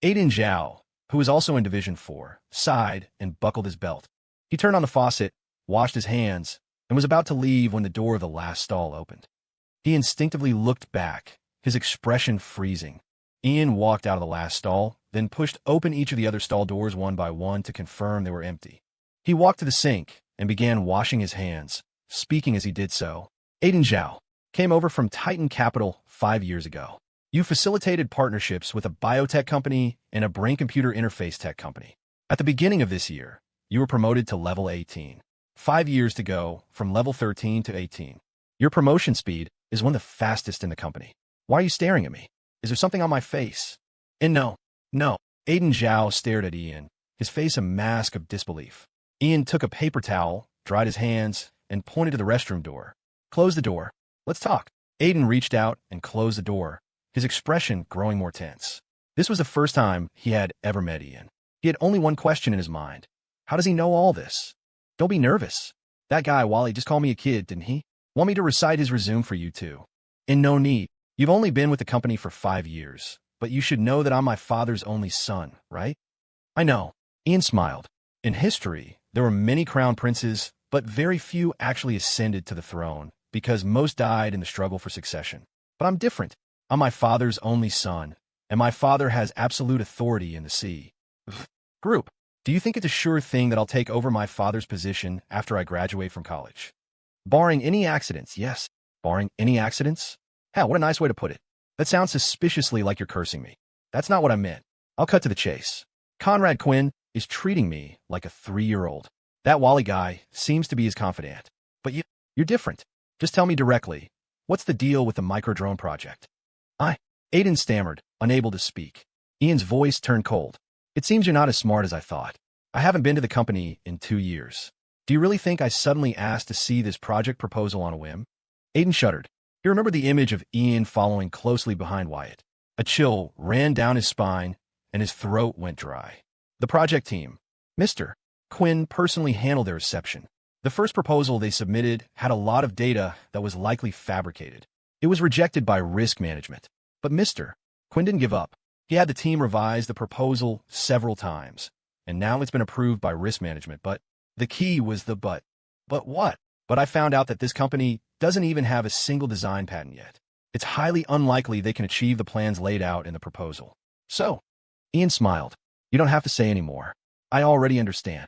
Aiden Zhao, who was also in Division 4, sighed and buckled his belt. He turned on the faucet, washed his hands, and was about to leave when the door of the last stall opened. He instinctively looked back, his expression freezing. Ian walked out of the last stall, then pushed open each of the other stall doors one by one to confirm they were empty. He walked to the sink and began washing his hands, speaking as he did so. Aiden Zhao came over from Titan Capital 5 years ago. You facilitated partnerships with a biotech company and a brain-computer interface tech company. At the beginning of this year, you were promoted to level 18. 5 years to go from level 13 to 18. Your promotion speed is one of the fastest in the company. Why are you staring at me? Is there something on my face? And no. Aiden Zhao stared at Ian, his face a mask of disbelief. Ian took a paper towel, dried his hands, and pointed to the restroom door. Close the door. Let's talk. Aiden reached out and closed the door, his expression growing more tense. This was the first time he had ever met Ian. He had only one question in his mind. How does he know all this? Don't be nervous. That guy, Wally, just called me a kid, didn't he? Want me to recite his resume for you, too? And no need. You've only been with the company for 5 years, but you should know that I'm my father's only son, right? I know. Ian smiled. In history, there were many crown princes, but very few actually ascended to the throne because most died in the struggle for succession. But I'm different. I'm my father's only son, and my father has absolute authority in the sea. Group, do you think it's a sure thing that I'll take over my father's position after I graduate from college? Barring any accidents, yes. Barring any accidents? Hell, what a nice way to put it. That sounds suspiciously like you're cursing me. That's not what I meant. I'll cut to the chase. Conrad Quinn is treating me like a 3-year-old. That Wally guy seems to be his confidant. But you're different. Just tell me directly, what's the deal with the microdrone project? Aiden stammered, unable to speak. Ian's voice turned cold. It seems you're not as smart as I thought. I haven't been to the company in 2 years. Do you really think I suddenly asked to see this project proposal on a whim? Aiden shuddered. He remembered the image of Ian following closely behind Wyatt. A chill ran down his spine, and his throat went dry. The project team, Mr. Quinn, personally handled their reception. The first proposal they submitted had a lot of data that was likely fabricated. It was rejected by risk management. But Mr. Quinn didn't give up. He had the team revise the proposal several times, and now it's been approved by risk management. But the key was the but. But what? But I found out that this company doesn't even have a single design patent yet. It's highly unlikely they can achieve the plans laid out in the proposal. So, Ian smiled. You don't have to say any more. I already understand.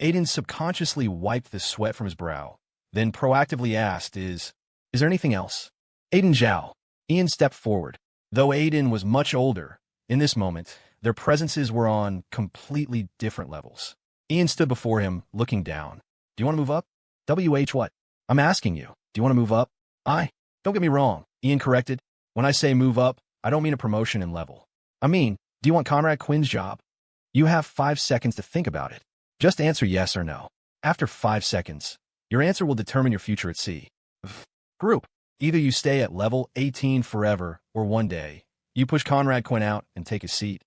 Aiden subconsciously wiped the sweat from his brow, then proactively asked, Is there anything else? Aiden Zhao. Ian stepped forward. Though Aiden was much older, in this moment, their presences were on completely different levels. Ian stood before him, looking down. Do you want to move up? What? I'm asking you. Do you want to move up? Don't get me wrong, Ian corrected. When I say move up, I don't mean a promotion in level. I mean, do you want Conrad Quinn's job? You have 5 seconds to think about it. Just answer yes or no. After 5 seconds, your answer will determine your future at sea. Group. Either you stay at level 18 forever, or one day, you push Conrad Quinn out and take his seat.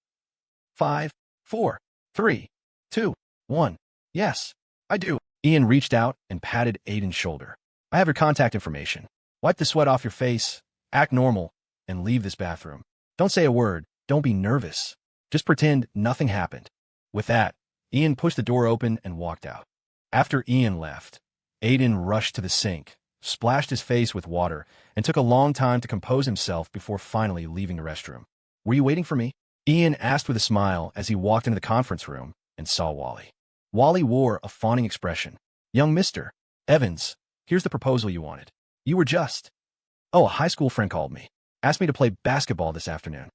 5, 4, 3, 2, 1. Yes, I do. Ian reached out and patted Aiden's shoulder. I have your contact information. Wipe the sweat off your face, act normal, and leave this bathroom. Don't say a word. Don't be nervous. Just pretend nothing happened. With that, Ian pushed the door open and walked out. After Ian left, Aiden rushed to the sink, splashed his face with water, and took a long time to compose himself before finally leaving the restroom. Were you waiting for me? Ian asked with a smile as he walked into the conference room and saw Wally. Wally wore a fawning expression. Young Mr. Evans, here's the proposal you wanted. You were just... Oh, a high school friend called me. Asked me to play basketball this afternoon.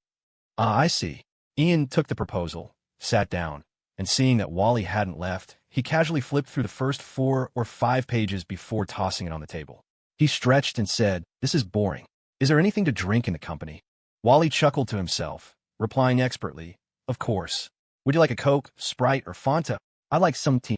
I see. Ian took the proposal, sat down, and seeing that Wally hadn't left, he casually flipped through the first 4 or 5 pages before tossing it on the table. He stretched and said, This is boring. Is there anything to drink in the company? Wally chuckled to himself, replying expertly, Of course. Would you like a Coke, Sprite, or Fanta? I'd like some tea.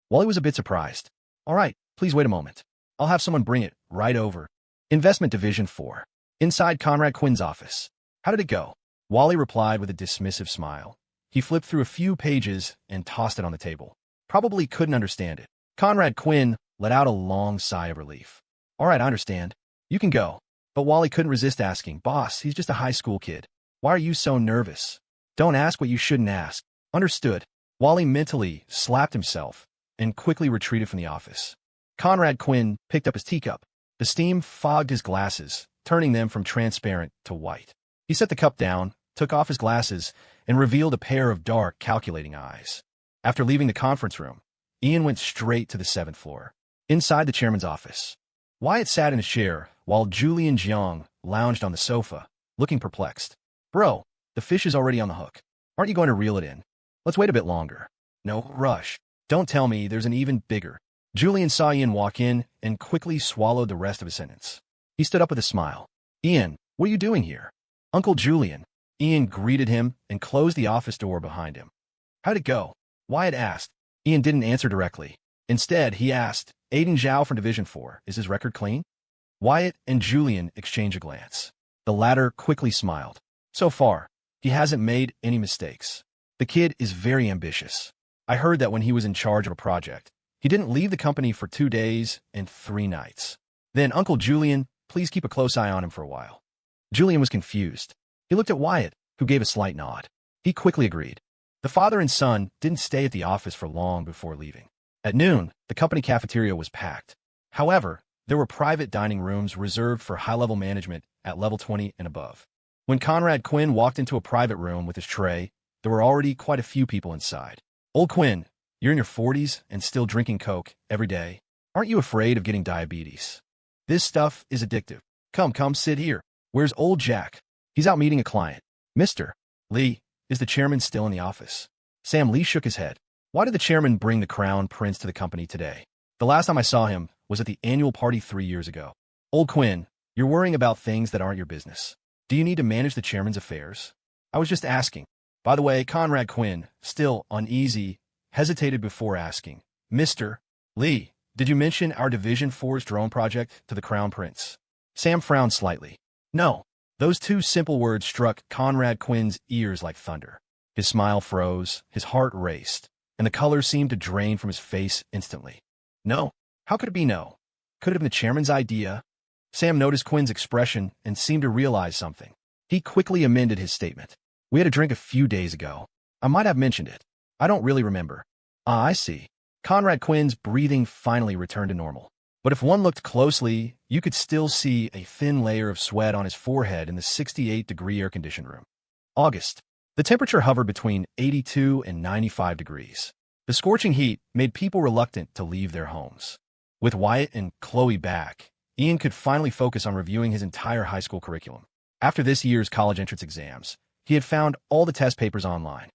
Wally was a bit surprised. All right, please wait a moment. I'll have someone bring it right over. Investment Division 4. Inside Conrad Quinn's office. How did it go? Wally replied with a dismissive smile. He flipped through a few pages and tossed it on the table. Probably couldn't understand it. Conrad Quinn let out a long sigh of relief. All right, I understand. You can go. But Wally couldn't resist asking, Boss, he's just a high school kid. Why are you so nervous? Don't ask what you shouldn't ask. Understood. Wally mentally slapped himself and quickly retreated from the office. Conrad Quinn picked up his teacup. The steam fogged his glasses, turning them from transparent to white. He set the cup down, took off his glasses, and revealed a pair of dark, calculating eyes. After leaving the conference room, Ian went straight to the 7th floor. Inside the chairman's office, Wyatt sat in his chair, while Julian Jiang lounged on the sofa, looking perplexed. Bro, the fish is already on the hook. Aren't you going to reel it in? Let's wait a bit longer. No rush. Don't tell me there's an even bigger. Julian saw Ian walk in and quickly swallowed the rest of his sentence. He stood up with a smile. Ian, what are you doing here? Uncle Julian. Ian greeted him and closed the office door behind him. How'd it go? Wyatt asked. Ian didn't answer directly. Instead, he asked, Aiden Zhao from Division 4, is his record clean? Wyatt and Julian exchanged a glance. The latter quickly smiled. So far, he hasn't made any mistakes. The kid is very ambitious. I heard that when he was in charge of a project, he didn't leave the company for 2 days and 3 nights. Then, Uncle Julian, please keep a close eye on him for a while. Julian was confused. He looked at Wyatt, who gave a slight nod. He quickly agreed. The father and son didn't stay at the office for long before leaving. At noon, the company cafeteria was packed. However, there were private dining rooms reserved for high-level management at level 20 and above. When Conrad Quinn walked into a private room with his tray, there were already quite a few people inside. Old Quinn, you're in your 40s and still drinking Coke every day. Aren't you afraid of getting diabetes? This stuff is addictive. Come, sit here. Where's old Jack? He's out meeting a client. Mr. Lee, is the chairman still in the office? Sam Lee shook his head. Why did the chairman bring the crown prince to the company today? The last time I saw him was at the annual party 3 years ago. Old Quinn, you're worrying about things that aren't your business. Do you need to manage the chairman's affairs? I was just asking. By the way, Conrad Quinn, still uneasy, hesitated before asking. Mr. Lee, did you mention our Division 4's drone project to the Crown Prince? Sam frowned slightly. No, Those two simple words struck Conrad Quinn's ears like thunder. His smile froze, his heart raced, and the color seemed to drain from his face instantly. No. How could it be no? Could it have been the chairman's idea? Sam noticed Quinn's expression and seemed to realize something. He quickly amended his statement. We had a drink a few days ago. I might have mentioned it. I don't really remember. Ah, I see. Conrad Quinn's breathing finally returned to normal. But if one looked closely, you could still see a thin layer of sweat on his forehead in the 68-degree air-conditioned room. August. The temperature hovered between 82 and 95 degrees. The scorching heat made people reluctant to leave their homes. With Wyatt and Chloe back, Ian could finally focus on reviewing his entire high school curriculum. After this year's college entrance exams, he had found all the test papers online.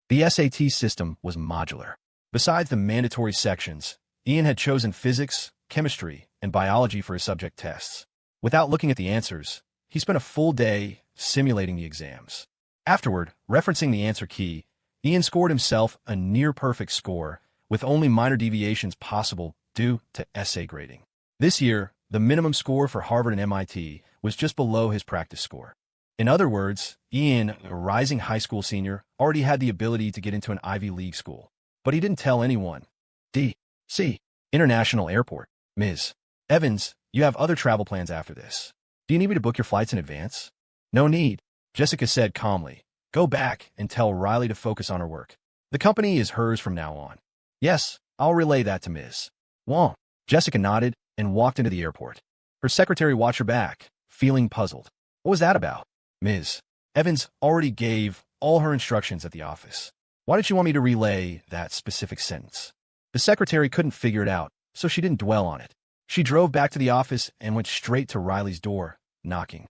The SAT system was modular. Besides the mandatory sections, Ian had chosen physics, chemistry, and biology for his subject tests. Without looking at the answers, he spent a full day simulating the exams. Afterward, referencing the answer key, Ian scored himself a near-perfect score, with only minor deviations possible due to essay grading. This year, the minimum score for Harvard and MIT was just below his practice score. In other words, Ian, a rising high school senior, already had the ability to get into an Ivy League school. But he didn't tell anyone. D.C. International Airport. Ms. Evans, you have other travel plans after this. Do you need me to book your flights in advance? No need, Jessica said calmly. Go back and tell Riley to focus on her work. The company is hers from now on. Yes, I'll relay that to Ms. Wong. Jessica nodded and walked into the airport. Her secretary watched her back, feeling puzzled. What was that about? Ms. Evans already gave all her instructions at the office. Why did she want me to relay that specific sentence? The secretary couldn't figure it out, so she didn't dwell on it. She drove back to the office and went straight to Riley's door, knocking.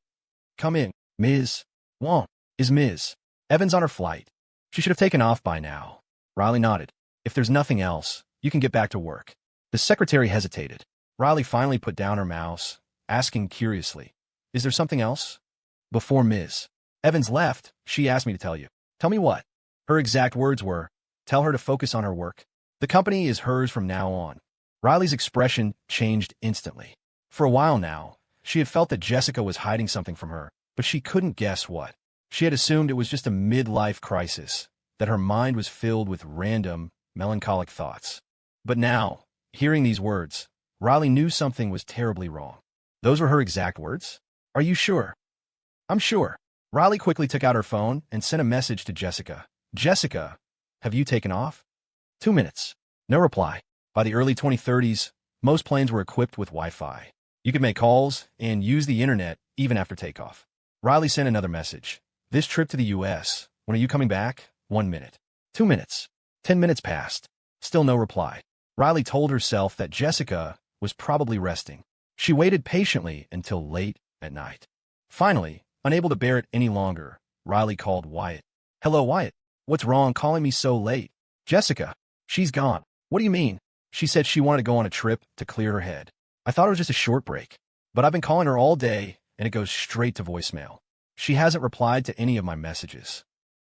Come in, Ms. Wong. Is Ms. Evans on her flight? She should have taken off by now. Riley nodded. If there's nothing else, you can get back to work. The secretary hesitated. Riley finally put down her mouse, asking curiously, is there something else? Before Ms. Evans left, she asked me to tell you. Tell me what? Her exact words were, tell her to focus on her work. The company is hers from now on. Riley's expression changed instantly. For a while now, she had felt that Jessica was hiding something from her, but she couldn't guess what. She had assumed it was just a midlife crisis, that her mind was filled with random, melancholic thoughts. But now, hearing these words, Riley knew something was terribly wrong. Those were her exact words? Are you sure? I'm sure. Riley quickly took out her phone and sent a message to Jessica. Jessica, have you taken off? 2 minutes. No reply. By the early 2030s, most planes were equipped with Wi-Fi. You could make calls and use the internet even after takeoff. Riley sent another message. This trip to the U.S., when are you coming back? 1 minute. 2 minutes. 10 minutes passed. Still no reply. Riley told herself that Jessica was probably resting. She waited patiently until late at night. Finally, unable to bear it any longer, Riley called Wyatt. Hello, Wyatt. What's wrong calling me so late? Jessica. She's gone. What do you mean? She said she wanted to go on a trip to clear her head. I thought it was just a short break. But I've been calling her all day, and it goes straight to voicemail. She hasn't replied to any of my messages.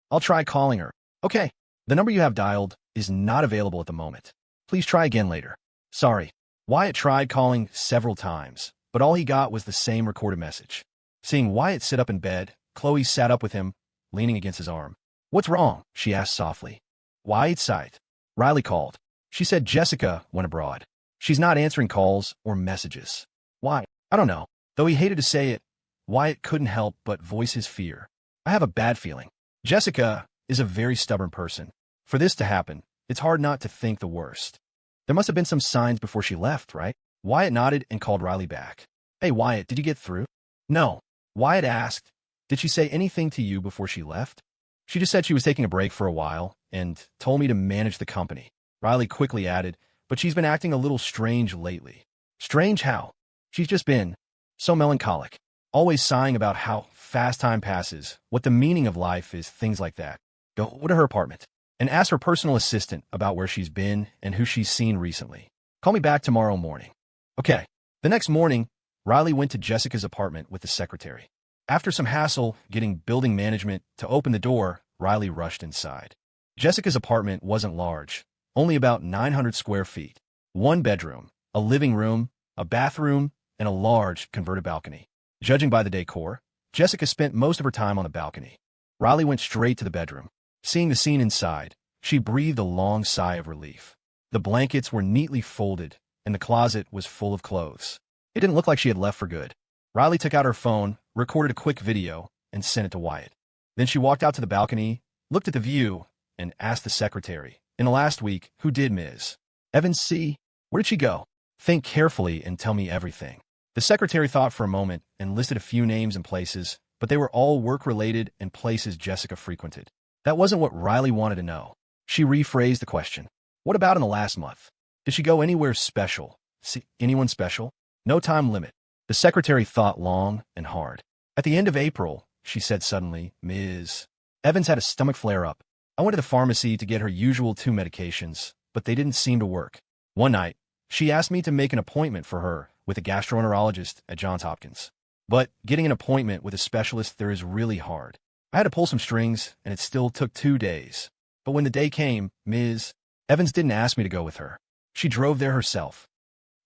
I'll try calling her. Okay. The number you have dialed is not available at the moment. Please try again later. Sorry. Wyatt tried calling several times, but all he got was the same recorded message. Seeing Wyatt sit up in bed, Chloe sat up with him, leaning against his arm. What's wrong? She asked softly. Wyatt sighed. Riley called. She said Jessica went abroad. She's not answering calls or messages. Why? I don't know. Though he hated to say it, Wyatt couldn't help but voice his fear. I have a bad feeling. Jessica is a very stubborn person. For this to happen, it's hard not to think the worst. There must have been some signs before she left, right? Wyatt nodded and called Riley back. Hey, Wyatt, did you get through? No. Wyatt asked, did she say anything to you before she left? She just said she was taking a break for a while and told me to manage the company. Riley quickly added, but she's been acting a little strange lately. Strange how? She's just been so melancholic, always sighing about how fast time passes, what the meaning of life is, things like that. Go to her apartment and ask her personal assistant about where she's been and who she's seen recently. Call me back tomorrow morning. Okay. The next morning, Riley went to Jessica's apartment with the secretary. After some hassle getting building management to open the door, Riley rushed inside. Jessica's apartment wasn't large, only about 900 square feet. 1 bedroom, a living room, a bathroom, and a large converted balcony. Judging by the decor, Jessica spent most of her time on the balcony. Riley went straight to the bedroom. Seeing the scene inside, she breathed a long sigh of relief. The blankets were neatly folded, and the closet was full of clothes. It didn't look like she had left for good. Riley took out her phone, recorded a quick video, and sent it to Wyatt. Then she walked out to the balcony, looked at the view, and asked the secretary, "In the last week, who did Ms. Evans see? Where did she go? Think carefully and tell me everything." The secretary thought for a moment and listed a few names and places, but they were all work-related and places Jessica frequented. That wasn't what Riley wanted to know. She rephrased the question. What about in the last month? Did she go anywhere special? See anyone special? No time limit. The secretary thought long and hard. At the end of April, she said suddenly, Ms. Evans had a stomach flare-up. I went to the pharmacy to get her usual 2 medications, but they didn't seem to work. One night, she asked me to make an appointment for her with a gastroenterologist at Johns Hopkins. But getting an appointment with a specialist there is really hard. I had to pull some strings, and it still took 2 days. But when the day came, Ms. Evans didn't ask me to go with her. She drove there herself.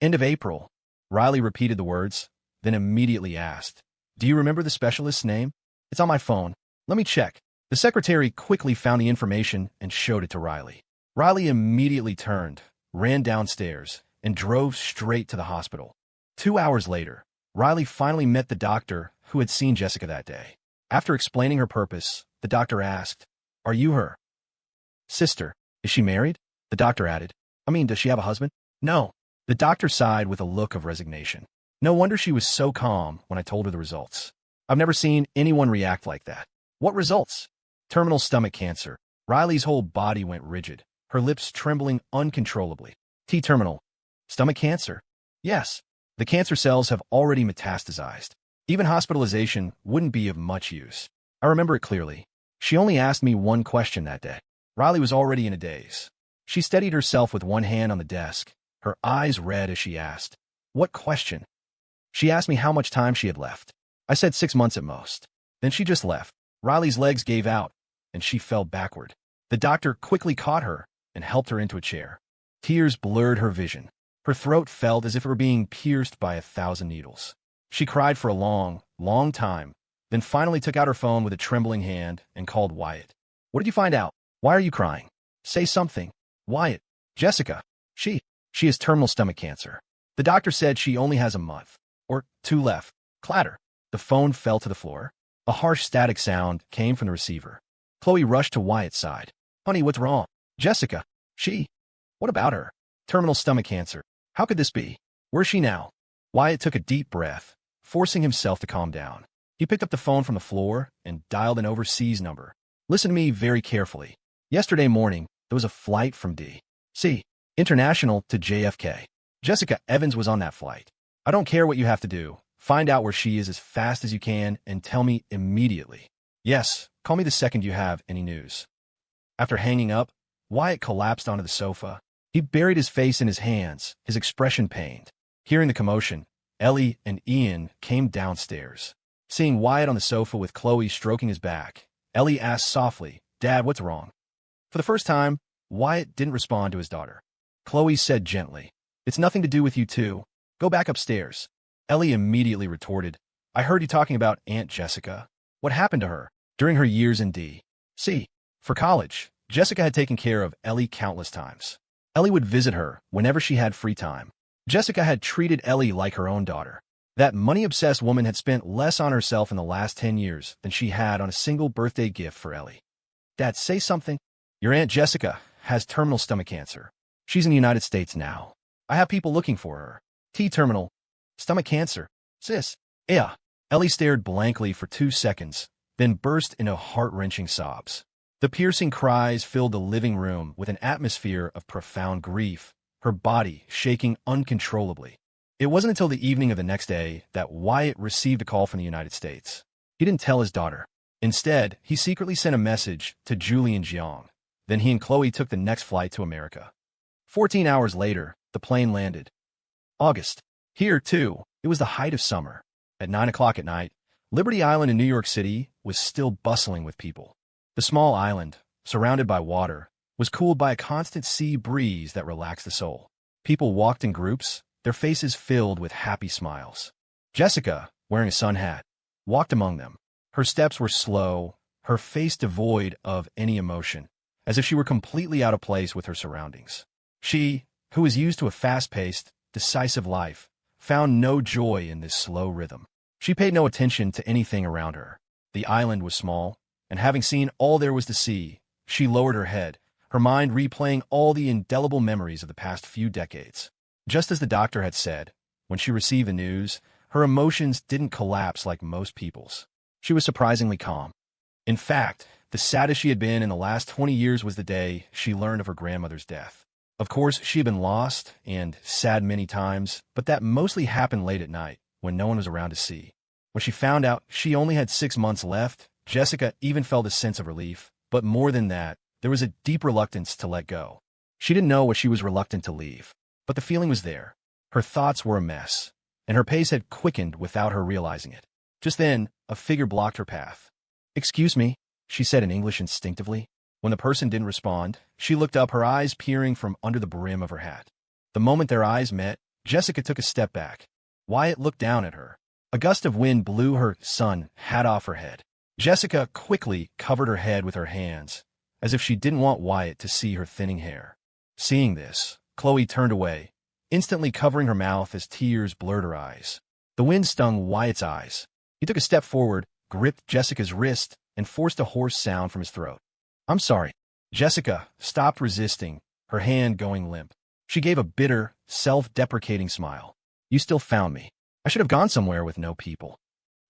End of April. Riley repeated the words, then immediately asked, "Do you remember the specialist's name?" "It's on my phone. Let me check." The secretary quickly found the information and showed it to Riley. Riley immediately turned, ran downstairs, and drove straight to the hospital. 2 hours later, Riley finally met the doctor who had seen Jessica that day. After explaining her purpose, the doctor asked, "Are you her sister? Is she married?" The doctor added, "Does she have a husband?" "No." The doctor sighed with a look of resignation. No wonder she was so calm when I told her the results. I've never seen anyone react like that. What results? Terminal stomach cancer. Riley's whole body went rigid, her lips trembling uncontrollably. Terminal stomach cancer? Yes. The cancer cells have already metastasized. Even hospitalization wouldn't be of much use. I remember it clearly. She only asked me one question that day. Riley was already in a daze. She steadied herself with one hand on the desk, her eyes red as she asked, "What question?" She asked me how much time she had left. I said 6 months at most. Then she just left. Riley's legs gave out, and she fell backward. The doctor quickly caught her and helped her into a chair. Tears blurred her vision. Her throat felt as if it were being pierced by 1,000 needles. She cried for a long, long time, then finally took out her phone with a trembling hand and called Wyatt. "What did you find out? Why are you crying? Say something." "Wyatt. Jessica. She has terminal stomach cancer. The doctor said she only has a month. Or 2 left." Clatter. The phone fell to the floor. A harsh static sound came from the receiver. Chloe rushed to Wyatt's side. "Honey, what's wrong?" "Jessica. What about her?" "Terminal stomach cancer. How could this be? Where's she now?" Wyatt took a deep breath, forcing himself to calm down. He picked up the phone from the floor and dialed an overseas number. "Listen to me very carefully. Yesterday morning, there was a flight from D.C. International to JFK. Jessica Evans was on that flight. I don't care what you have to do. Find out where she is as fast as you can and tell me immediately. Yes, call me the second you have any news." After hanging up, Wyatt collapsed onto the sofa. He buried his face in his hands, his expression pained. Hearing the commotion, Ellie and Ian came downstairs. Seeing Wyatt on the sofa with Chloe stroking his back, Ellie asked softly, "Dad, what's wrong?" For the first time, Wyatt didn't respond to his daughter. Chloe said gently, "It's nothing to do with you two. Go back upstairs." Ellie immediately retorted, "I heard you talking about Aunt Jessica. What happened to her during her years in D.C.? For college, Jessica had taken care of Ellie countless times. Ellie would visit her whenever she had free time. Jessica had treated Ellie like her own daughter. That money-obsessed woman had spent less on herself in the last 10 years than she had on a single birthday gift for Ellie. Dad, say something. Your Aunt Jessica has terminal stomach cancer. She's in the United States now. I have people looking for her. Terminal stomach cancer. Sis. Yeah. Ellie stared blankly for 2 seconds, then burst into heart-wrenching sobs. The piercing cries filled the living room with an atmosphere of profound grief, her body shaking uncontrollably. It wasn't until the evening of the next day that Wyatt received a call from the United States. He didn't tell his daughter. Instead, he secretly sent a message to Julie and Jiang. Then he and Chloe took the next flight to America. 14 hours later, the plane landed. August. Here, too, it was the height of summer. At 9 o'clock at night, Liberty Island in New York City was still bustling with people. The small island, surrounded by water, was cooled by a constant sea breeze that relaxed the soul. People walked in groups, their faces filled with happy smiles. Jessica, wearing a sun hat, walked among them. Her steps were slow, her face devoid of any emotion, as if she were completely out of place with her surroundings. She, who was used to a fast-paced, decisive life, found no joy in this slow rhythm. She paid no attention to anything around her. The island was small, and having seen all there was to see, she lowered her head, her mind replaying all the indelible memories of the past few decades. Just as the doctor had said, when she received the news, her emotions didn't collapse like most people's. She was surprisingly calm. In fact, the saddest she had been in the last 20 years was the day she learned of her grandmother's death. Of course, she had been lost and sad many times, but that mostly happened late at night, when no one was around to see. When she found out she only had 6 months left, Jessica even felt a sense of relief, but more than that, there was a deep reluctance to let go. She didn't know what she was reluctant to leave, but the feeling was there. Her thoughts were a mess, and her pace had quickened without her realizing it. Just then, a figure blocked her path. "Excuse me," she said in English instinctively. When the person didn't respond, she looked up, her eyes peering from under the brim of her hat. The moment their eyes met, Jessica took a step back. Wyatt looked down at her. A gust of wind blew her sun hat off her head. Jessica quickly covered her head with her hands, as if she didn't want Wyatt to see her thinning hair. Seeing this, Chloe turned away, instantly covering her mouth as tears blurred her eyes. The wind stung Wyatt's eyes. He took a step forward, gripped Jessica's wrist, and forced a hoarse sound from his throat. "I'm sorry." Jessica stopped resisting, her hand going limp. She gave a bitter, self-deprecating smile. "You still found me. I should have gone somewhere with no people."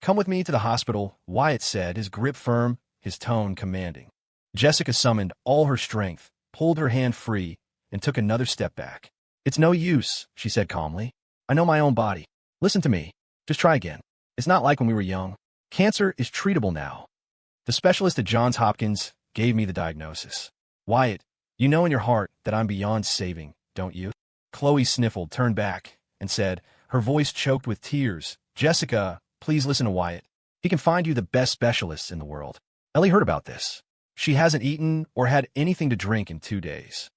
"Come with me to the hospital," Wyatt said, his grip firm, his tone commanding. Jessica summoned all her strength, pulled her hand free, and took another step back. "It's no use," she said calmly. "I know my own body. Listen to me. Just try again. It's not like when we were young. Cancer is treatable now. The specialist at Johns Hopkins gave me the diagnosis. Wyatt, you know in your heart that I'm beyond saving, don't you?" Chloe sniffled, turned back, and said, her voice choked with tears, "Jessica, please listen to Wyatt. He can find you the best specialists in the world." Ellie heard about this. She hasn't eaten or had anything to drink in 2 days.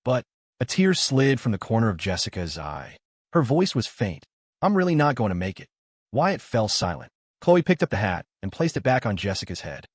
But a tear slid from the corner of Jessica's eye. Her voice was faint. "I'm really not going to make it." Wyatt fell silent. Chloe picked up the hat and placed it back on Jessica's head.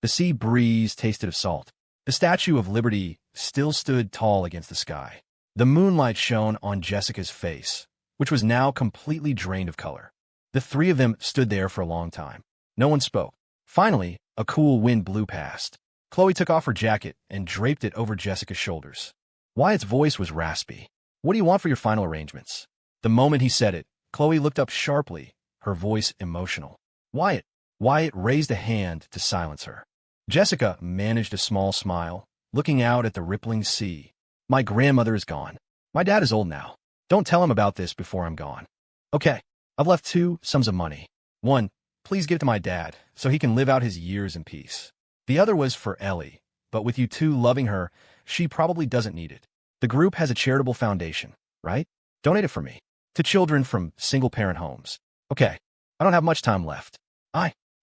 The sea breeze tasted of salt. The Statue of Liberty still stood tall against the sky. The moonlight shone on Jessica's face, which was now completely drained of color. The three of them stood there for a long time. No one spoke. Finally, a cool wind blew past. Chloe took off her jacket and draped it over Jessica's shoulders. Wyatt's voice was raspy. "What do you want for your final arrangements?" The moment he said it, Chloe looked up sharply, her voice emotional. "Wyatt." Wyatt raised a hand to silence her. Jessica managed a small smile, looking out at the rippling sea. "My grandmother is gone. My dad is old now. Don't tell him about this before I'm gone." "Okay, I've left 2 sums of money. One, please give it to my dad, so he can live out his years in peace. The other was for Ellie, but with you 2 loving her, she probably doesn't need it. The group has a charitable foundation, right? Donate it for me. To children from single-parent homes. Okay, I don't have much time left.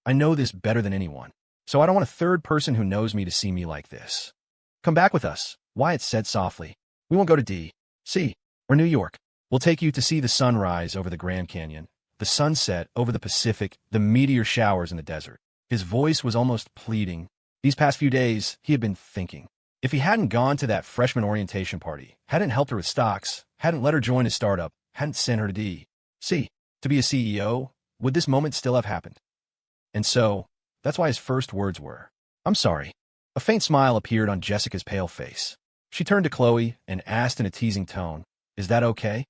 I know this better than anyone, so I don't want a third person who knows me to see me like this. Come back with us," Wyatt said softly. "We won't go to D.C. or New York. We'll take you to see the sunrise over the Grand Canyon, the sunset over the Pacific, the meteor showers in the desert." His voice was almost pleading. These past few days, he had been thinking. If he hadn't gone to that freshman orientation party, hadn't helped her with stocks, hadn't let her join his startup, hadn't sent her to D.C. to be a CEO, would this moment still have happened? And so, that's why his first words were, "I'm sorry." A faint smile appeared on Jessica's pale face. She turned to Chloe and asked in a teasing tone, "Is that okay?"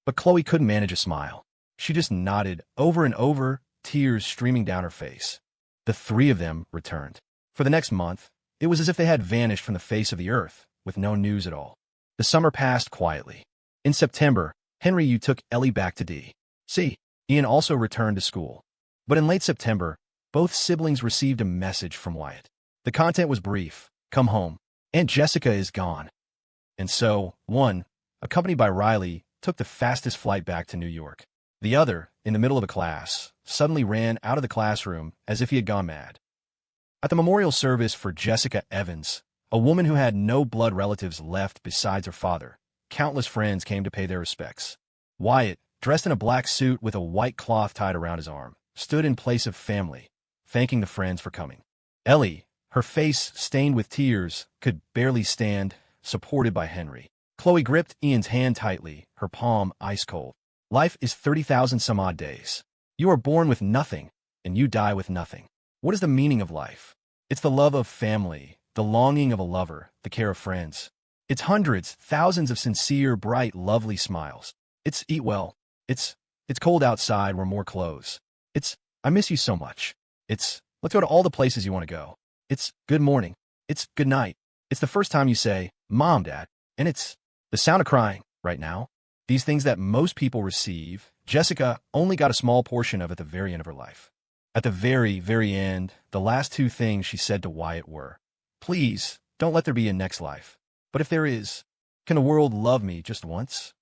But Chloe couldn't manage a smile. She just nodded over and over, tears streaming down her face. The 3 of them returned. For the next month, it was as if they had vanished from the face of the earth, with no news at all. The summer passed quietly. In September, Henry took Ellie back to D.C. Ian also returned to school. But in late September, both siblings received a message from Wyatt. The content was brief: "Come home. Aunt Jessica is gone." And so, one, accompanied by Riley, took the fastest flight back to New York. The other, in the middle of a class, suddenly ran out of the classroom as if he had gone mad. At the memorial service for Jessica Evans, a woman who had no blood relatives left besides her father, countless friends came to pay their respects. Wyatt, dressed in a black suit with a white cloth tied around his arm, stood in place of family, thanking the friends for coming. Ellie, her face stained with tears, could barely stand, supported by Henry. Chloe gripped Ian's hand tightly, her palm ice-cold. Life is 30,000 some odd days. You are born with nothing, and you die with nothing. What is the meaning of life? It's the love of family, the longing of a lover, the care of friends. It's hundreds, thousands of sincere, bright, lovely smiles. It's eat well. It's cold outside, wear more clothes. It's I miss you so much. It's let's go to all the places you want to go. It's good morning. It's good night. It's the first time you say, Mom, Dad. And it's the sound of crying right now. These things that most people receive, Jessica only got a small portion of at the very end of her life. At the very, very end, the last two things she said to Wyatt were, please, don't let there be a next life. But if there is, can the world love me just once?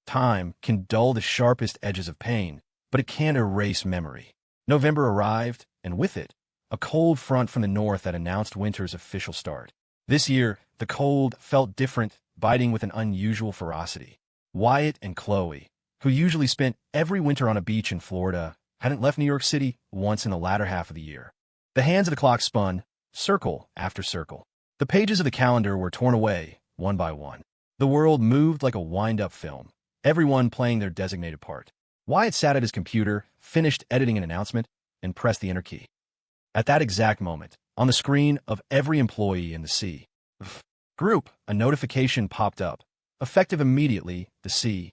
Time can dull the sharpest edges of pain, but it can't erase memory. November arrived, and with it, a cold front from the north that announced winter's official start. This year, the cold felt different, biting with an unusual ferocity. Wyatt and Chloe, who usually spent every winter on a beach in Florida, hadn't left New York City once in the latter half of the year. The hands of the clock spun, circle after circle. The pages of the calendar were torn away, one by one. The world moved like a wind-up film, everyone playing their designated part. Wyatt sat at his computer, finished editing an announcement, and pressed the enter key. At that exact moment, on the screen of every employee in the C group, a notification popped up. Effective immediately, the C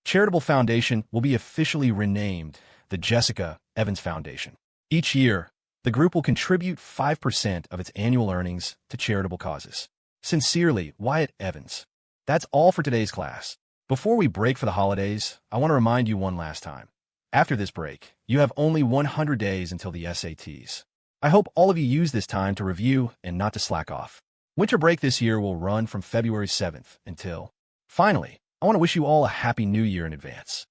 Charitable Foundation will be officially renamed the Jessica Evans Foundation. Each year, the group will contribute 5% of its annual earnings to charitable causes. Sincerely, Wyatt Evans. That's all for today's class. Before we break for the holidays, I want to remind you one last time. After this break, you have only 100 days until the SATs. I hope all of you use this time to review and not to slack off. Winter break this year will run from February 7th until... Finally, I want to wish you all a happy new year in advance.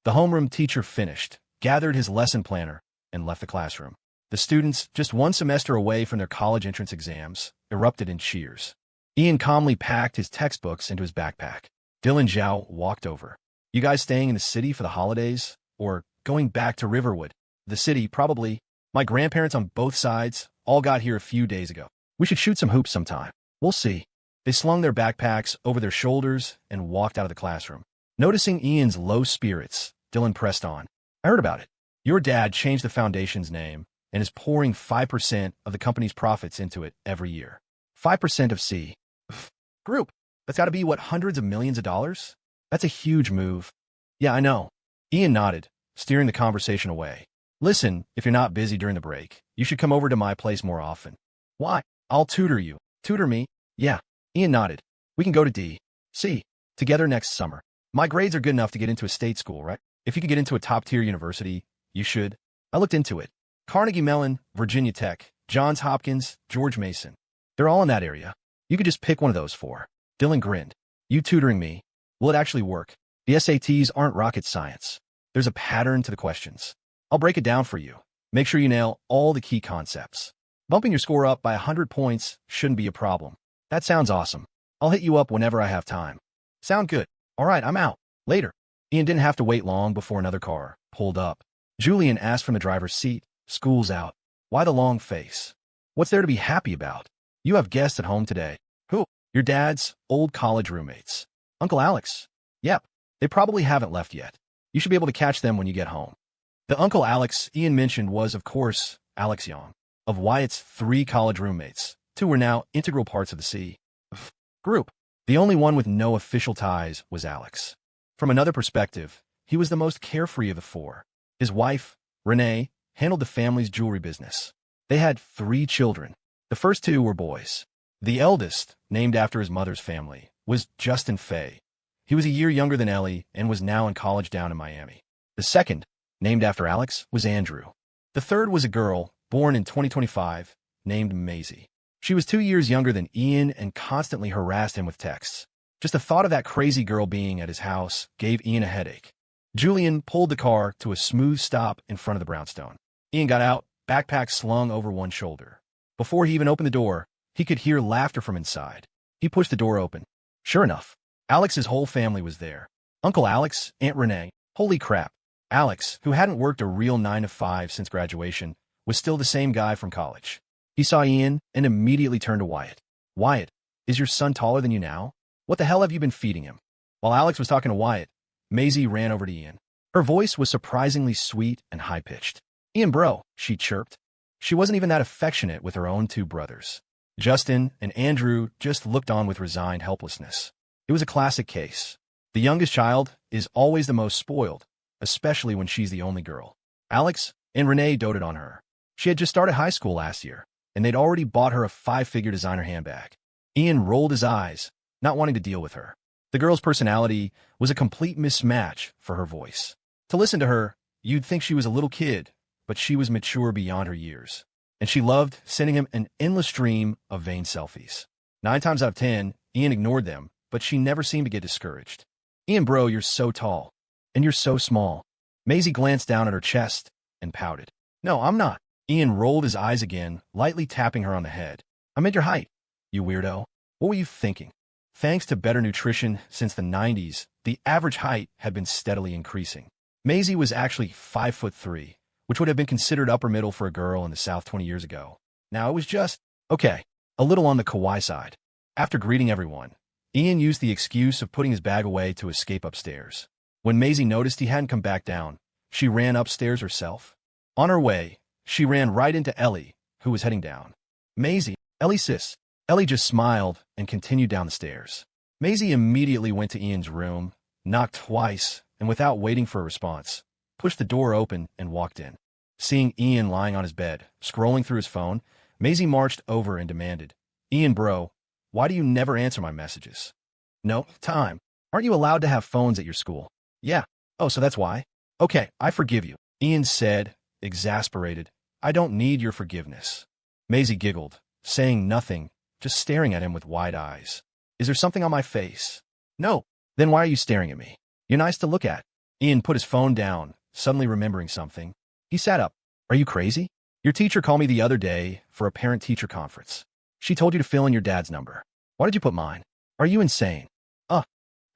The homeroom teacher finished, gathered his lesson planner, and left the classroom. The students, just one semester away from their college entrance exams, erupted in cheers. Ian calmly packed his textbooks into his backpack. Dylan Zhao walked over. You guys staying in the city for the holidays? Or going back to Riverwood? The city, probably. My grandparents on both sides all got here a few days ago. We should shoot some hoops sometime. We'll see. They slung their backpacks over their shoulders and walked out of the classroom. Noticing Ian's low spirits, Dylan pressed on. I heard about it. Your dad changed the foundation's name and is pouring 5% of the company's profits into it every year. 5% of C Group. That's got to be, what, hundreds of millions of dollars? That's a huge move. Yeah, I know. Ian nodded, steering the conversation away. Listen, if you're not busy during the break, you should come over to my place more often. Why? I'll tutor you. Tutor me? Yeah. Ian nodded. We can go to D.C. together next summer. My grades are good enough to get into a state school, right? If you could get into a top-tier university, you should. I looked into it. Carnegie Mellon, Virginia Tech, Johns Hopkins, George Mason. They're all in that area. You could just pick one of those four. Dylan grinned. You tutoring me? Will it actually work? The SATs aren't rocket science. There's a pattern to the questions. I'll break it down for you. Make sure you nail all the key concepts. Bumping your score up by 100 points shouldn't be a problem. That sounds awesome. I'll hit you up whenever I have time. Sound good. All right, I'm out. Later. Ian didn't have to wait long before another car pulled up. Julian asked from the driver's seat, School's out. Why the long face? What's there to be happy about? You have guests at home today. Who? Your dad's old college roommates. Uncle Alex. Yep. They probably haven't left yet. You should be able to catch them when you get home. The Uncle Alex Ian mentioned was, of course, Alex Young. Of Wyatt's 3 college roommates, 2 were now integral parts of the C group. The only one with no official ties was Alex. From another perspective, he was the most carefree of the 4. His wife, Renee, handled the family's jewelry business. They had 3 children. The first 2 were boys. The eldest, named after his mother's family, was Justin Fay. He was a year younger than Ellie and was now in college down in Miami. The second, named after Alex, was Andrew. The third was a girl, born in 2025, named Maisie. She was 2 years younger than Ian and constantly harassed him with texts. Just the thought of that crazy girl being at his house gave Ian a headache. Julian pulled the car to a smooth stop in front of the brownstone. Ian got out, backpack slung over one shoulder. Before he even opened the door, he could hear laughter from inside. He pushed the door open. Sure enough, Alex's whole family was there. Uncle Alex, Aunt Renee. Holy crap. Alex, who hadn't worked a real 9 to 5 since graduation, was still the same guy from college. He saw Ian and immediately turned to Wyatt. Wyatt, is your son taller than you now? What the hell have you been feeding him? While Alex was talking to Wyatt, Maisie ran over to Ian. Her voice was surprisingly sweet and high-pitched. Ian, bro, she chirped. She wasn't even that affectionate with her own 2 brothers. Justin and Andrew just looked on with resigned helplessness. It was a classic case. The youngest child is always the most spoiled, especially when she's the only girl. Alex and Renee doted on her. She had just started high school last year, and they'd already bought her a 5-figure designer handbag. Ian rolled his eyes, not wanting to deal with her. The girl's personality was a complete mismatch for her voice. To listen to her, you'd think she was a little kid, but she was mature beyond her years. And she loved sending him an endless stream of vain selfies. 9 times out of 10, Ian ignored them, but she never seemed to get discouraged. Ian, bro, you're so tall. And you're so small. Maisie glanced down at her chest and pouted. No, I'm not. Ian rolled his eyes again, lightly tapping her on the head. I meant your height, you weirdo. What were you thinking? Thanks to better nutrition since the 90s, the average height had been steadily increasing. Maisie was actually 5'3", which would have been considered upper middle for a girl in the South 20 years ago. Now it was just, okay, a little on the kawaii side. After greeting everyone, Ian used the excuse of putting his bag away to escape upstairs. When Maisie noticed he hadn't come back down, she ran upstairs herself. On her way, she ran right into Ellie, who was heading down. Maisie, Ellie sis. Ellie just smiled and continued down the stairs. Maisie immediately went to Ian's room, knocked twice, and without waiting for a response, pushed the door open and walked in. Seeing Ian lying on his bed, scrolling through his phone, Maisie marched over and demanded, Ian, bro, why do you never answer my messages? No, time. Aren't you allowed to have phones at your school? Yeah. Oh, so that's why? Okay, I forgive you. Ian said, exasperated, I don't need your forgiveness. Maisie giggled, saying nothing, just staring at him with wide eyes. Is there something on my face? No. Then why are you staring at me? You're nice to look at. Ian put his phone down, suddenly remembering something. He sat up. Are you crazy? Your teacher called me the other day for a parent-teacher conference. She told you to fill in your dad's number. Why did you put mine? Are you insane?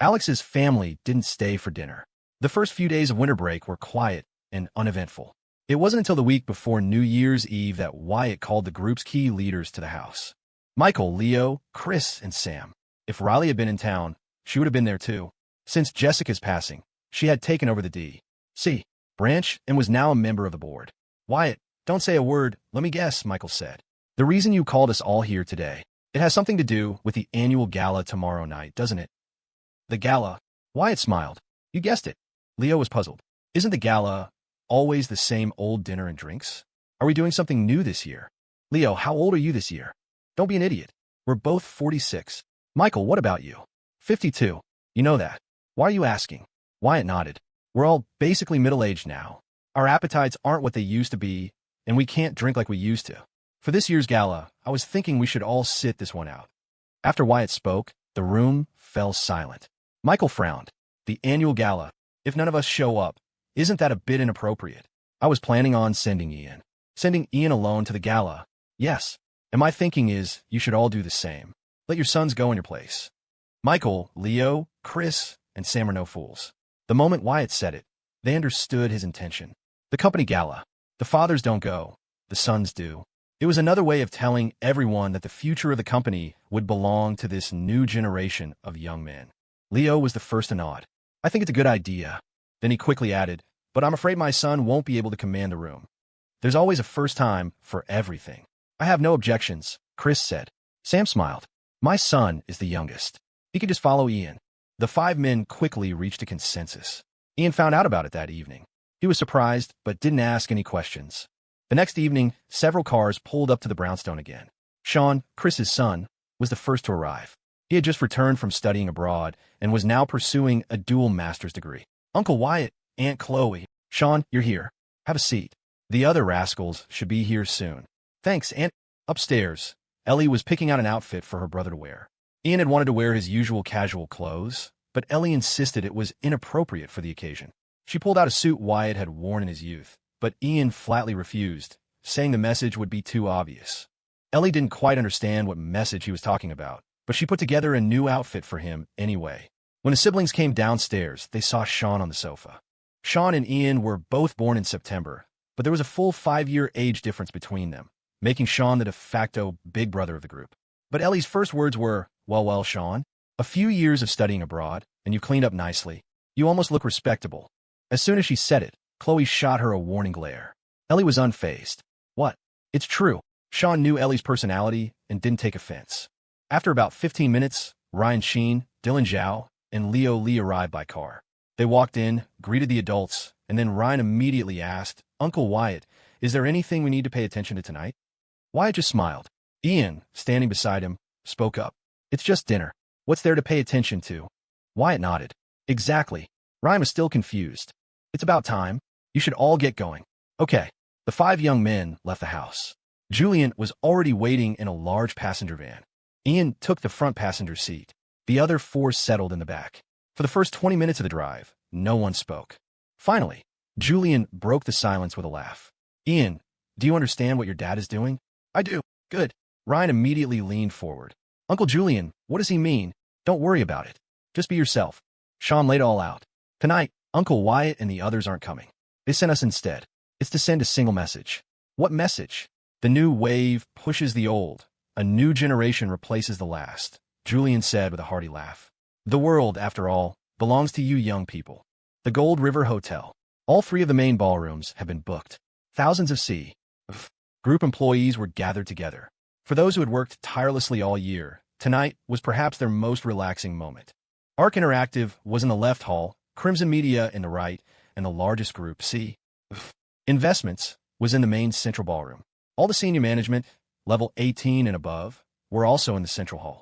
Alex's family didn't stay for dinner. The first few days of winter break were quiet and uneventful. It wasn't until the week before New Year's Eve that Wyatt called the group's key leaders to the house. Michael, Leo, Chris, and Sam. If Riley had been in town, she would have been there too. Since Jessica's passing, she had taken over the D.C. branch and was now a member of the board. Wyatt, don't say a word, let me guess, Michael said. The reason you called us all here today, it has something to do with the annual gala tomorrow night, doesn't it? The gala? Wyatt smiled. You guessed it. Leo was puzzled. Isn't the gala always the same old dinner and drinks? Are we doing something new this year? Leo, how old are you this year? Don't be an idiot. We're both 46. Michael, what about you? 52. You know that. Why are you asking? Wyatt nodded. We're all basically middle-aged now. Our appetites aren't what they used to be, and we can't drink like we used to. For this year's gala, I was thinking we should all sit this one out. After Wyatt spoke, the room fell silent. Michael frowned. The annual gala, if none of us show up, isn't that a bit inappropriate? I was planning on sending Ian. Sending Ian alone to the gala. Yes. And my thinking is you should all do the same. Let your sons go in your place. Michael, Leo, Chris, and Sam are no fools. The moment Wyatt said it, they understood his intention. The company gala. The fathers don't go. The sons do. It was another way of telling everyone that the future of the company would belong to this new generation of young men. Leo was the first to nod. I think it's a good idea. Then he quickly added, but I'm afraid my son won't be able to command the room. There's always a first time for everything. I have no objections, Chris said. Sam smiled. My son is the youngest. He could just follow Ian. The 5 men quickly reached a consensus. Ian found out about it that evening. He was surprised, but didn't ask any questions. The next evening, several cars pulled up to the brownstone again. Sean, Chris's son, was the first to arrive. He had just returned from studying abroad and was now pursuing a dual master's degree. Uncle Wyatt, Aunt Chloe, Sean, you're here. Have a seat. The other rascals should be here soon. Thanks, Aunt. Upstairs, Ellie was picking out an outfit for her brother to wear. Ian had wanted to wear his usual casual clothes, but Ellie insisted it was inappropriate for the occasion. She pulled out a suit Wyatt had worn in his youth, but Ian flatly refused, saying the message would be too obvious. Ellie didn't quite understand what message he was talking about, but she put together a new outfit for him anyway. When the siblings came downstairs, they saw Sean on the sofa. Sean and Ian were both born in September, but there was a full 5-year age difference between them, making Sean the de facto big brother of the group. But Ellie's first words were, well, Sean, a few years of studying abroad, and you cleaned up nicely. You almost look respectable. As soon as she said it, Chloe shot her a warning glare. Ellie was unfazed. What? It's true. Sean knew Ellie's personality and didn't take offense. After about 15 minutes, Ryan Sheen, Dylan Zhao, and Leo Lee arrived by car. They walked in, greeted the adults, and then Ryan immediately asked, Uncle Wyatt, is there anything we need to pay attention to tonight? Wyatt just smiled. Ian, standing beside him, spoke up. It's just dinner. What's there to pay attention to? Wyatt nodded. Exactly. Ryan was still confused. It's about time. You should all get going. Okay. The 5 young men left the house. Julian was already waiting in a large passenger van. Ian took the front passenger seat. The other 4 settled in the back. For the first 20 minutes of the drive, no one spoke. Finally, Julian broke the silence with a laugh. Ian, do you understand what your dad is doing? I do. Good. Ryan immediately leaned forward. Uncle Julian, what does he mean? Don't worry about it. Just be yourself. Sean laid it all out. Tonight, Uncle Wyatt and the others aren't coming. They sent us instead. It's to send a single message. What message? The new wave pushes the old. A new generation replaces the last, Julian said with a hearty laugh. The world, after all, belongs to you young people. The Gold River Hotel. All 3 of the main ballrooms have been booked. Thousands of group employees were gathered together. For those who had worked tirelessly all year, tonight was perhaps their most relaxing moment. ARC Interactive was in the left hall, Crimson Media in the right, and the largest group, Investments, was in the main central ballroom. All the senior management, level 18 and above, were also in the central hall.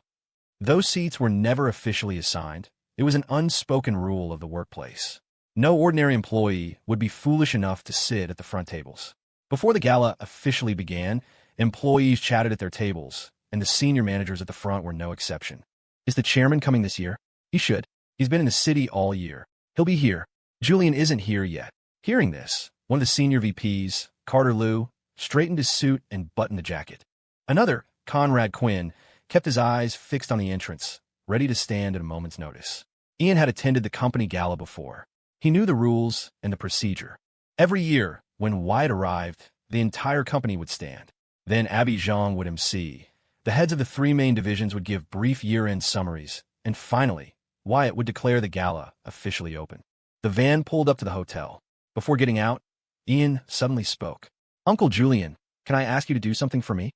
Those seats were never officially assigned. It was an unspoken rule of the workplace. No ordinary employee would be foolish enough to sit at the front tables. Before the gala officially began, employees chatted at their tables, and the senior managers at the front were no exception. Is the chairman coming this year? He should. He's been in the city all year. He'll be here. Julian isn't here yet. Hearing this, one of the senior VPs, Carter Liu, straightened his suit and buttoned the jacket. Another, Conrad Quinn, kept his eyes fixed on the entrance, ready to stand at a moment's notice. Ian had attended the company gala before. He knew the rules and the procedure. Every year, when Wyatt arrived, the entire company would stand. Then Abby Zhang would MC. The heads of the 3 main divisions would give brief year-end summaries, and finally, Wyatt would declare the gala officially open. The van pulled up to the hotel. Before getting out, Ian suddenly spoke. Uncle Julian, can I ask you to do something for me?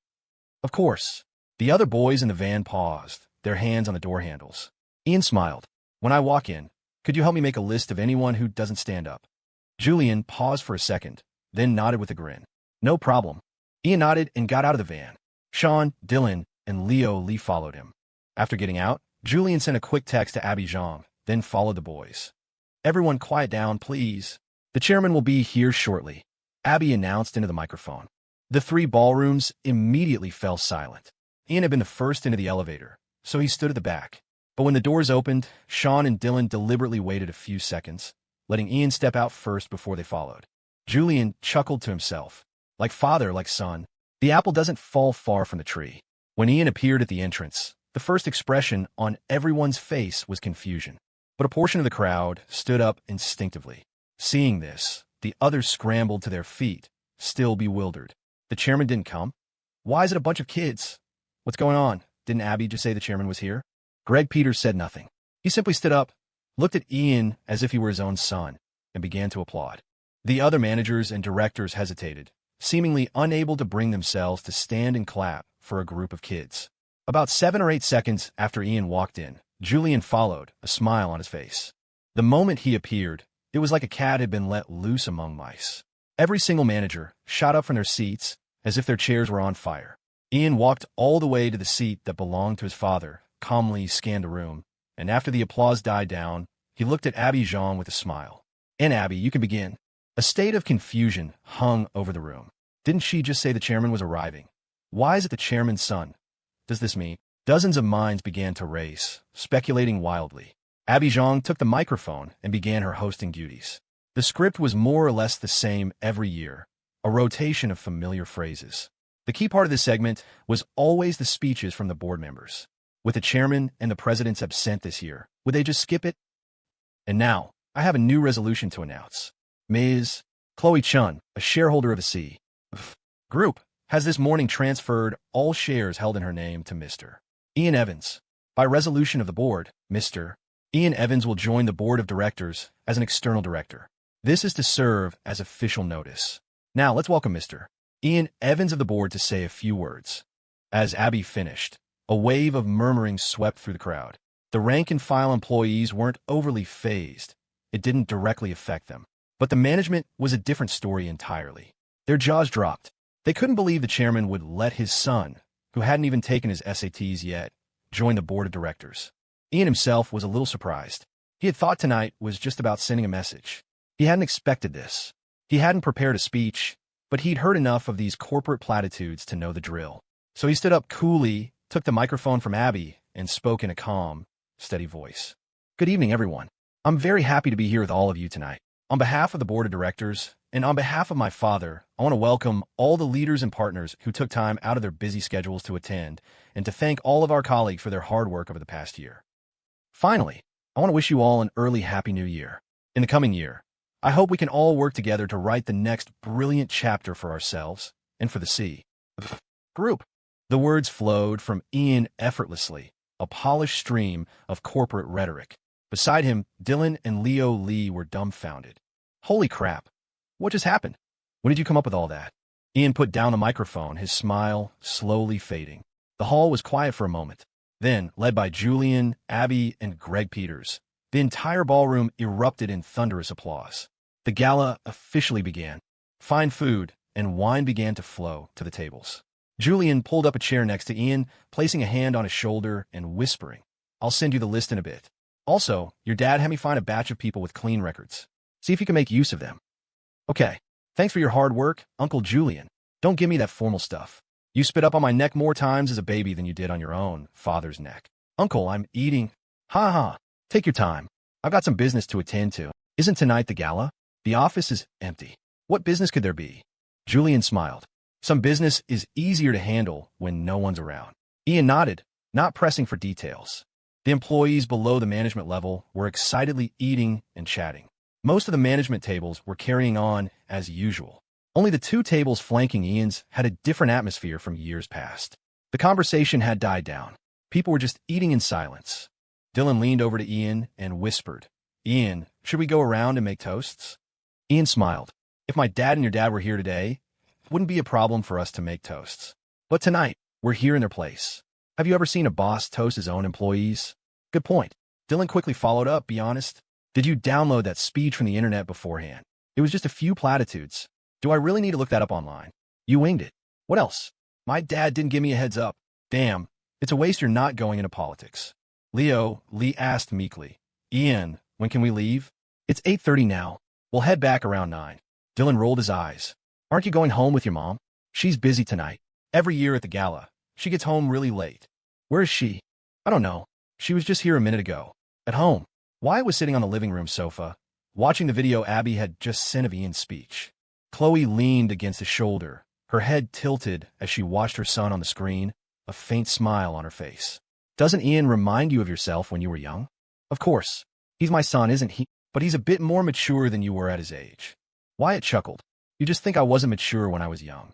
Of course. The other boys in the van paused, their hands on the door handles. Ian smiled. When I walk in, could you help me make a list of anyone who doesn't stand up? Julian paused for a second, then nodded with a grin. No problem. Ian nodded and got out of the van. Sean, Dylan, and Leo Lee followed him. After getting out, Julian sent a quick text to Abby Zhang, then followed the boys. Everyone quiet down, please. The chairman will be here shortly, Abby announced into the microphone. The 3 ballrooms immediately fell silent. Ian had been the first into the elevator, so he stood at the back. But when the doors opened, Sean and Dylan deliberately waited a few seconds, letting Ian step out first before they followed. Julian chuckled to himself. Like father, like son, the apple doesn't fall far from the tree. When Ian appeared at the entrance, the first expression on everyone's face was confusion. But a portion of the crowd stood up instinctively. Seeing this, the others scrambled to their feet, still bewildered. The chairman didn't come? Why is it a bunch of kids? What's going on? Didn't Abby just say the chairman was here? Greg Peters said nothing. He simply stood up, looked at Ian as if he were his own son, and began to applaud. The other managers and directors hesitated, seemingly unable to bring themselves to stand and clap for a group of kids. About 7 or 8 seconds after Ian walked in, Julian followed, a smile on his face. The moment he appeared, it was like a cat had been let loose among mice. Every single manager shot up from their seats as if their chairs were on fire. Ian walked all the way to the seat that belonged to his father, calmly scanned the room, and after the applause died down, he looked at Abby Zhang with a smile. And Abby, you can begin. A state of confusion hung over the room. Didn't she just say the chairman was arriving? Why is it the chairman's son? Does this mean? Dozens of minds began to race, speculating wildly. Abby Zhang took the microphone and began her hosting duties. The script was more or less the same every year, a rotation of familiar phrases. The key part of this segment was always the speeches from the board members. With the chairman and the presidents absent this year, would they just skip it? And now, I have a new resolution to announce. Ms. Chloe Chun, a shareholder of the C. Group, has this morning transferred all shares held in her name to Mr. Ian Evans. By resolution of the board, Mr. Ian Evans will join the board of directors as an external director. This is to serve as official notice. Now let's welcome Mr. Ian Evans of the board to say a few words. As Abby finished, a wave of murmuring swept through the crowd. The rank-and-file employees weren't overly fazed. It didn't directly affect them. But the management was a different story entirely. Their jaws dropped. They couldn't believe the chairman would let his son, who hadn't even taken his SATs yet, join the board of directors. Ian himself was a little surprised. He had thought tonight was just about sending a message. He hadn't expected this. He hadn't prepared a speech, but he'd heard enough of these corporate platitudes to know the drill. So he stood up coolly, took the microphone from Abby, and spoke in a calm, steady voice. Good evening, everyone. I'm very happy to be here with all of you tonight. On behalf of the board of directors, and on behalf of my father, I want to welcome all the leaders and partners who took time out of their busy schedules to attend, and to thank all of our colleagues for their hard work over the past year. Finally, I want to wish you all an early Happy New Year. In the coming year, I hope we can all work together to write the next brilliant chapter for ourselves and for the C. Group. The words flowed from Ian effortlessly, a polished stream of corporate rhetoric. Beside him, Dylan and Leo Lee were dumbfounded. Holy crap. What just happened? When did you come up with all that? Ian put down the microphone, his smile slowly fading. The hall was quiet for a moment. Then, led by Julian, Abby, and Greg Peters, the entire ballroom erupted in thunderous applause. The gala officially began. Fine food and wine began to flow to the tables. Julian pulled up a chair next to Ian, placing a hand on his shoulder and whispering, "I'll send you the list in a bit. Also, your dad had me find a batch of people with clean records. See if you can make use of them." "Okay. Thanks for your hard work, Uncle Julian. Don't give me that formal stuff. You spit up on my neck more times as a baby than you did on your own father's neck." "Uncle, I'm eating." "Ha ha. Take your time. I've got some business to attend to. Isn't tonight the gala? The office is empty. What business could there be?" Julian smiled. "Some business is easier to handle when no one's around." Ian nodded, not pressing for details. The employees below the management level were excitedly eating and chatting. Most of the management tables were carrying on as usual. Only the two tables flanking Ian's had a different atmosphere from years past. The conversation had died down. People were just eating in silence. Dylan leaned over to Ian and whispered, "Ian, should we go around and make toasts?" Ian smiled. "If my dad and your dad were here today, it wouldn't be a problem for us to make toasts. But tonight, we're here in their place. Have you ever seen a boss toast his own employees?" "Good point." Dylan quickly followed up, "Be honest. Did you download that speech from the internet beforehand? It was just a few platitudes. Do I really need to look that up online?" "You winged it. What else?" "My dad didn't give me a heads up." "Damn. It's a waste you're not going into politics." Leo Lee asked meekly, "Ian, when can we leave?" "It's 8:30 now. We'll head back around 9. Dylan rolled his eyes. "Aren't you going home with your mom?" "She's busy tonight. Every year at the gala, she gets home really late." "Where is she?" "I don't know. She was just here a minute ago." At home, Wyatt was sitting on the living room sofa, watching the video Abby had just sent of Ian's speech. Chloe leaned against his shoulder, her head tilted as she watched her son on the screen, a faint smile on her face. "Doesn't Ian remind you of yourself when you were young?" "Of course. He's my son, isn't he? But he's a bit more mature than you were at his age." Wyatt chuckled. "You just think I wasn't mature when I was young."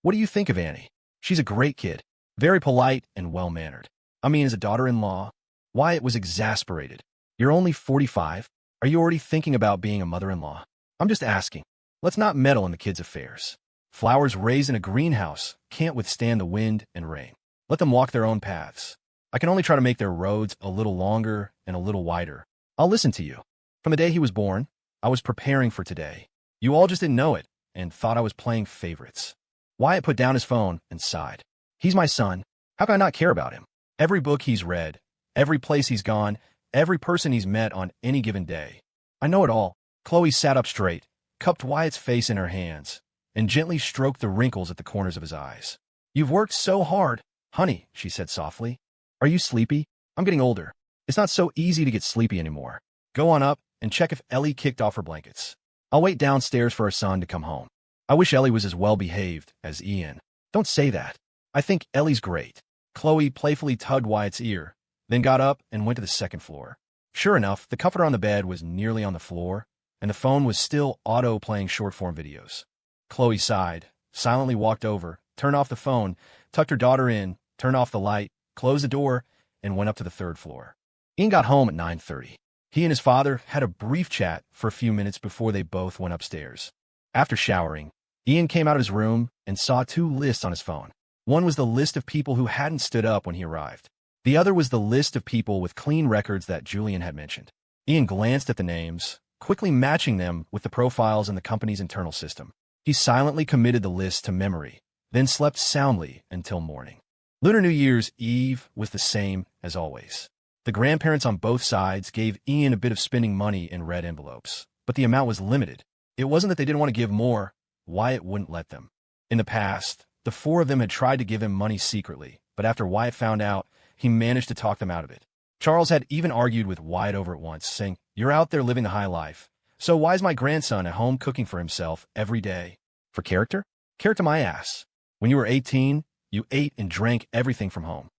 "What do you think of Annie?" "She's a great kid. Very polite and well-mannered. I mean, as a daughter-in-law." Wyatt was exasperated. "You're only 45. Are you already thinking about being a mother-in-law?" "I'm just asking. Let's not meddle in the kids' affairs. Flowers raised in a greenhouse can't withstand the wind and rain. Let them walk their own paths. I can only try to make their roads a little longer and a little wider. I'll listen to you. From the day he was born, I was preparing for today. You all just didn't know it and thought I was playing favorites." Wyatt put down his phone and sighed. "He's my son. How can I not care about him? Every book he's read, every place he's gone, every person he's met on any given day. I know it all." Chloe sat up straight, cupped Wyatt's face in her hands, and gently stroked the wrinkles at the corners of his eyes. "You've worked so hard, honey," she said softly. "Are you sleepy? I'm getting older. It's not so easy to get sleepy anymore. Go on up and check if Ellie kicked off her blankets. I'll wait downstairs for our son to come home. I wish Ellie was as well-behaved as Ian." "Don't say that. I think Ellie's great." Chloe playfully tugged Wyatt's ear, then got up and went to the second floor. Sure enough, the comforter on the bed was nearly on the floor, and the phone was still auto-playing short-form videos. Chloe sighed, silently walked over, turned off the phone, tucked her daughter in, turned off the light, closed the door, and went up to the third floor. Ian got home at 9:30. He and his father had a brief chat for a few minutes before they both went upstairs. After showering, Ian came out of his room and saw two lists on his phone. One was the list of people who hadn't stood up when he arrived. The other was the list of people with clean records that Julian had mentioned. Ian glanced at the names, quickly matching them with the profiles in the company's internal system. He silently committed the list to memory, then slept soundly until morning. Lunar New Year's Eve was the same as always. The grandparents on both sides gave Ian a bit of spending money in red envelopes, but the amount was limited. It wasn't that they didn't want to give more, Wyatt wouldn't let them. In the past, the four of them had tried to give him money secretly, but after Wyatt found out, he managed to talk them out of it. Charles had even argued with Wyatt over it once, saying, "You're out there living the high life, so why is my grandson at home cooking for himself every day? For character? Character my ass. When you were 18, you ate and drank everything from home."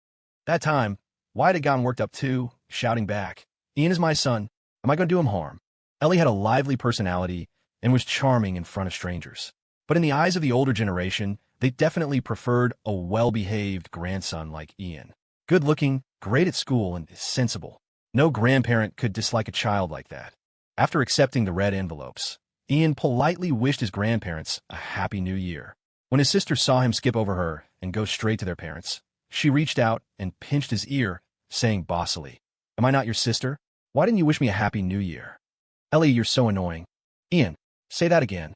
That time, Wyatt had gotten worked up too, shouting back, "Ian is my son. Am I going to do him harm?" Ellie had a lively personality and was charming in front of strangers. But in the eyes of the older generation, they definitely preferred a well-behaved grandson like Ian. Good-looking, great at school, and sensible. No grandparent could dislike a child like that. After accepting the red envelopes, Ian politely wished his grandparents a happy new year. When his sister saw him skip over her and go straight to their parents, she reached out and pinched his ear, saying bossily, "Am I not your sister? Why didn't you wish me a happy new year?" "Ellie, you're so annoying." "Ian, say that again."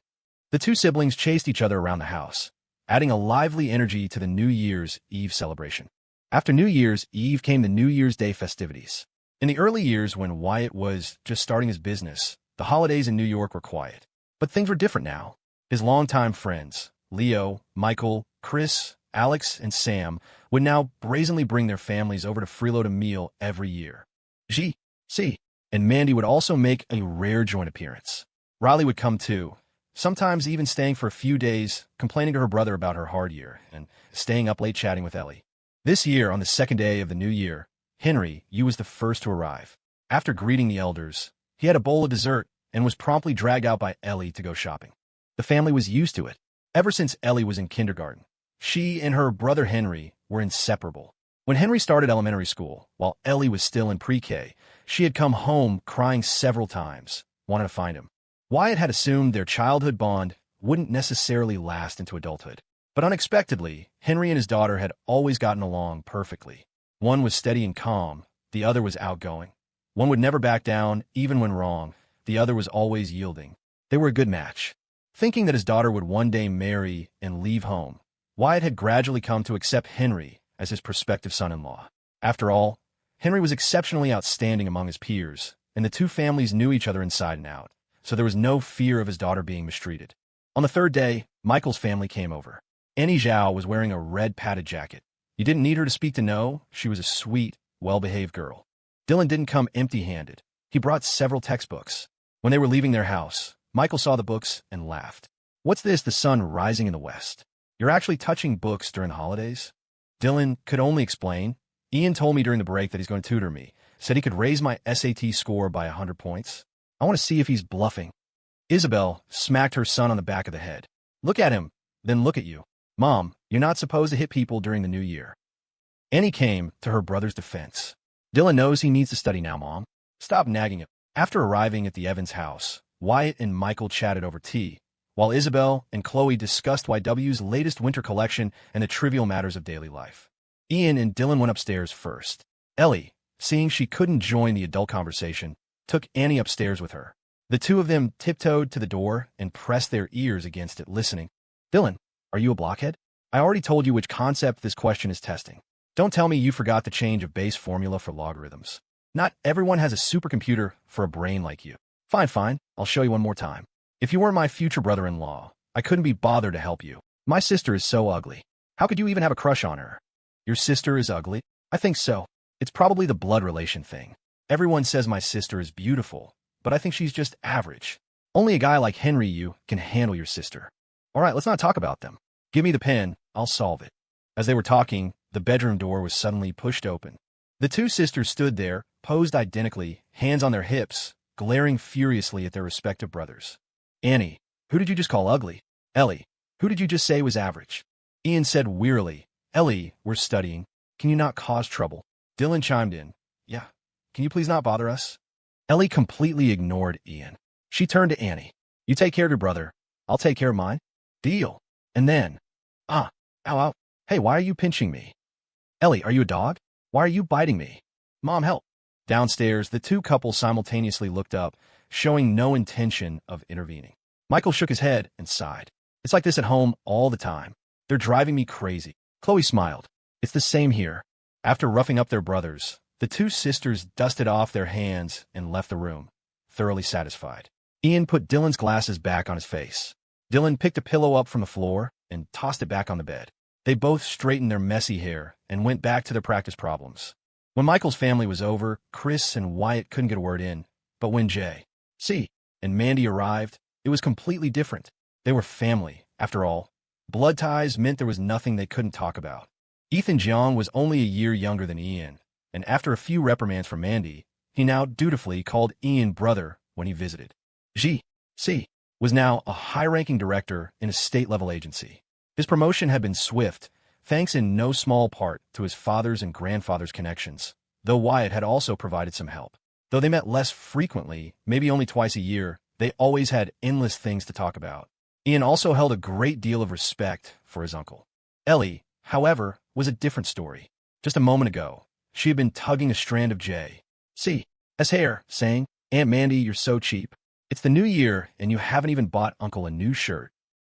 The two siblings chased each other around the house, adding a lively energy to the New Year's Eve celebration. After New Year's Eve came the New Year's Day festivities. In the early years when Wyatt was just starting his business, the holidays in New York were quiet. But things were different now. His longtime friends, Leo, Michael, Chris, Alex, and Sam, would now brazenly bring their families over to freeload a meal every year. G.C. and Mandy would also make a rare joint appearance. Riley would come too, sometimes even staying for a few days, complaining to her brother about her hard year, and staying up late chatting with Ellie. This year, on the second day of the new year, Henry, you was the first to arrive. After greeting the elders, he had a bowl of dessert and was promptly dragged out by Ellie to go shopping. The family was used to it. Ever since Ellie was in kindergarten, she and her brother Henry were inseparable. When Henry started elementary school, while Ellie was still in pre-K, she had come home crying several times, wanting to find him. Wyatt had assumed their childhood bond wouldn't necessarily last into adulthood. But unexpectedly, Henry and his daughter had always gotten along perfectly. One was steady and calm, the other was outgoing. One would never back down, even when wrong. The other was always yielding. They were a good match. Thinking that his daughter would one day marry and leave home, Wyatt had gradually come to accept Henry as his prospective son-in-law. After all, Henry was exceptionally outstanding among his peers, and the two families knew each other inside and out, so there was no fear of his daughter being mistreated. On the third day, Michael's family came over. Annie Zhao was wearing a red padded jacket. You didn't need her to speak to know, she was a sweet, well-behaved girl. Dylan didn't come empty-handed. He brought several textbooks. When they were leaving their house, Michael saw the books and laughed. "What's this, the sun rising in the west? You're actually touching books during the holidays?" Dylan could only explain. "Ian told me during the break that he's going to tutor me. Said he could raise my SAT score by 100 points. I want to see if he's bluffing." Isabel smacked her son on the back of the head. "Look at him, then look at you. Mom, you're not supposed to hit people during the new year." Annie came to her brother's defense. "Dylan knows he needs to study now, Mom. Stop nagging him." After arriving at the Evans house, Wyatt and Michael chatted over tea, while Isabel and Chloe discussed YW's latest winter collection and the trivial matters of daily life. Ian and Dylan went upstairs first. Ellie, seeing she couldn't join the adult conversation, took Annie upstairs with her. The two of them tiptoed to the door and pressed their ears against it, listening. "Dylan, are you a blockhead? I already told you which concept this question is testing. Don't tell me you forgot to change a base formula for logarithms. Not everyone has a supercomputer for a brain like you." Fine, I'll show you one more time. "If you weren't my future brother-in-law, I couldn't be bothered to help you. My sister is so ugly. How could you even have a crush on her?" "Your sister is ugly?" "I think so. It's probably the blood relation thing. Everyone says my sister is beautiful, but I think she's just average. Only a guy like Henry you can handle your sister." "All right, let's not talk about them. Give me the pen, I'll solve it." As they were talking, the bedroom door was suddenly pushed open. The two sisters stood there, posed identically, hands on their hips, glaring furiously at their respective brothers. Annie, who did you just call ugly? Ellie, who did you just say was average? Ian said wearily, Ellie, we're studying. Can you not cause trouble? Dylan chimed in, yeah. Can you please not bother us? Ellie completely ignored Ian. She turned to Annie. You take care of your brother. I'll take care of mine. Deal. And then, ow, ow. Hey, why are you pinching me? Ellie, are you a dog? Why are you biting me? Mom, help. Downstairs, the two couples simultaneously looked up, showing no intention of intervening. Michael shook his head and sighed. It's like this at home all the time. They're driving me crazy. Chloe smiled. It's the same here. After roughing up their brothers, the two sisters dusted off their hands and left the room, thoroughly satisfied. Ian put Dylan's glasses back on his face. Dylan picked a pillow up from the floor and tossed it back on the bed. They both straightened their messy hair and went back to their practice problems. When Michael's family was over, Chris and Wyatt couldn't get a word in, but when J.C. and Mandy arrived, it was completely different. They were family, after all. Blood ties meant there was nothing they couldn't talk about. Ethan Jeong was only a year younger than Ian, and after a few reprimands from Mandy, he now dutifully called Ian brother when he visited. G.C. was now a high-ranking director in a state-level agency. His promotion had been swift, thanks in no small part to his father's and grandfather's connections, though Wyatt had also provided some help. Though they met less frequently, maybe only twice a year, they always had endless things to talk about. Ian also held a great deal of respect for his uncle. Ellie, however, was a different story. Just a moment ago, she had been tugging a strand of J.C.'s hair, saying, Aunt Mandy, you're so cheap. It's the new year, and you haven't even bought Uncle a new shirt.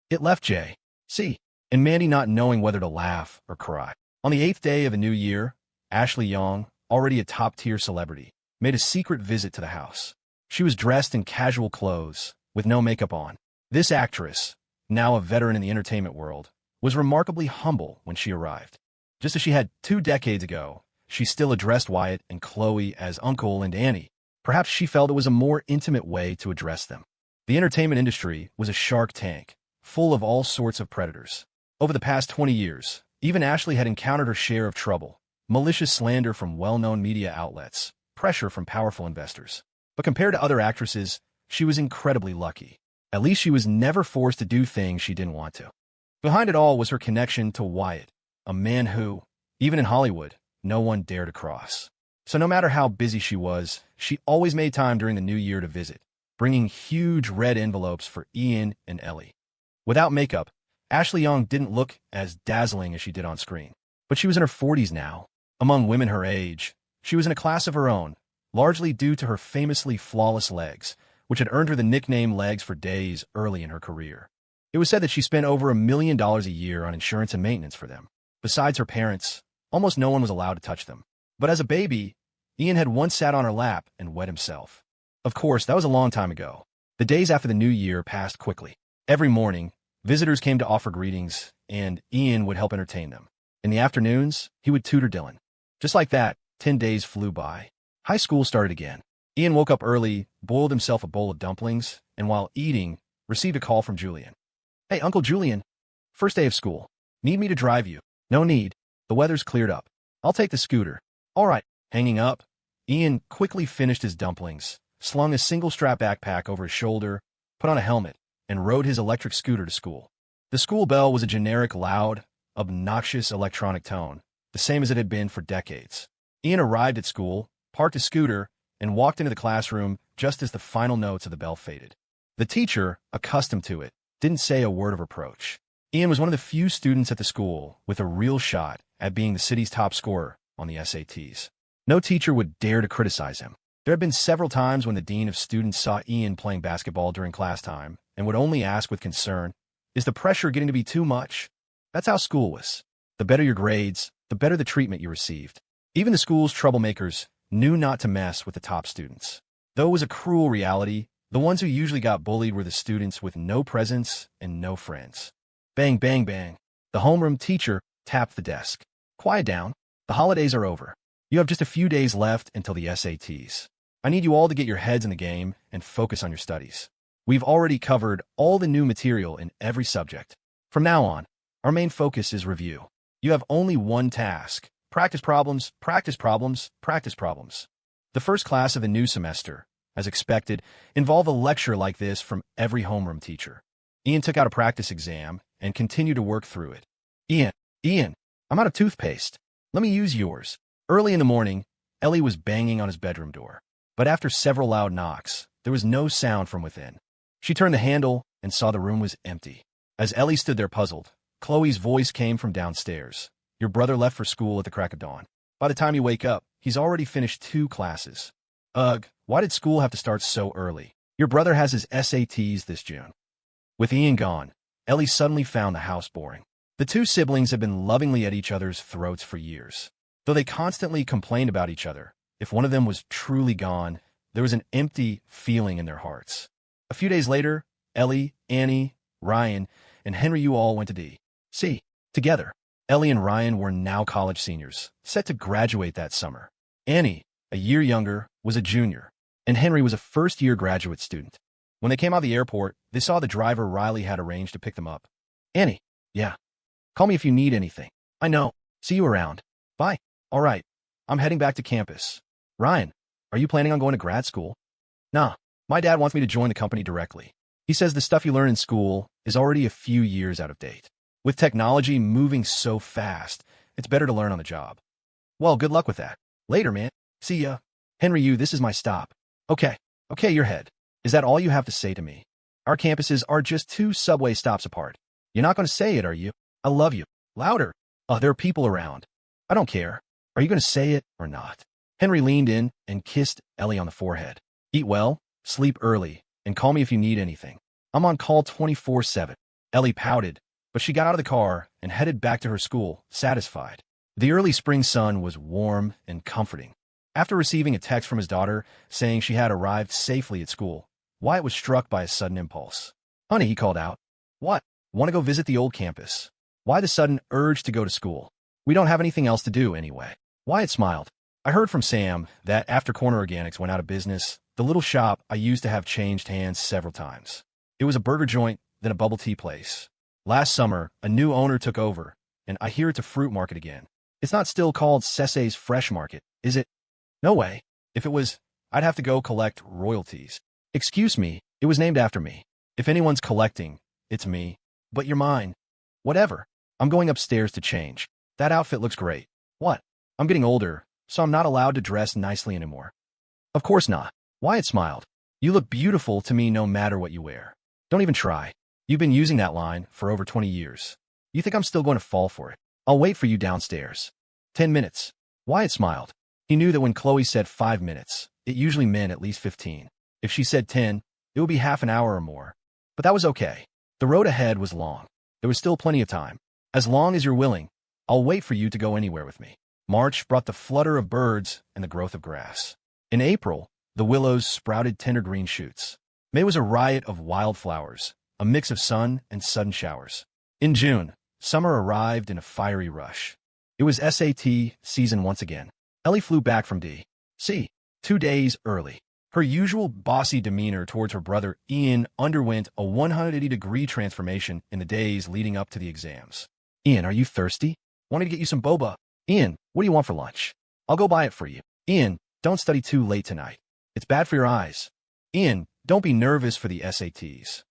It left J.C. and Mandy not knowing whether to laugh or cry. On the 8th day of the new year, Ashley Young, already a top-tier celebrity, made a secret visit to the house. She was dressed in casual clothes, with no makeup on. This actress, now a veteran in the entertainment world, was remarkably humble when she arrived. Just as she had 2 decades ago, she still addressed Wyatt and Chloe as Uncle and Annie. Perhaps she felt it was a more intimate way to address them. The entertainment industry was a shark tank, full of all sorts of predators. Over the past 20 years, even Ashley had encountered her share of trouble, malicious slander from well-known media outlets, pressure from powerful investors. But compared to other actresses, she was incredibly lucky. At least she was never forced to do things she didn't want to. Behind it all was her connection to Wyatt, a man who, even in Hollywood, no one dared to cross. So no matter how busy she was, she always made time during the new year to visit, bringing huge red envelopes for Ian and Ellie. Without makeup, Ashley Young didn't look as dazzling as she did on screen. But she was in her 40s now. Among women her age, she was in a class of her own, largely due to her famously flawless legs, which had earned her the nickname Legs for Days early in her career. It was said that she spent over $1 million a year on insurance and maintenance for them. Besides her parents, almost no one was allowed to touch them. But as a baby, Ian had once sat on her lap and wet himself. Of course, that was a long time ago. The days after the new year passed quickly. Every morning, visitors came to offer greetings, and Ian would help entertain them. In the afternoons, he would tutor Dylan. Just like that, 10 days flew by. High school started again. Ian woke up early, boiled himself a bowl of dumplings, and while eating, received a call from Julian. Hey, Uncle Julian. First day of school. Need me to drive you? No need. The weather's cleared up. I'll take the scooter. All right. Hanging up, Ian quickly finished his dumplings, slung a single-strap backpack over his shoulder, put on a helmet, and rode his electric scooter to school. The school bell was a generic, loud, obnoxious electronic tone, the same as it had been for decades. Ian arrived at school, parked his scooter, and walked into the classroom just as the final notes of the bell faded. The teacher, accustomed to it, didn't say a word of reproach. Ian was one of the few students at the school with a real shot at being the city's top scorer on the SATs. No teacher would dare to criticize him. There had been several times when the dean of students saw Ian playing basketball during class time and would only ask with concern, is the pressure getting to be too much? That's how school was. The better your grades, the better the treatment you received. Even the school's troublemakers knew not to mess with the top students. Though it was a cruel reality, the ones who usually got bullied were the students with no presence and no friends. Bang, bang, bang. The homeroom teacher tapped the desk. Quiet down. The holidays are over. You have just a few days left until the SATs. I need you all to get your heads in the game and focus on your studies. We've already covered all the new material in every subject. From now on, our main focus is review. You have only one task. Practice problems, practice problems, practice problems. The first class of the new semester, as expected, involve a lecture like this from every homeroom teacher. Ian took out a practice exam and continued to work through it. Ian, I'm out of toothpaste. Let me use yours. Early in the morning, Ellie was banging on his bedroom door. But after several loud knocks, there was no sound from within. She turned the handle and saw the room was empty. As Ellie stood there puzzled, Chloe's voice came from downstairs. Your brother left for school at the crack of dawn. By the time you wake up, he's already finished 2 classes. Ugh, why did school have to start so early? Your brother has his SATs this June. With Ian gone, Ellie suddenly found the house boring. The 2 siblings had been lovingly at each other's throats for years. Though they constantly complained about each other, if one of them was truly gone, there was an empty feeling in their hearts. A few days later, Ellie, Annie, Ryan, and Henry Yu all went to D.C. together. Ellie and Ryan were now college seniors, set to graduate that summer. Annie, a year younger, was a junior, and Henry was a first-year graduate student. When they came out of the airport, they saw the driver Riley had arranged to pick them up. Annie, yeah. Call me if you need anything. I know. See you around. Bye. All right. I'm heading back to campus. Ryan, are you planning on going to grad school? Nah. My dad wants me to join the company directly. He says the stuff you learn in school is already a few years out of date. With technology moving so fast, it's better to learn on the job. Well, good luck with that. Later, man. See ya. Henry Yu, this is my stop. Okay, your head. Is that all you have to say to me? Our campuses are just 2 subway stops apart. You're not going to say it, are you? I love you. Louder. There are people around. I don't care. Are you going to say it or not? Henry leaned in and kissed Ellie on the forehead. Eat well, sleep early, and call me if you need anything. I'm on call 24/7. Ellie pouted, but she got out of the car and headed back to her school, satisfied. The early spring sun was warm and comforting. After receiving a text from his daughter saying she had arrived safely at school, Wyatt was struck by a sudden impulse. Honey, he called out. What? Want to go visit the old campus? Why the sudden urge to go to school? We don't have anything else to do anyway. Wyatt smiled. I heard from Sam that after Corner Organics went out of business, the little shop I used to have changed hands several times. It was a burger joint, then a bubble tea place. Last summer, a new owner took over, and I hear it's a fruit market again. It's not still called Cesse's Fresh Market, is it? No way. If it was, I'd have to go collect royalties. Excuse me, it was named after me. If anyone's collecting, it's me. But you're mine. Whatever. I'm going upstairs to change. That outfit looks great. What? I'm getting older, so I'm not allowed to dress nicely anymore. Of course not. Wyatt smiled. You look beautiful to me no matter what you wear. Don't even try. You've been using that line for over 20 years. You think I'm still going to fall for it? I'll wait for you downstairs. 10 minutes. Wyatt smiled. He knew that when Chloe said 5 minutes, it usually meant at least 15. If she said 10, it would be half an hour or more. But that was okay. The road ahead was long. There was still plenty of time. As long as you're willing, I'll wait for you to go anywhere with me. March brought the flutter of birds and the growth of grass. In April, the willows sprouted tender green shoots. May was a riot of wildflowers, a mix of sun and sudden showers. In June, summer arrived in a fiery rush. It was SAT season once again. Ellie flew back from D.C. 2 days early. Her usual bossy demeanor towards her brother Ian underwent a 180-degree transformation in the days leading up to the exams. Ian, are you thirsty? Wanted to get you some boba. Ian, what do you want for lunch? I'll go buy it for you. Ian, don't study too late tonight. It's bad for your eyes. Ian, don't be nervous for the SATs.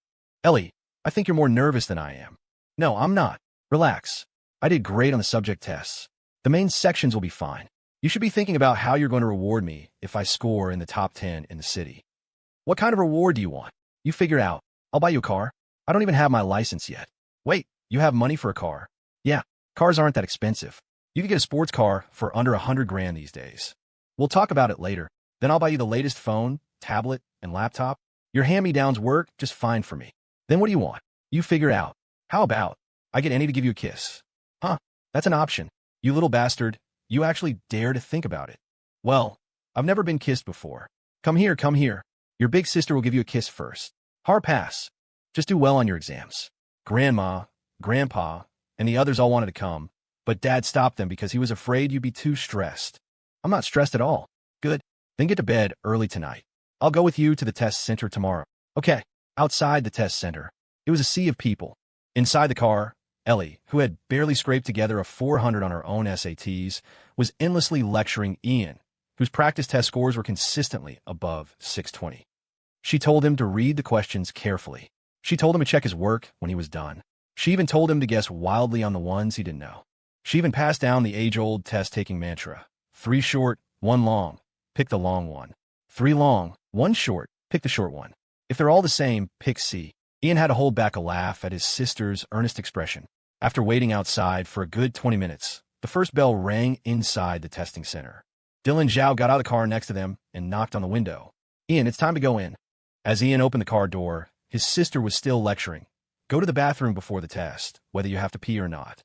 Ellie, I think you're more nervous than I am. No, I'm not. Relax. I did great on the subject tests. The main sections will be fine. You should be thinking about how you're going to reward me if I score in the top 10 in the city. What kind of reward do you want? You figure out. I'll buy you a car. I don't even have my license yet. Wait, you have money for a car? Yeah, cars aren't that expensive. You can get a sports car for under $100,000 these days. We'll talk about it later. Then I'll buy you the latest phone, tablet, and laptop. Your hand-me-downs work just fine for me. Then what do you want? You figure out. How about I get Annie to give you a kiss? Huh, that's an option. You little bastard. You actually dare to think about it. Well, I've never been kissed before. Come here, come here. Your big sister will give you a kiss first. Hard pass. Just do well on your exams. Grandma, Grandpa, and the others all wanted to come, but Dad stopped them because he was afraid you'd be too stressed. I'm not stressed at all. Good. Then get to bed early tonight. I'll go with you to the test center tomorrow. Okay. Outside the test center, it was a sea of people. Inside the car, Ellie, who had barely scraped together a 400 on her own SATs, was endlessly lecturing Ian, whose practice test scores were consistently above 620. She told him to read the questions carefully. She told him to check his work when he was done. She even told him to guess wildly on the ones he didn't know. She even passed down the age-old test-taking mantra: 3 short, 1 long, pick the long one. 3 long, 1 short, pick the short one. If they're all the same, pick C. Ian had to hold back a laugh at his sister's earnest expression. After waiting outside for a good 20 minutes, the first bell rang inside the testing center. Dylan Zhao got out of the car next to them and knocked on the window. "Ian, it's time to go in." As Ian opened the car door, his sister was still lecturing. "Go to the bathroom before the test, whether you have to pee or not.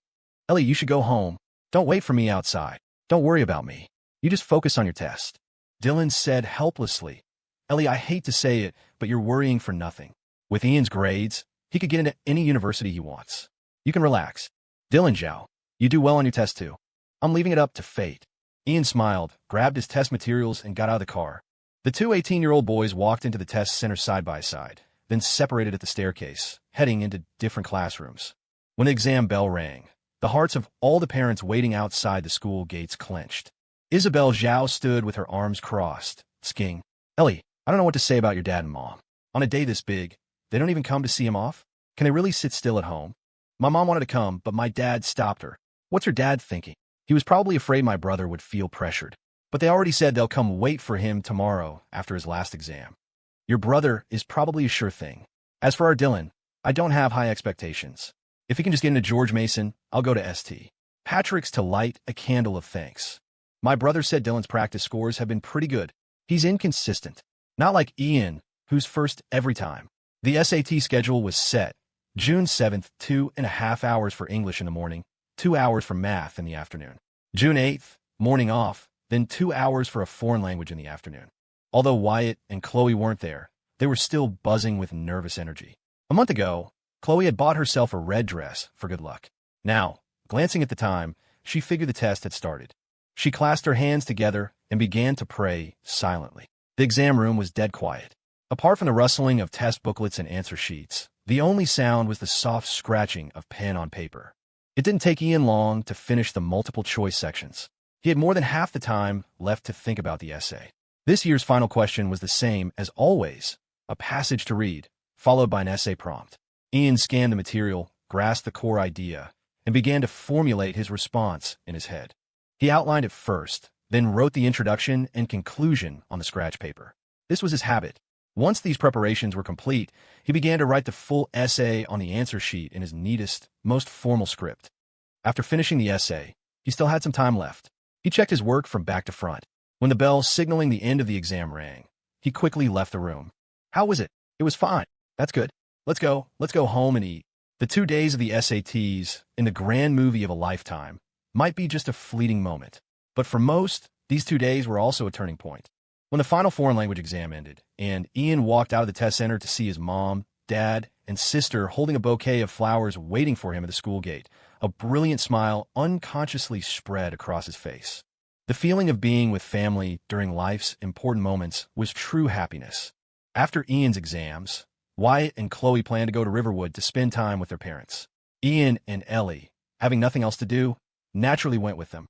Ellie, you should go home. Don't wait for me outside. Don't worry about me. You just focus on your test." Dylan said helplessly, "Ellie, I hate to say it, but you're worrying for nothing. With Ian's grades, he could get into any university he wants. You can relax. Dylan Zhao, you do well on your test too. I'm leaving it up to fate." Ian smiled, grabbed his test materials, and got out of the car. The two 18-year-old boys walked into the test center side by side, then separated at the staircase, heading into different classrooms. When the exam bell rang, the hearts of all the parents waiting outside the school gates clenched. Isabel Zhao stood with her arms crossed, skiing. "Ellie, I don't know what to say about your dad and mom. On a day this big, they don't even come to see him off? Can they really sit still at home? My mom wanted to come, but my dad stopped her. What's her dad thinking? He was probably afraid my brother would feel pressured. But they already said they'll come wait for him tomorrow after his last exam. Your brother is probably a sure thing. As for our Dylan, I don't have high expectations. If he can just get into George Mason, I'll go to St. Patrick's to light a candle of thanks. My brother said Dylan's practice scores have been pretty good. He's inconsistent. Not like Ian, who's first every time." The SAT schedule was set. June 7th, 2.5 hours for English in the morning, 2 hours for math in the afternoon. June 8th, morning off, then 2 hours for a foreign language in the afternoon. Although Wyatt and Chloe weren't there, they were still buzzing with nervous energy. A month ago, Chloe had bought herself a red dress for good luck. Now, glancing at the time, she figured the test had started. She clasped her hands together and began to pray silently. The exam room was dead quiet. Apart from the rustling of test booklets and answer sheets, the only sound was the soft scratching of pen on paper. It didn't take Ian long to finish the multiple-choice sections. He had more than half the time left to think about the essay. This year's final question was the same as always: a passage to read, followed by an essay prompt. Ian scanned the material, grasped the core idea, and began to formulate his response in his head. He outlined it first, then wrote the introduction and conclusion on the scratch paper. This was his habit. Once these preparations were complete, he began to write the full essay on the answer sheet in his neatest, most formal script. After finishing the essay, he still had some time left. He checked his work from back to front. When the bell signaling the end of the exam rang, he quickly left the room. "How was it?" "It was fine." "That's good. Let's go home and eat." The 2 days of the SATs, in the grand movie of a lifetime, might be just a fleeting moment. But for most, these 2 days were also a turning point. When the final foreign language exam ended, and Ian walked out of the test center to see his mom, dad, and sister holding a bouquet of flowers waiting for him at the school gate, a brilliant smile unconsciously spread across his face. The feeling of being with family during life's important moments was true happiness. After Ian's exams, Wyatt and Chloe planned to go to Riverwood to spend time with their parents. Ian and Ellie, having nothing else to do, naturally went with them.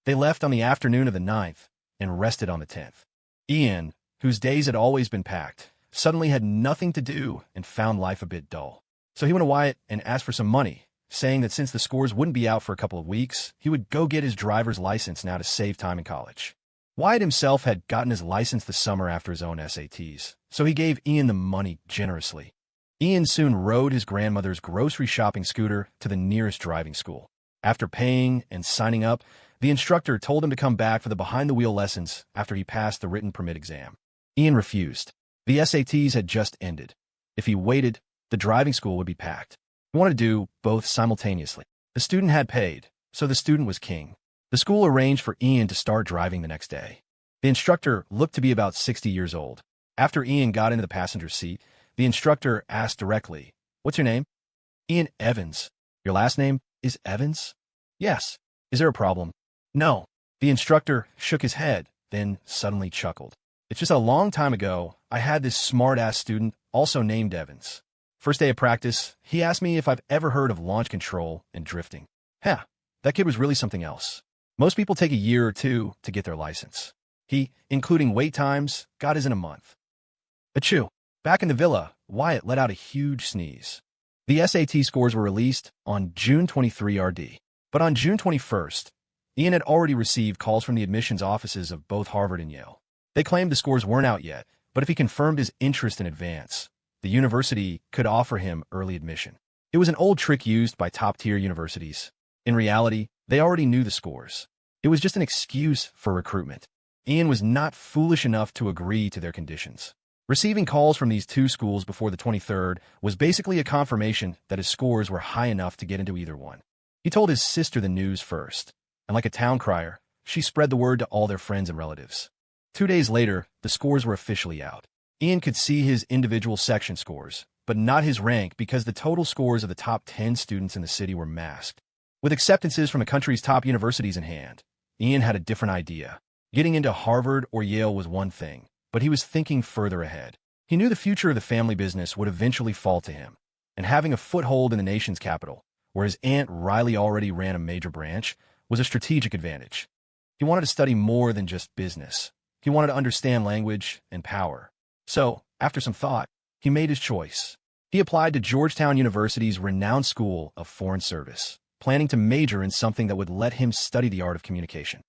They left on the afternoon of the 9th and rested on the 10th. Ian, whose days had always been packed, suddenly had nothing to do and found life a bit dull. So he went to Wyatt and asked for some money, saying that since the scores wouldn't be out for a couple of weeks, he would go get his driver's license now to save time in college. Wyatt himself had gotten his license the summer after his own SATs, so he gave Ian the money generously. Ian soon rode his grandmother's grocery shopping scooter to the nearest driving school. After paying and signing up, the instructor told him to come back for the behind-the-wheel lessons after he passed the written permit exam. Ian refused. The SATs had just ended. If he waited, the driving school would be packed. He wanted to do both simultaneously. The student had paid, so the student was king. The school arranged for Ian to start driving the next day. The instructor looked to be about 60 years old. After Ian got into the passenger seat, the instructor asked directly, "What's your name?" "Ian Evans." "Your last name is Evans?" "Yes." "Is there a problem?" "No." The instructor shook his head, then suddenly chuckled. "It's just a long time ago, I had this smart-ass student, also named Evans. First day of practice, he asked me if I've ever heard of launch control and drifting. That kid was really something else. Most people take a year or two to get their license. He, including wait times, got his in a month. Achoo! Back in the villa, Wyatt let out a huge sneeze. The SAT scores were released on June 23 RD. But on June 21st, Ian had already received calls from the admissions offices of both Harvard and Yale. They claimed the scores weren't out yet, but if he confirmed his interest in advance, the university could offer him early admission. It was an old trick used by top-tier universities. In reality, they already knew the scores. It was just an excuse for recruitment. Ian was not foolish enough to agree to their conditions. Receiving calls from these two schools before the 23rd was basically a confirmation that his scores were high enough to get into either one. He told his sister the news first, and like a town crier, she spread the word to all their friends and relatives. 2 days later, the scores were officially out. Ian could see his individual section scores, but not his rank because the total scores of the top 10 students in the city were masked. With acceptances from the country's top universities in hand, Ian had a different idea. Getting into Harvard or Yale was one thing, but he was thinking further ahead. He knew the future of the family business would eventually fall to him, and having a foothold in the nation's capital, where his Aunt Riley already ran a major branch, was a strategic advantage. He wanted to study more than just business. He wanted to understand language and power. So, after some thought, he made his choice. He applied to Georgetown University's renowned School of Foreign Service, planning to major in something that would let him study the art of communication.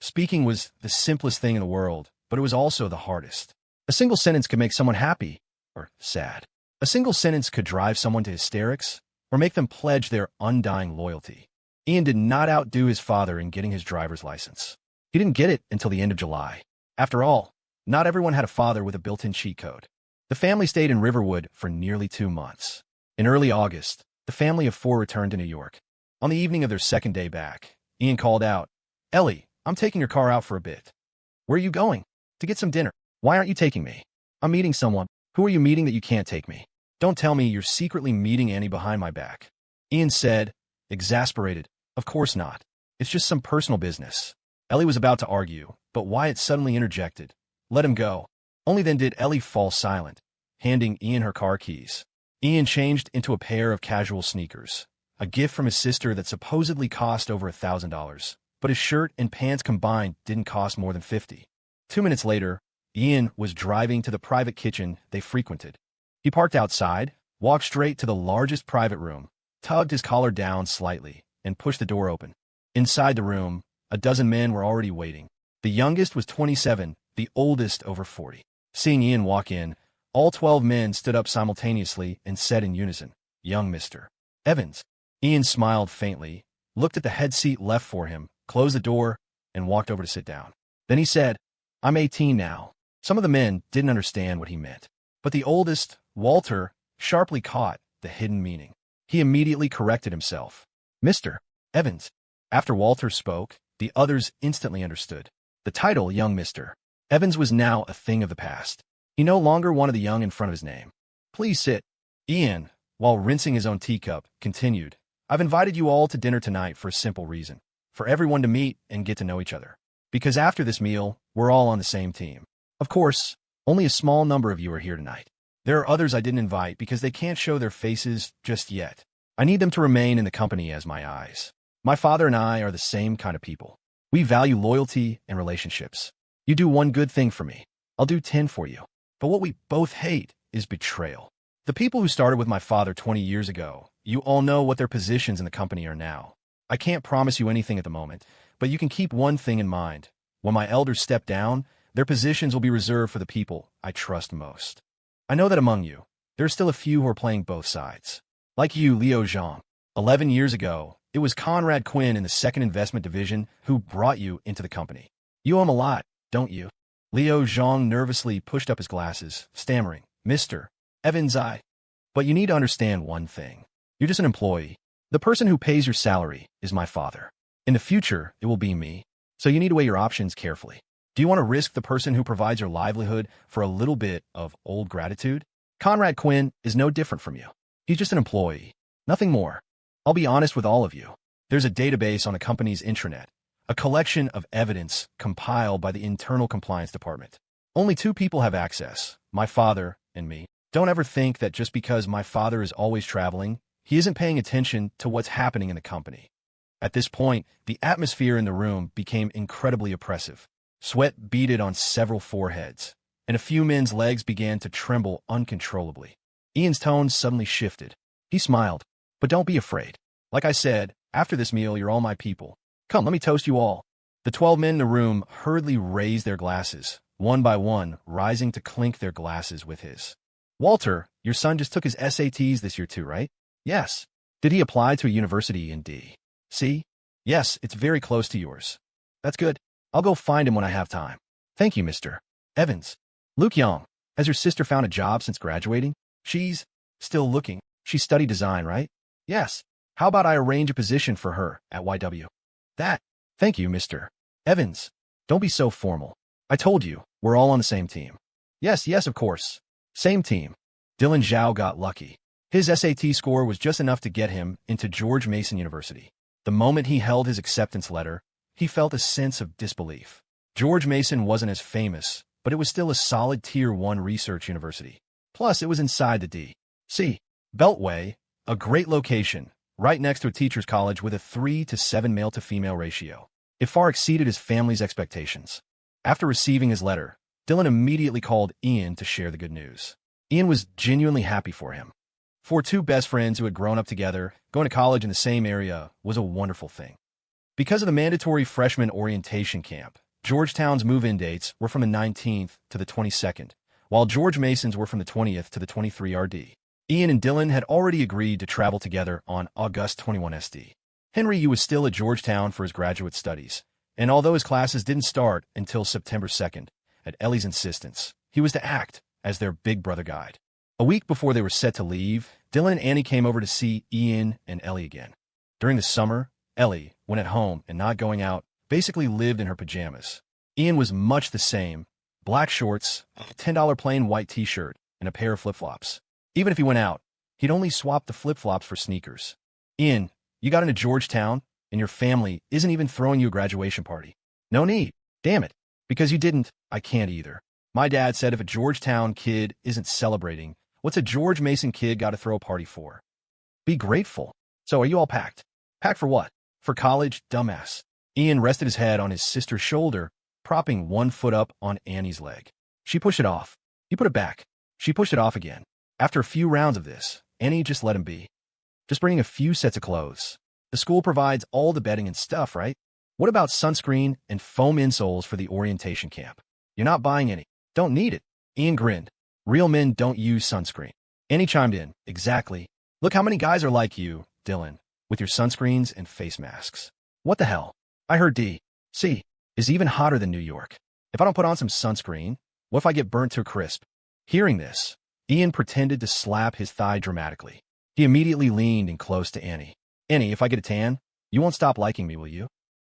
Speaking was the simplest thing in the world, but it was also the hardest. A single sentence could make someone happy or sad. A single sentence could drive someone to hysterics or make them pledge their undying loyalty. Ian did not outdo his father in getting his driver's license. He didn't get it until the end of July. After all, not everyone had a father with a built-in cheat code. The family stayed in Riverwood for nearly 2 months. In early August, the family of 4 returned to New York. On the evening of their second day back, Ian called out, "Ellie, I'm taking your car out for a bit." "Where are you going?" "To get some dinner." "Why aren't you taking me?" "I'm meeting someone." "Who are you meeting that you can't take me?" "Don't tell me you're secretly meeting Annie behind my back." Ian said, exasperated, "Of course not. It's just some personal business." Ellie was about to argue, but Wyatt suddenly interjected, "Let him go." Only then did Ellie fall silent, handing Ian her car keys. Ian changed into a pair of casual sneakers, a gift from his sister that supposedly cost over $1,000, but his shirt and pants combined didn't cost more than $50. 2 minutes later, Ian was driving to the private kitchen they frequented. He parked outside, walked straight to the largest private room, tugged his collar down slightly, and pushed the door open. Inside the room, a dozen men were already waiting. The youngest was 27, the oldest over 40. Seeing Ian walk in, all 12 men stood up simultaneously and said in unison, "Young Mr. Evans." Ian smiled faintly, looked at the head seat left for him, closed the door, and walked over to sit down. Then he said, "I'm 18 now." Some of the men didn't understand what he meant, but the oldest, Walter, sharply caught the hidden meaning. He immediately corrected himself. "Mr. Evans." After Walter spoke, the others instantly understood. The title, Young Mr. Evans, was now a thing of the past. He no longer wanted the young in front of his name. "Please sit." Ian, while rinsing his own teacup, continued, "I've invited you all to dinner tonight for a simple reason. For everyone to meet and get to know each other. Because after this meal, we're all on the same team. Of course, only a small number of you are here tonight. There are others I didn't invite because they can't show their faces just yet. I need them to remain in the company as my eyes. My father and I are the same kind of people. We value loyalty and relationships. You do one good thing for me, I'll do 10 for you. But what we both hate is betrayal. The people who started with my father 20 years ago, you all know what their positions in the company are now. I can't promise you anything at the moment, but you can keep one thing in mind. When my elders step down, their positions will be reserved for the people I trust most. I know that among you, there are still a few who are playing both sides. Like you, Leo Jean. 11 years ago, it was Conrad Quinn in the second investment division who brought you into the company. You owe him a lot, don't you?" Leo Jean nervously pushed up his glasses, stammering, "Mr. Evans, But you need to understand one thing. You're just an employee. The person who pays your salary is my father. In the future, it will be me. So you need to weigh your options carefully. Do you want to risk the person who provides your livelihood for a little bit of old gratitude? Conrad Quinn is no different from you. He's just an employee. Nothing more. I'll be honest with all of you. There's a database on the company's intranet, a collection of evidence compiled by the internal compliance department. Only 2 people have access, my father and me. Don't ever think that just because my father is always traveling, he isn't paying attention to what's happening in the company. At this point, the atmosphere in the room became incredibly oppressive. Sweat beaded on several foreheads, and a few men's legs began to tremble uncontrollably. Ian's tone suddenly shifted. He smiled. But don't be afraid. Like I said, after this meal, you're all my people. Come, let me toast you all. The 12 men in the room hurriedly raised their glasses, one by one, rising to clink their glasses with his. Walter, your son just took his SATs this year too, right? Yes. Did he apply to a university in D.C.? Yes, it's very close to yours. That's good. I'll go find him when I have time. Thank you, Mr. Evans. Luke Young, has your sister found a job since graduating? She's still looking. She studied design, right? Yes. How about I arrange a position for her at YW? Thank you, Mr. Evans. Don't be so formal. I told you, we're all on the same team. Yes, of course. Same team. Dylan Zhao got lucky. His SAT score was just enough to get him into George Mason University. The moment he held his acceptance letter, he felt a sense of disbelief. George Mason wasn't as famous, but it was still a solid Tier 1 research university. Plus, it was inside the D.C. Beltway, a great location, right next to a teacher's college with a 3-to-7 male-to-female ratio. It far exceeded his family's expectations. After receiving his letter, Dylan immediately called Ian to share the good news. Ian was genuinely happy for him. For two best friends who had grown up together, going to college in the same area was a wonderful thing. Because of the mandatory freshman orientation camp, Georgetown's move-in dates were from the 19th to the 22nd, while George Mason's were from the 20th to the 23 RD. Ian and Dylan had already agreed to travel together on August 21 SD. Henry Yu was still at Georgetown for his graduate studies, and although his classes didn't start until September 2nd, at Ellie's insistence, he was to act as their big brother guide. A week before they were set to leave, Dylan and Annie came over to see Ian and Ellie again. During the summer, Ellie, when at home and not going out, basically lived in her pajamas. Ian was much the same: black shorts, a $10 plain white t-shirt, and a pair of flip-flops. Even if he went out, he'd only swap the flip-flops for sneakers. Ian, you got into Georgetown, and your family isn't even throwing you a graduation party. No need. Damn it. Because you didn't, I can't either. My dad said if a Georgetown kid isn't celebrating, what's a George Mason kid got to throw a party for? Be grateful. So are you all packed? Packed for what? For college, dumbass. Ian rested his head on his sister's shoulder, propping one foot up on Annie's leg. She pushed it off. He put it back. She pushed it off again. After a few rounds of this, Annie just let him be. Just bringing a few sets of clothes. The school provides all the bedding and stuff, right? What about sunscreen and foam insoles for the orientation camp? You're not buying any. Don't need it. Ian grinned. Real men don't use sunscreen. Annie chimed in. Exactly. Look how many guys are like you, Dylan, with your sunscreens and face masks. What the hell? I heard D.C. is even hotter than New York. If I don't put on some sunscreen, what if I get burnt to a crisp? Hearing this, Ian pretended to slap his thigh dramatically. He immediately leaned in close to Annie. Annie, if I get a tan, you won't stop liking me, will you?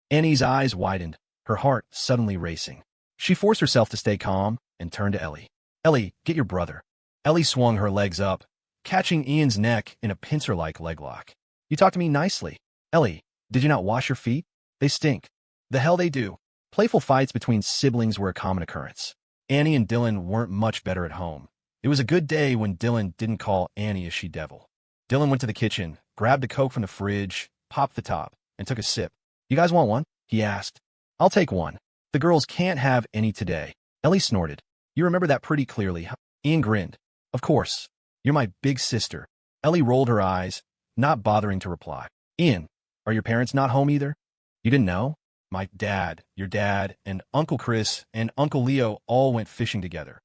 Annie's eyes widened, her heart suddenly racing. She forced herself to stay calm and turned to Ellie. Ellie, get your brother. Ellie swung her legs up, catching Ian's neck in a pincer-like leg lock. You talk to me nicely. Ellie, did you not wash your feet? They stink. The hell they do. Playful fights between siblings were a common occurrence. Annie and Dylan weren't much better at home. It was a good day when Dylan didn't call Annie a she-devil. Dylan went to the kitchen, grabbed a Coke from the fridge, popped the top, and took a sip. You guys want one? He asked. I'll take one. The girls can't have any today. Ellie snorted. You remember that pretty clearly, huh? Ian grinned. Of course. You're my big sister. Ellie rolled her eyes, not bothering to reply. Ian, are your parents not home either? You didn't know? My dad, your dad, and Uncle Chris and Uncle Leo all went fishing together.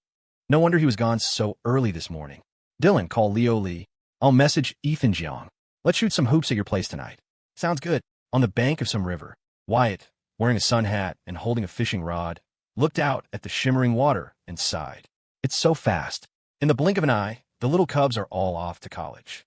No wonder he was gone so early this morning. Dylan, call Leo Lee. I'll message Ethan Jiang. Let's shoot some hoops at your place tonight. Sounds good. On the bank of some river. Wyatt, wearing a sun hat and holding a fishing rod, looked out at the shimmering water and sighed. It's so fast. In the blink of an eye, the little cubs are all off to college.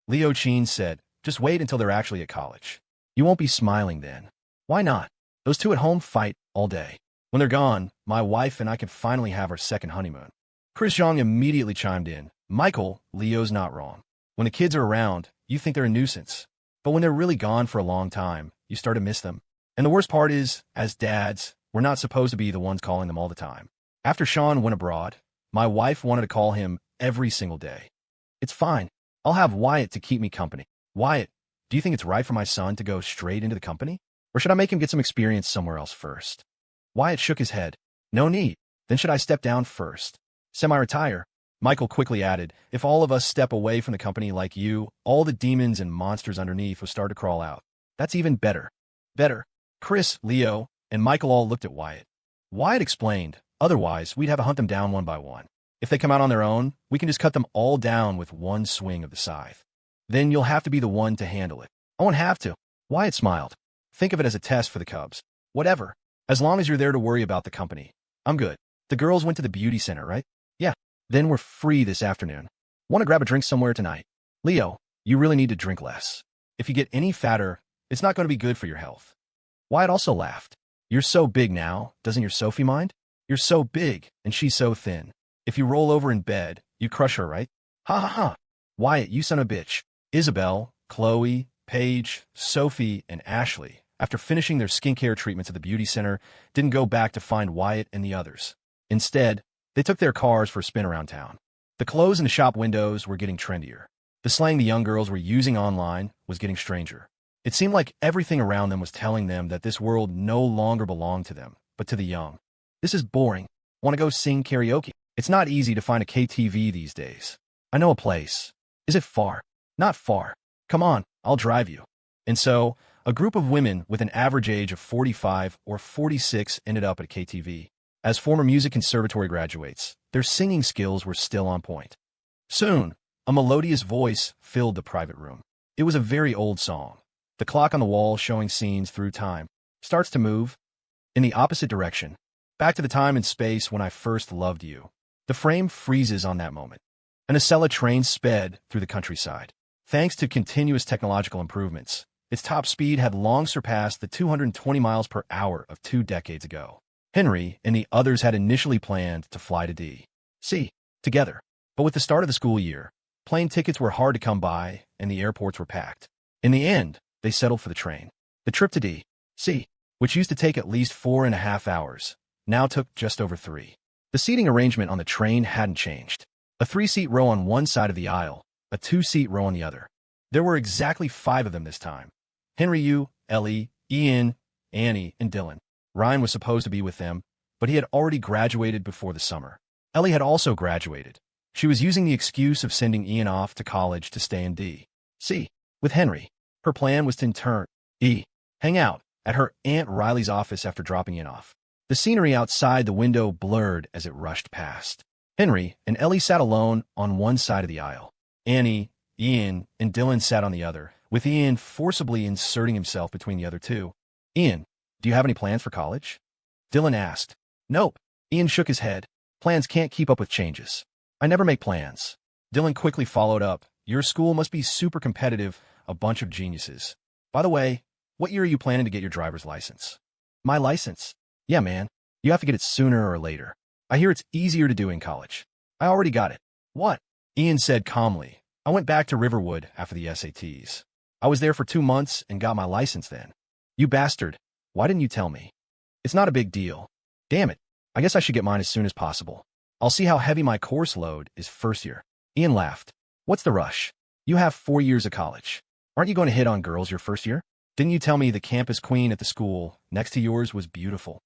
Leo Cheen said, just wait until they're actually at college. You won't be smiling then. Why not? Those two at home fight all day. When they're gone, my wife and I can finally have our second honeymoon. Chris Zhang immediately chimed in. Michael, Leo's not wrong. When the kids are around, you think they're a nuisance. But when they're really gone for a long time, you start to miss them. And the worst part is, as dads, we're not supposed to be the ones calling them all the time. After Sean went abroad, my wife wanted to call him every single day. It's fine. I'll have Wyatt to keep me company. Wyatt, do you think it's right for my son to go straight into the company? Or should I make him get some experience somewhere else first? Wyatt shook his head. No need. Then should I step down first? Semi-retire? Michael quickly added, if all of us step away from the company like you, all the demons and monsters underneath will start to crawl out. That's even better. Better. Chris, Leo, and Michael all looked at Wyatt. Wyatt explained, otherwise we'd have to hunt them down one by one. If they come out on their own, we can just cut them all down with one swing of the scythe. Then you'll have to be the one to handle it. I won't have to. Wyatt smiled. Think of it as a test for the Cubs. Whatever. As long as you're there to worry about the company. I'm good. The girls went to the beauty center, right? Yeah. Then we're free this afternoon. Want to grab a drink somewhere tonight? Leo, you really need to drink less. If you get any fatter, it's not going to be good for your health. Wyatt also laughed. You're so big now, doesn't your Sophie mind? You're so big, and she's so thin. If you roll over in bed, you crush her, right? Ha ha ha. Wyatt, you son of a bitch. Isabel, Chloe, Paige, Sophie, and Ashley, after finishing their skincare treatments at the beauty center, didn't go back to find Wyatt and the others. Instead, they took their cars for a spin around town. The clothes in the shop windows were getting trendier. The slang the young girls were using online was getting stranger. It seemed like everything around them was telling them that this world no longer belonged to them, but to the young. This is boring. Want to go sing karaoke? It's not easy to find a KTV these days. I know a place. Is it far? Not far. Come on, I'll drive you. And so, a group of women with an average age of 45 or 46 ended up at KTV. As former music conservatory graduates, their singing skills were still on point. Soon, a melodious voice filled the private room. It was a very old song. The clock on the wall showing scenes through time starts to move in the opposite direction, back to the time and space when I first loved you. The frame freezes on that moment. An Acela train sped through the countryside. Thanks to continuous technological improvements, its top speed had long surpassed the 220 miles per hour of 2 decades ago. Henry and the others had initially planned to fly to D.C. together, but with the start of the school year, plane tickets were hard to come by and the airports were packed. In the end, they settled for the train. The trip to D.C., which used to take at least 4.5 hours, now took just over 3. The seating arrangement on the train hadn't changed. A 3-seat row on one side of the aisle, a 2-seat row on the other. There were exactly 5 of them this time. Henry, Ellie, Ian, Annie, and Dylan. Ryan was supposed to be with them, but he had already graduated before the summer. Ellie had also graduated. She was using the excuse of sending Ian off to college to stay in D.C. with Henry. Her plan was to hang out at her Aunt Riley's office after dropping Ian off. The scenery outside the window blurred as it rushed past. Henry and Ellie sat alone on one side of the aisle. Annie, Ian, and Dylan sat on the other, with Ian forcibly inserting himself between the other two. Ian, do you have any plans for college? Dylan asked. Nope. Ian shook his head. Plans can't keep up with changes. I never make plans. Dylan quickly followed up. Your school must be super competitive, a bunch of geniuses. By the way, what year are you planning to get your driver's license? My license? Yeah, man. You have to get it sooner or later. I hear it's easier to do in college. I already got it. What? Ian said calmly. I went back to Riverwood after the SATs. I was there for 2 months and got my license then. You bastard. Why didn't you tell me? It's not a big deal. Damn it. I guess I should get mine as soon as possible. I'll see how heavy my course load is first year. Ian laughed. What's the rush? You have 4 years of college. Aren't you going to hit on girls your first year? Didn't you tell me the campus queen at the school next to yours was beautiful?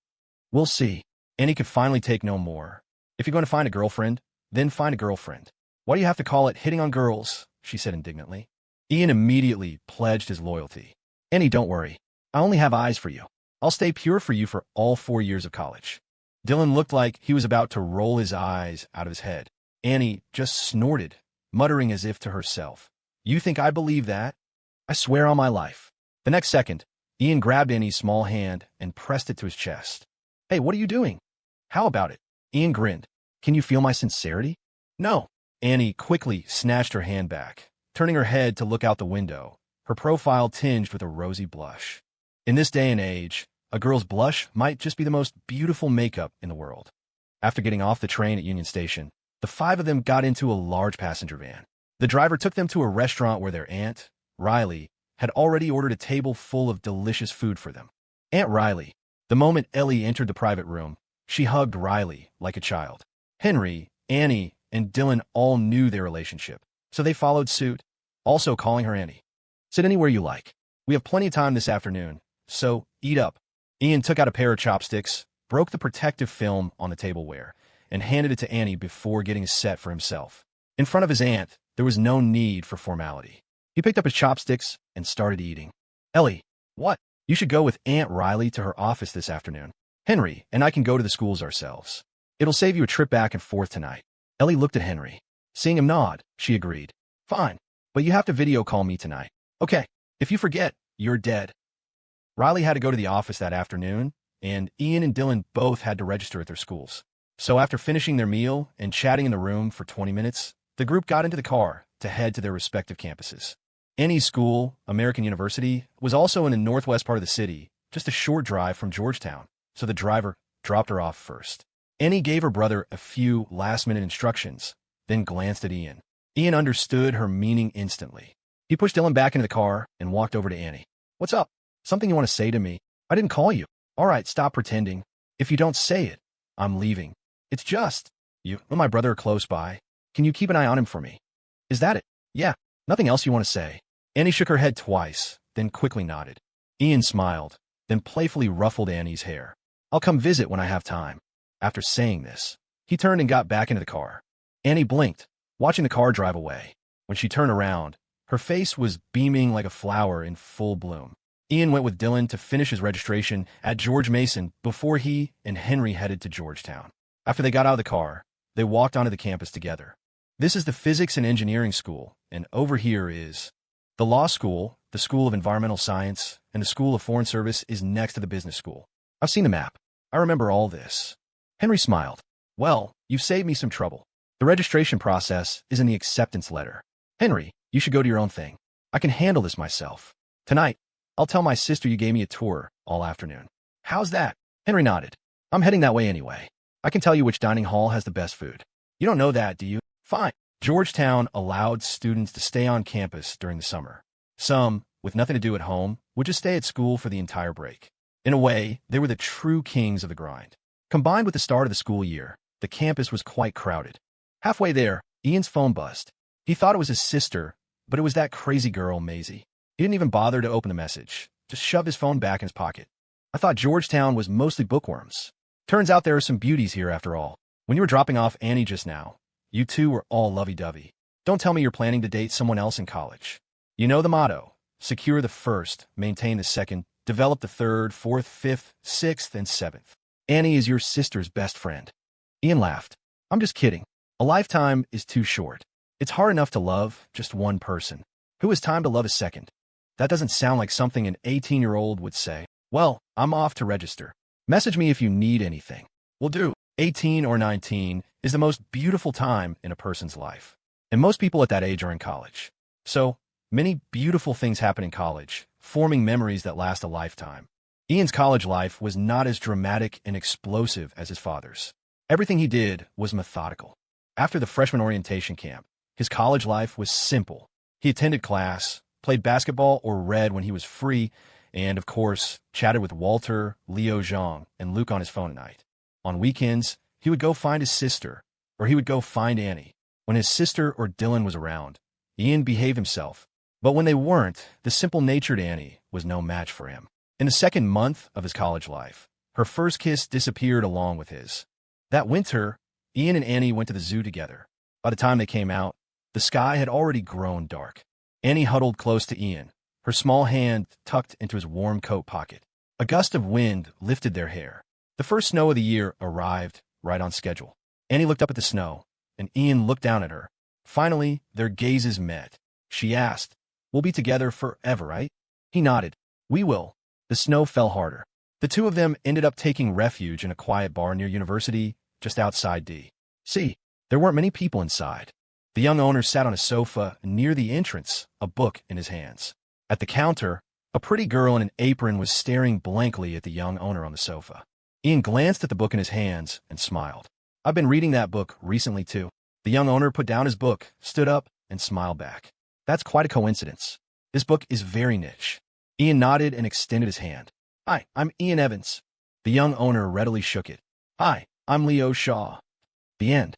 We'll see. Annie could finally take no more. If you're going to find a girlfriend, then find a girlfriend. Why do you have to call it hitting on girls? She said indignantly. Ian immediately pledged his loyalty. Annie, don't worry. I only have eyes for you. I'll stay pure for you for all 4 years of college. Dylan looked like he was about to roll his eyes out of his head. Annie just snorted, muttering as if to herself. You think I believe that? I swear on my life. The next second, Ian grabbed Annie's small hand and pressed it to his chest. Hey, what are you doing? How about it? Ian grinned. Can you feel my sincerity? No. Annie quickly snatched her hand back, turning her head to look out the window, her profile tinged with a rosy blush. In this day and age, a girl's blush might just be the most beautiful makeup in the world. After getting off the train at Union Station, the 5 of them got into a large passenger van. The driver took them to a restaurant where their aunt, Riley, had already ordered a table full of delicious food for them. Aunt Riley. The moment Ellie entered the private room, she hugged Riley like a child. Henry, Annie, and Dylan all knew their relationship, so they followed suit, also calling her Annie. Sit anywhere you like. We have plenty of time this afternoon, so eat up. Ian took out a pair of chopsticks, broke the protective film on the tableware, and handed it to Annie before getting a set for himself. In front of his aunt, there was no need for formality. He picked up his chopsticks and started eating. Ellie, what? You should go with Aunt Riley to her office this afternoon. Henry and I can go to the schools ourselves. It'll save you a trip back and forth tonight. Ellie looked at Henry. Seeing him nod, she agreed. Fine, but you have to video call me tonight. Okay, if you forget, you're dead. Riley had to go to the office that afternoon, and Ian and Dylan both had to register at their schools. So after finishing their meal and chatting in the room for 20 minutes, the group got into the car to head to their respective campuses. Annie's school, American University, was also in the northwest part of the city, just a short drive from Georgetown, so the driver dropped her off first. Annie gave her brother a few last-minute instructions, then glanced at Ian. Ian understood her meaning instantly. He pushed Dylan back into the car and walked over to Annie. What's up? Something you want to say to me? I didn't call you. All right, stop pretending. If you don't say it, I'm leaving. It's just, you and my brother are close by. Can you keep an eye on him for me? Is that it? Yeah, nothing else you want to say? Annie shook her head twice, then quickly nodded. Ian smiled, then playfully ruffled Annie's hair. I'll come visit when I have time. After saying this, he turned and got back into the car. Annie blinked, watching the car drive away. When she turned around, her face was beaming like a flower in full bloom. Ian went with Dylan to finish his registration at George Mason before he and Henry headed to Georgetown. After they got out of the car, they walked onto the campus together. This is the Physics and Engineering School, and over here is the Law School, the School of Environmental Science, and the School of Foreign Service is next to the Business School. I've seen the map. I remember all this. Henry smiled. Well, you've saved me some trouble. The registration process is in the acceptance letter. Henry, you should go to your own thing. I can handle this myself. Tonight, I'll tell my sister you gave me a tour all afternoon. How's that? Henry nodded. I'm heading that way anyway. I can tell you which dining hall has the best food. You don't know that, do you? Fine. Georgetown allowed students to stay on campus during the summer. Some, with nothing to do at home, would just stay at school for the entire break. In a way, they were the true kings of the grind. Combined with the start of the school year, the campus was quite crowded. Halfway there, Ian's phone buzzed. He thought it was his sister, but it was that crazy girl, Maisie. He didn't even bother to open the message, just shoved his phone back in his pocket. I thought Georgetown was mostly bookworms. Turns out there are some beauties here after all. When you were dropping off Annie just now, you two were all lovey-dovey. Don't tell me you're planning to date someone else in college. You know the motto: secure the first, maintain the second, develop the third, fourth, fifth, sixth, and seventh. Annie is your sister's best friend. Ian laughed. I'm just kidding. A lifetime is too short. It's hard enough to love just one person. Who has time to love a second? That doesn't sound like something an 18-year-old would say. Well, I'm off to register. Message me if you need anything. Will do. 18 or 19 is the most beautiful time in a person's life. And most people at that age are in college. So, many beautiful things happen in college, forming memories that last a lifetime. Ian's college life was not as dramatic and explosive as his father's. Everything he did was methodical. After the freshman orientation camp, his college life was simple. He attended class, played basketball or read when he was free, and, of course, chatted with Walter, Leo Zhang, and Luke on his phone at night. On weekends, he would go find his sister, or he would go find Annie. When his sister or Dylan was around, Ian behaved himself. But when they weren't, the simple-natured Annie was no match for him. In the second month of his college life, her first kiss disappeared along with his. That winter, Ian and Annie went to the zoo together. By the time they came out, the sky had already grown dark. Annie huddled close to Ian, her small hand tucked into his warm coat pocket. A gust of wind lifted their hair. The first snow of the year arrived right on schedule. Annie looked up at the snow, and Ian looked down at her. Finally, their gazes met. She asked, "We'll be together forever, right?" He nodded. "We will." The snow fell harder. The two of them ended up taking refuge in a quiet bar near University, just outside D.C. There weren't many people inside. The young owner sat on a sofa near the entrance, a book in his hands. At the counter, a pretty girl in an apron was staring blankly at the young owner on the sofa. Ian glanced at the book in his hands and smiled. "I've been reading that book recently, too." The young owner put down his book, stood up, and smiled back. "That's quite a coincidence. This book is very niche." Ian nodded and extended his hand. "Hi, I'm Ian Evans." The young owner readily shook it. "Hi, I'm Leo Shaw." The end.